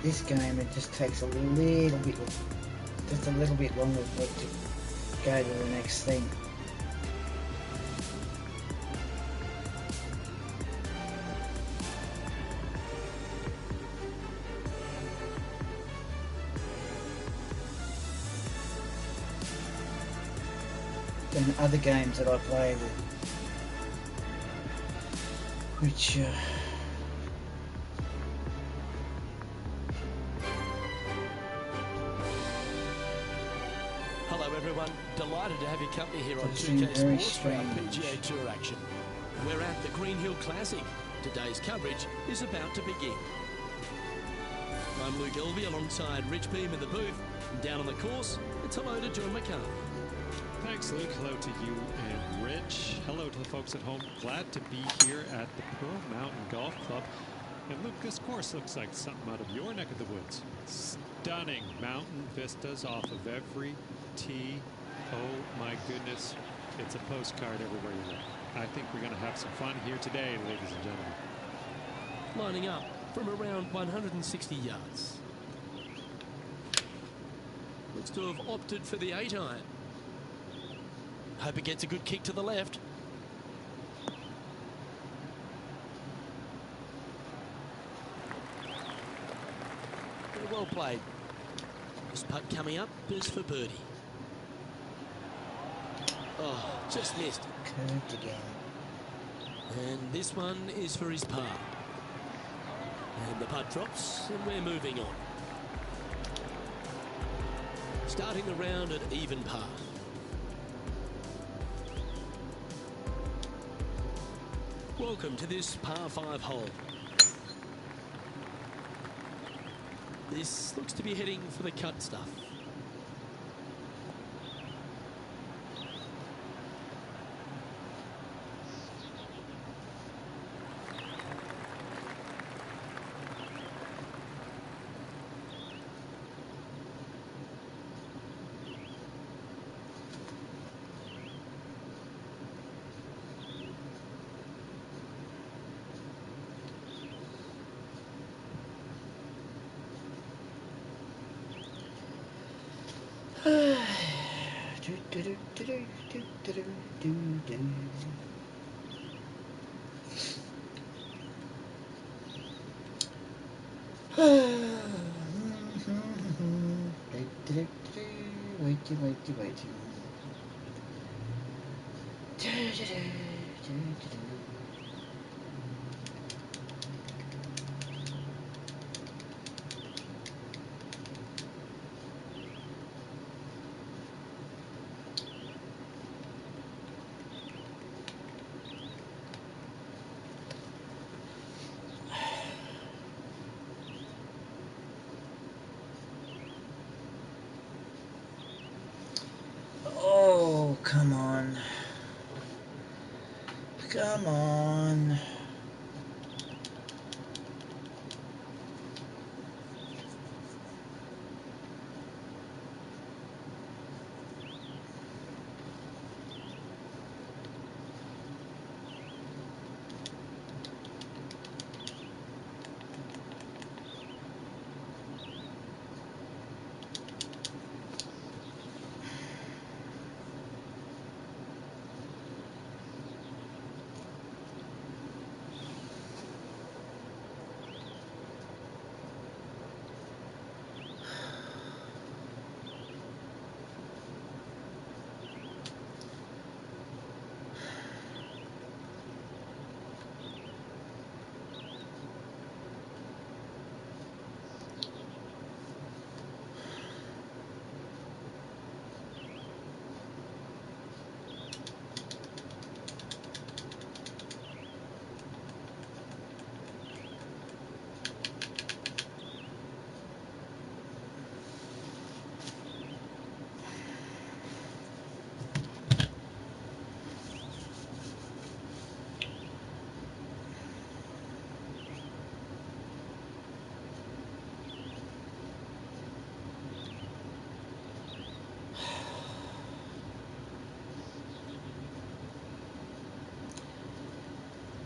this game, it just takes a little bit longer for it to go to the next thing. Than other games that I play with. which Hello everyone, delighted to have your company here on It's 2K been very Sports for our strange. PGA Tour action. We're at the Green Hill Classic. Today's coverage is about to begin. I'm Luke Elvey alongside Rich Beam in the booth. And down on the course, it's hello to John McCarthy. Thanks, Luke. Hello to you and Rich. Hello to the folks at home. Glad to be here at the Pearl Mountain Golf Club. And Luke, this course looks like something out of your neck of the woods. Stunning mountain vistas off of every tee. Oh my goodness. It's a postcard everywhere you look. I think we're going to have some fun here today, ladies and gentlemen. Lining up from around 160 yards. Looks to have opted for the 8-iron. Hope it gets a good kick to the left. Very well played. This putt coming up is for birdie. Oh, just missed. curved again. And this one is for his par. And the putt drops, and we're moving on. Starting the round at even par. Welcome to this par 5 hole. This looks to be heading for the cut stuff. Waiting. Oh, come on. Come on.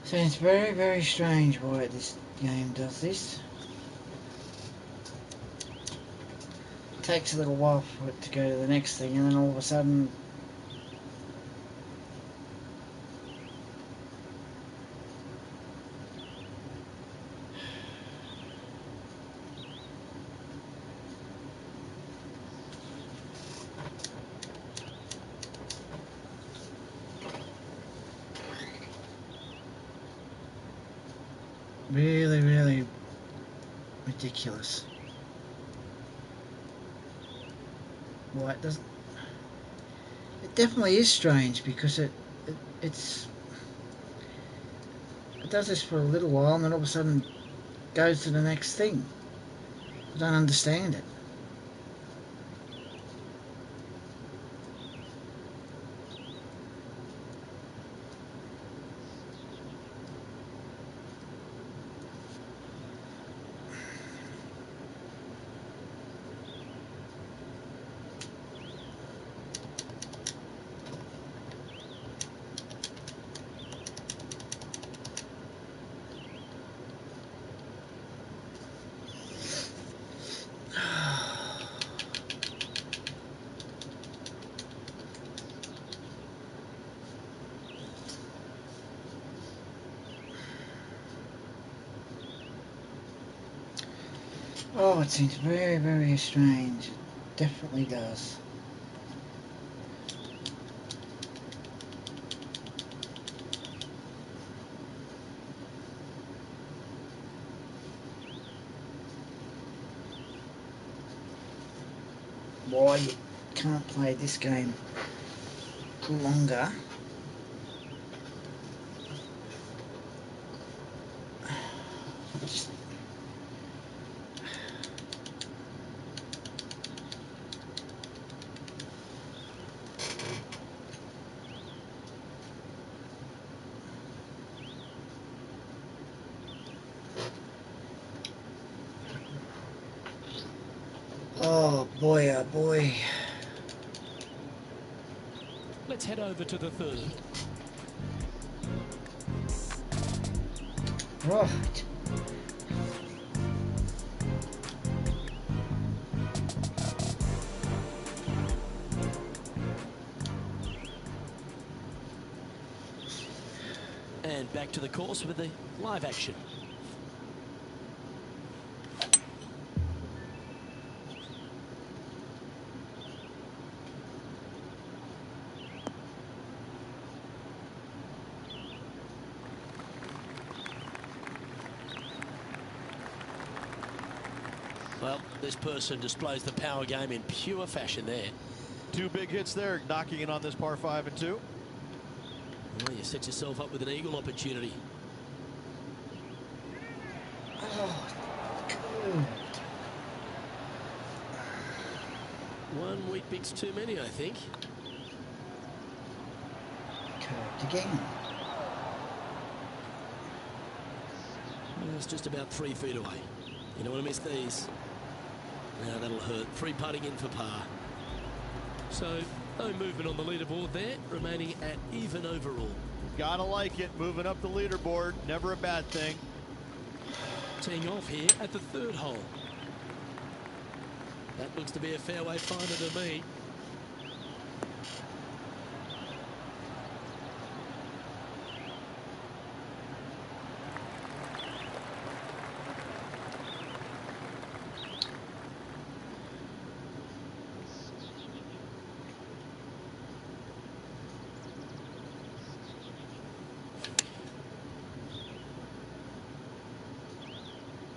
So it's very, very strange why this game does this. It takes a little while for it to go to the next thing, and then all of a sudden really, really ridiculous. Why it doesn't... It definitely is strange because it does this for a little while and then all of a sudden goes to the next thing. I don't understand it. Oh, it seems very, very strange. It definitely does. Why you can't play this game longer? Just oh boy. Let's head over to the third. Right. And back to the course with the live action. Well, this person displays the power game in pure fashion there. 2 big hits there, knocking in on this par 5 and 2. Well, you set yourself up with an eagle opportunity. Oh, good. One wheat bix too many, I think. Curved again. It's just about 3 feet away. You don't want to miss these. Now that'll hurt. Free putting in for par. So no movement on the leaderboard there, remaining at even overall. Gotta like it, moving up the leaderboard, never a bad thing. Teeing off here at the third hole. That looks to be a fairway finder to me.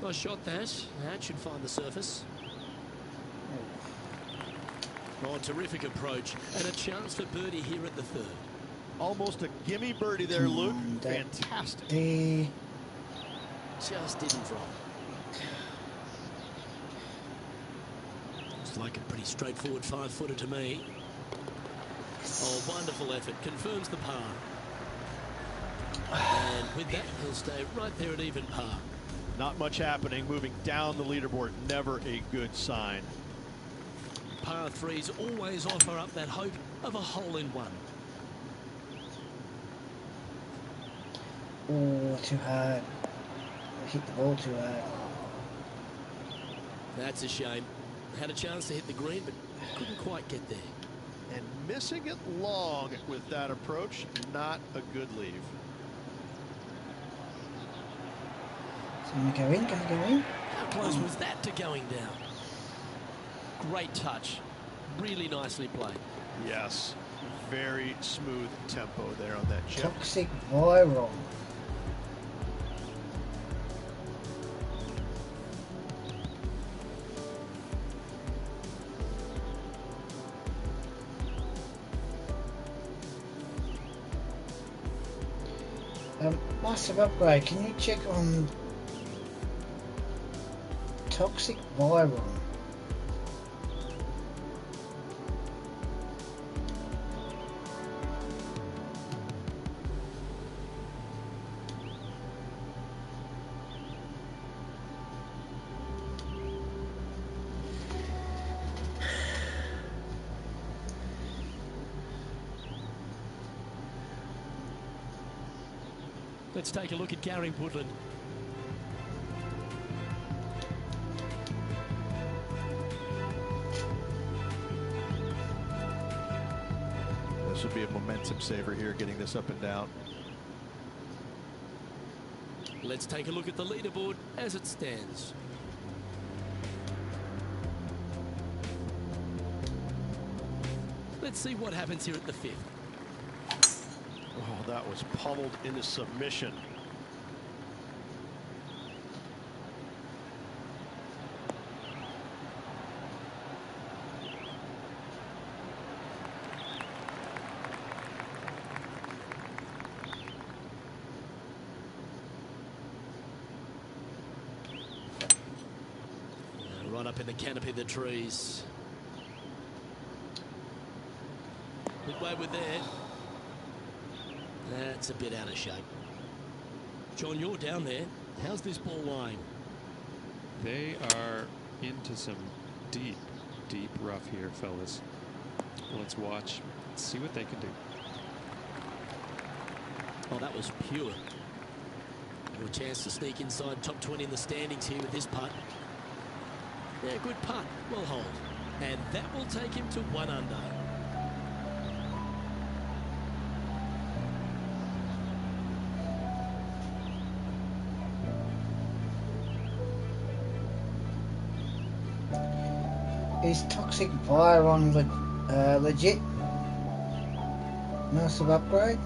Nice shot that. That should find the surface. Oh, terrific approach. And a chance for birdie here at the third. Almost a gimme birdie there, Luke. Fantastic. Just didn't drop. Looks like a pretty straightforward 5-footer to me. Oh, wonderful effort. Confirms the par. And with that, he'll stay right there at even par. Not much happening, moving down the leaderboard, never a good sign. Par 3s always offer up that hope of a hole-in-one. Oh, too hard. I hit the ball too hard. That's a shame. Had a chance to hit the green, but couldn't quite get there. And missing it long with that approach, not a good leave. Gonna go in, gonna go in. How close was that to going down? Great touch. Really nicely played. Yes, very smooth tempo there on that chip. Toxic viral. Massive upgrade. Can you check on toxic viral? Let's take a look at Gary Woodland. This would be a momentum saver here, getting this up and down. Let's take a look at the leaderboard as it stands. Let's see what happens here at the 5th. Oh, that was pummeled into submission. Right up in the canopy of the trees. Good wayward there. That's a bit out of shape. John, you're down there. How's this ball lying? They are into some deep, deep rough here, fellas. Let's watch, see what they can do. Oh, that was pure. A chance to sneak inside top 20 in the standings here with this putt. Yeah, good putt. Well hold. And that will take him to 1 under. Is Toxic Viron legit? Massive upgrade?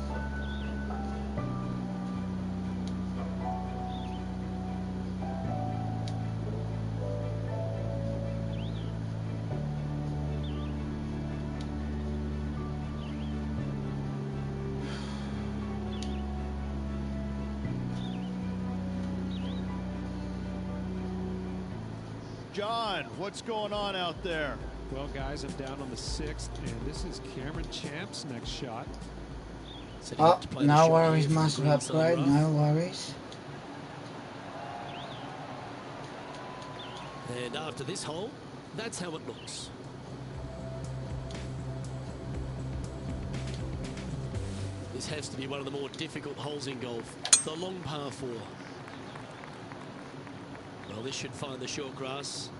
John, what's going on out there? Well, guys, I'm down on the 6th, and this is Cameron Champ's next shot. Oh, no worries, massive upgrade, no worries. And after this hole, that's how it looks. This has to be one of the more difficult holes in golf. The long par 4. Well, this should find the short grass.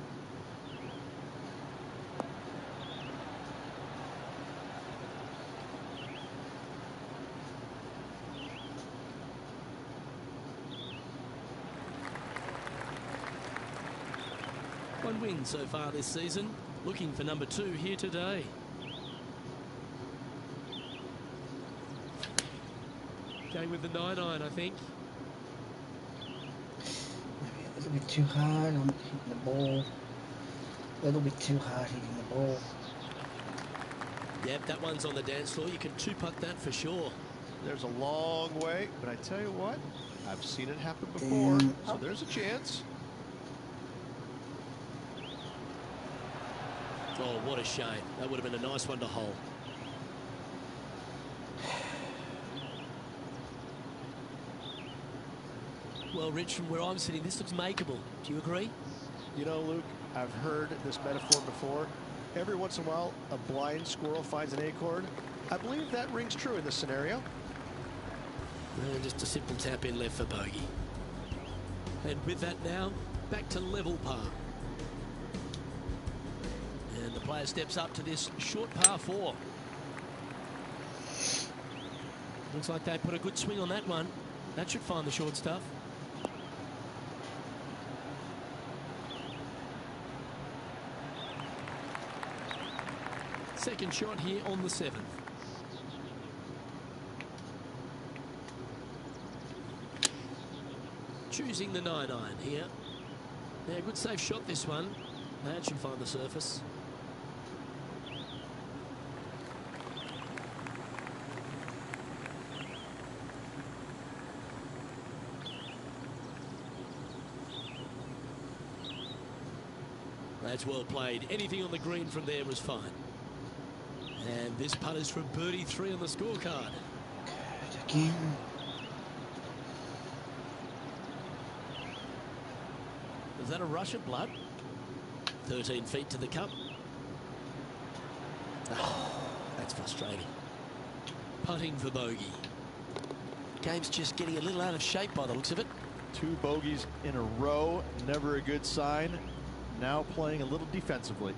One win so far this season. Looking for number 2 here today. Going with the 9-iron, I think. A little bit too hard on hitting the ball. A little bit too hard hitting the ball. Yep, that one's on the dance floor. You can 2-putt that for sure. There's a long way, but I tell you what, I've seen it happen before, so there's a chance. Oh, what a shame. That would have been a nice one to hole. Well, Rich, from where I'm sitting, this looks makeable. Do you agree? You know, Luke, I've heard this metaphor before. Every once in a while, a blind squirrel finds an acorn. I believe that rings true in this scenario. And just a simple tap in left for bogey. And with that now, back to level par. And the player steps up to this short par 4. Looks like they put a good swing on that one. That should find the short stuff. Second shot here on the 7th. Choosing the 9-iron here. Yeah, good safe shot this one. That should find the surface. That's well played. Anything on the green from there was fine. And this putt is for birdie 3 on the scorecard. Again. Is that a rush of blood? 13 feet to the cup. Oh, that's frustrating. Putting for bogey. Game's just getting a little out of shape by the looks of it. 2 bogeys in a row, never a good sign. Now playing a little defensively.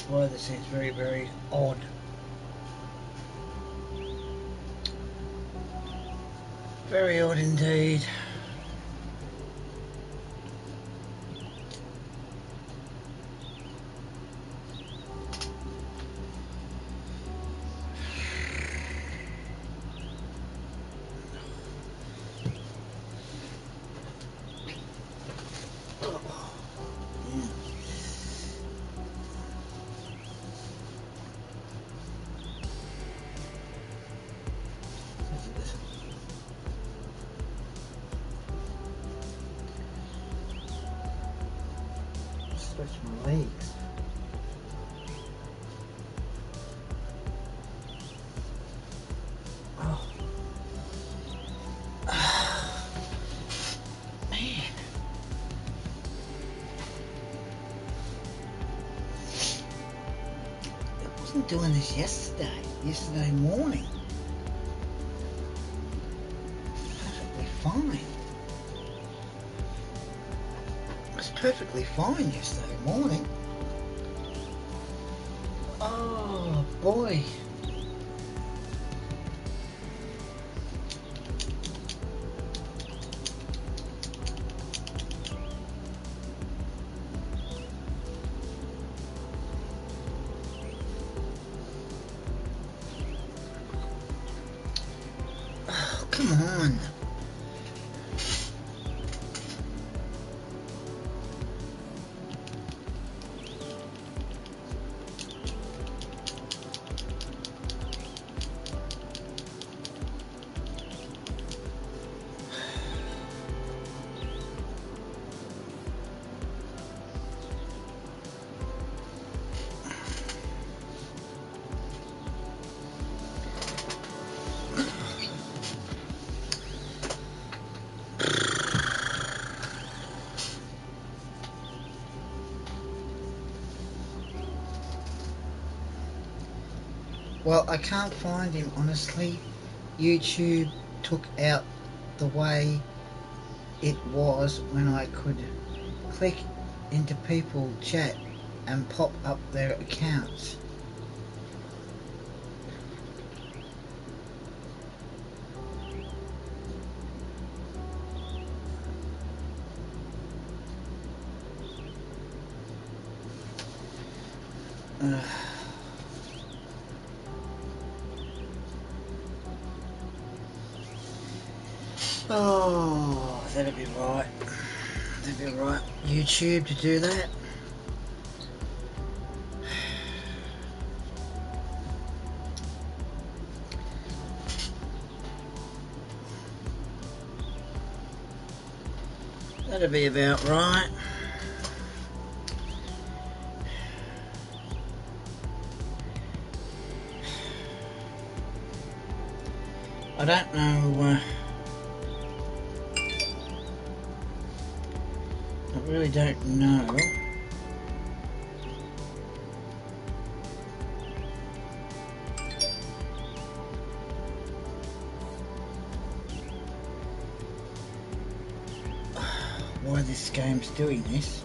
Boy, this seems very, very odd. Very odd indeed. Stretch my legs. Oh. Man. I wasn't doing this yesterday morning. Perfectly fine. It was perfectly fine yesterday morning. Oh boy. Oh, come on. Well, I can't find him, honestly. YouTube took out the way it was when I could click into people chat and pop up their accounts. Oh, that'd be right. That'd be right. YouTube to do that. That'd be about right. I don't know. I really don't know. Why this game's doing this.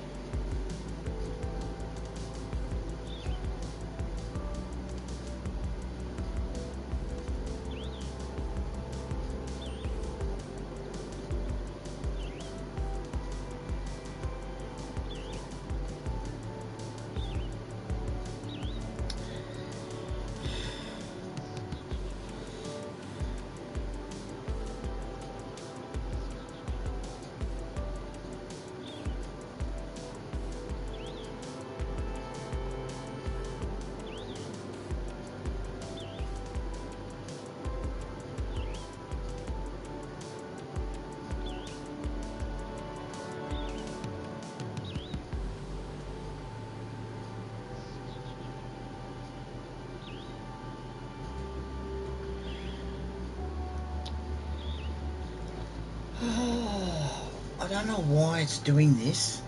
I don't know why it's doing this.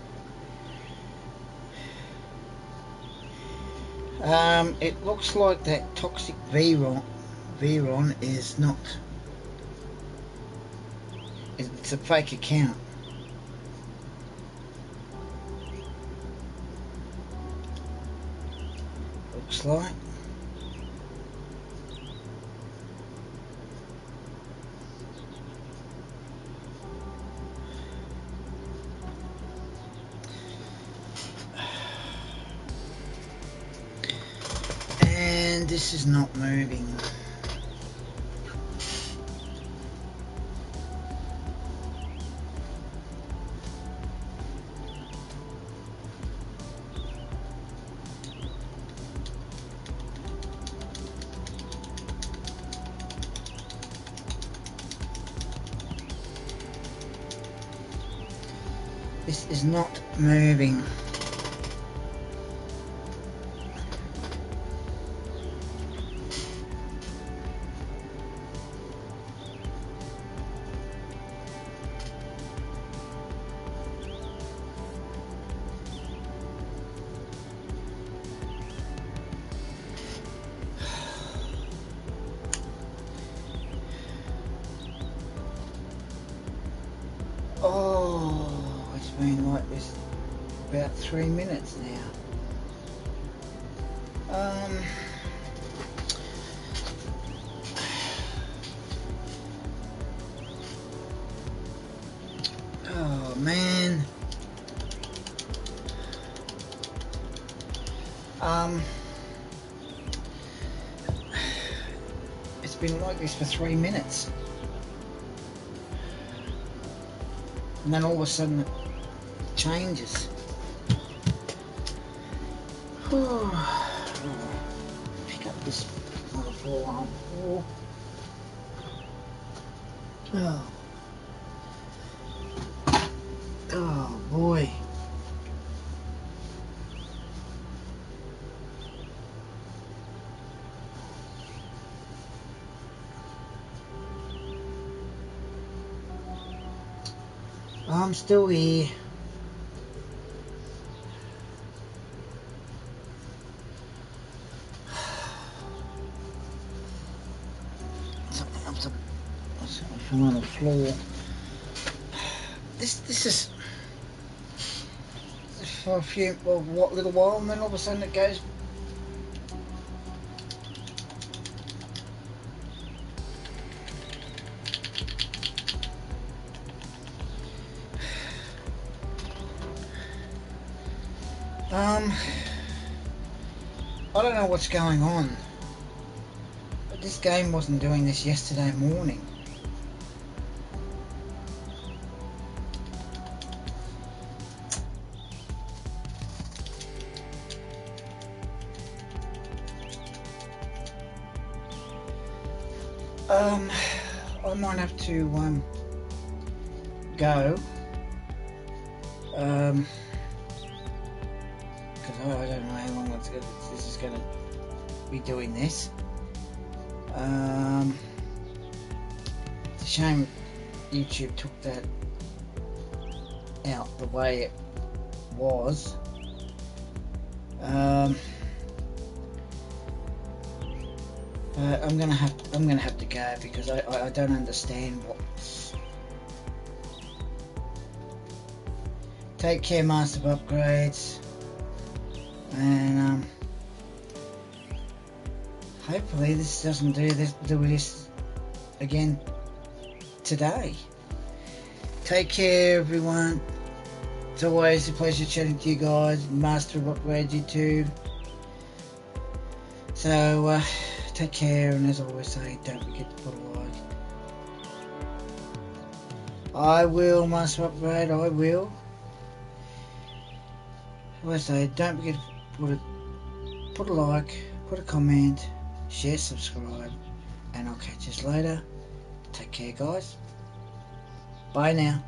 It looks like that Toxic Veyron is not. It's a fake account. Looks like. And this is not moving. This is not moving. Oh, it's been like this about 3 minutes now. Oh man. It's been like this for 3 minutes. And then all of a sudden it changes. Pick up this motherfucker on the floor. Oh boy. I'm still here. from on the floor. This is for a few, well, what little while, and then all of a sudden it goes. I don't know what's going on, but this game wasn't doing this yesterday morning. I might have to go because I don't know how long this is going to be doing this. It's a shame YouTube took that out the way it was. I'm gonna have to go because I don't understand what's. Take care, Master of Upgrades, and hopefully this doesn't do this again today. Take care, everyone. It's always a pleasure chatting to you guys, Master of Upgrades YouTube. So take care, and as I always say, don't forget to put a like. I will, Master Upgrade, I will. I always say, don't forget to put a like, put a comment, share, subscribe, and I'll catch you later. Take care, guys. Bye now.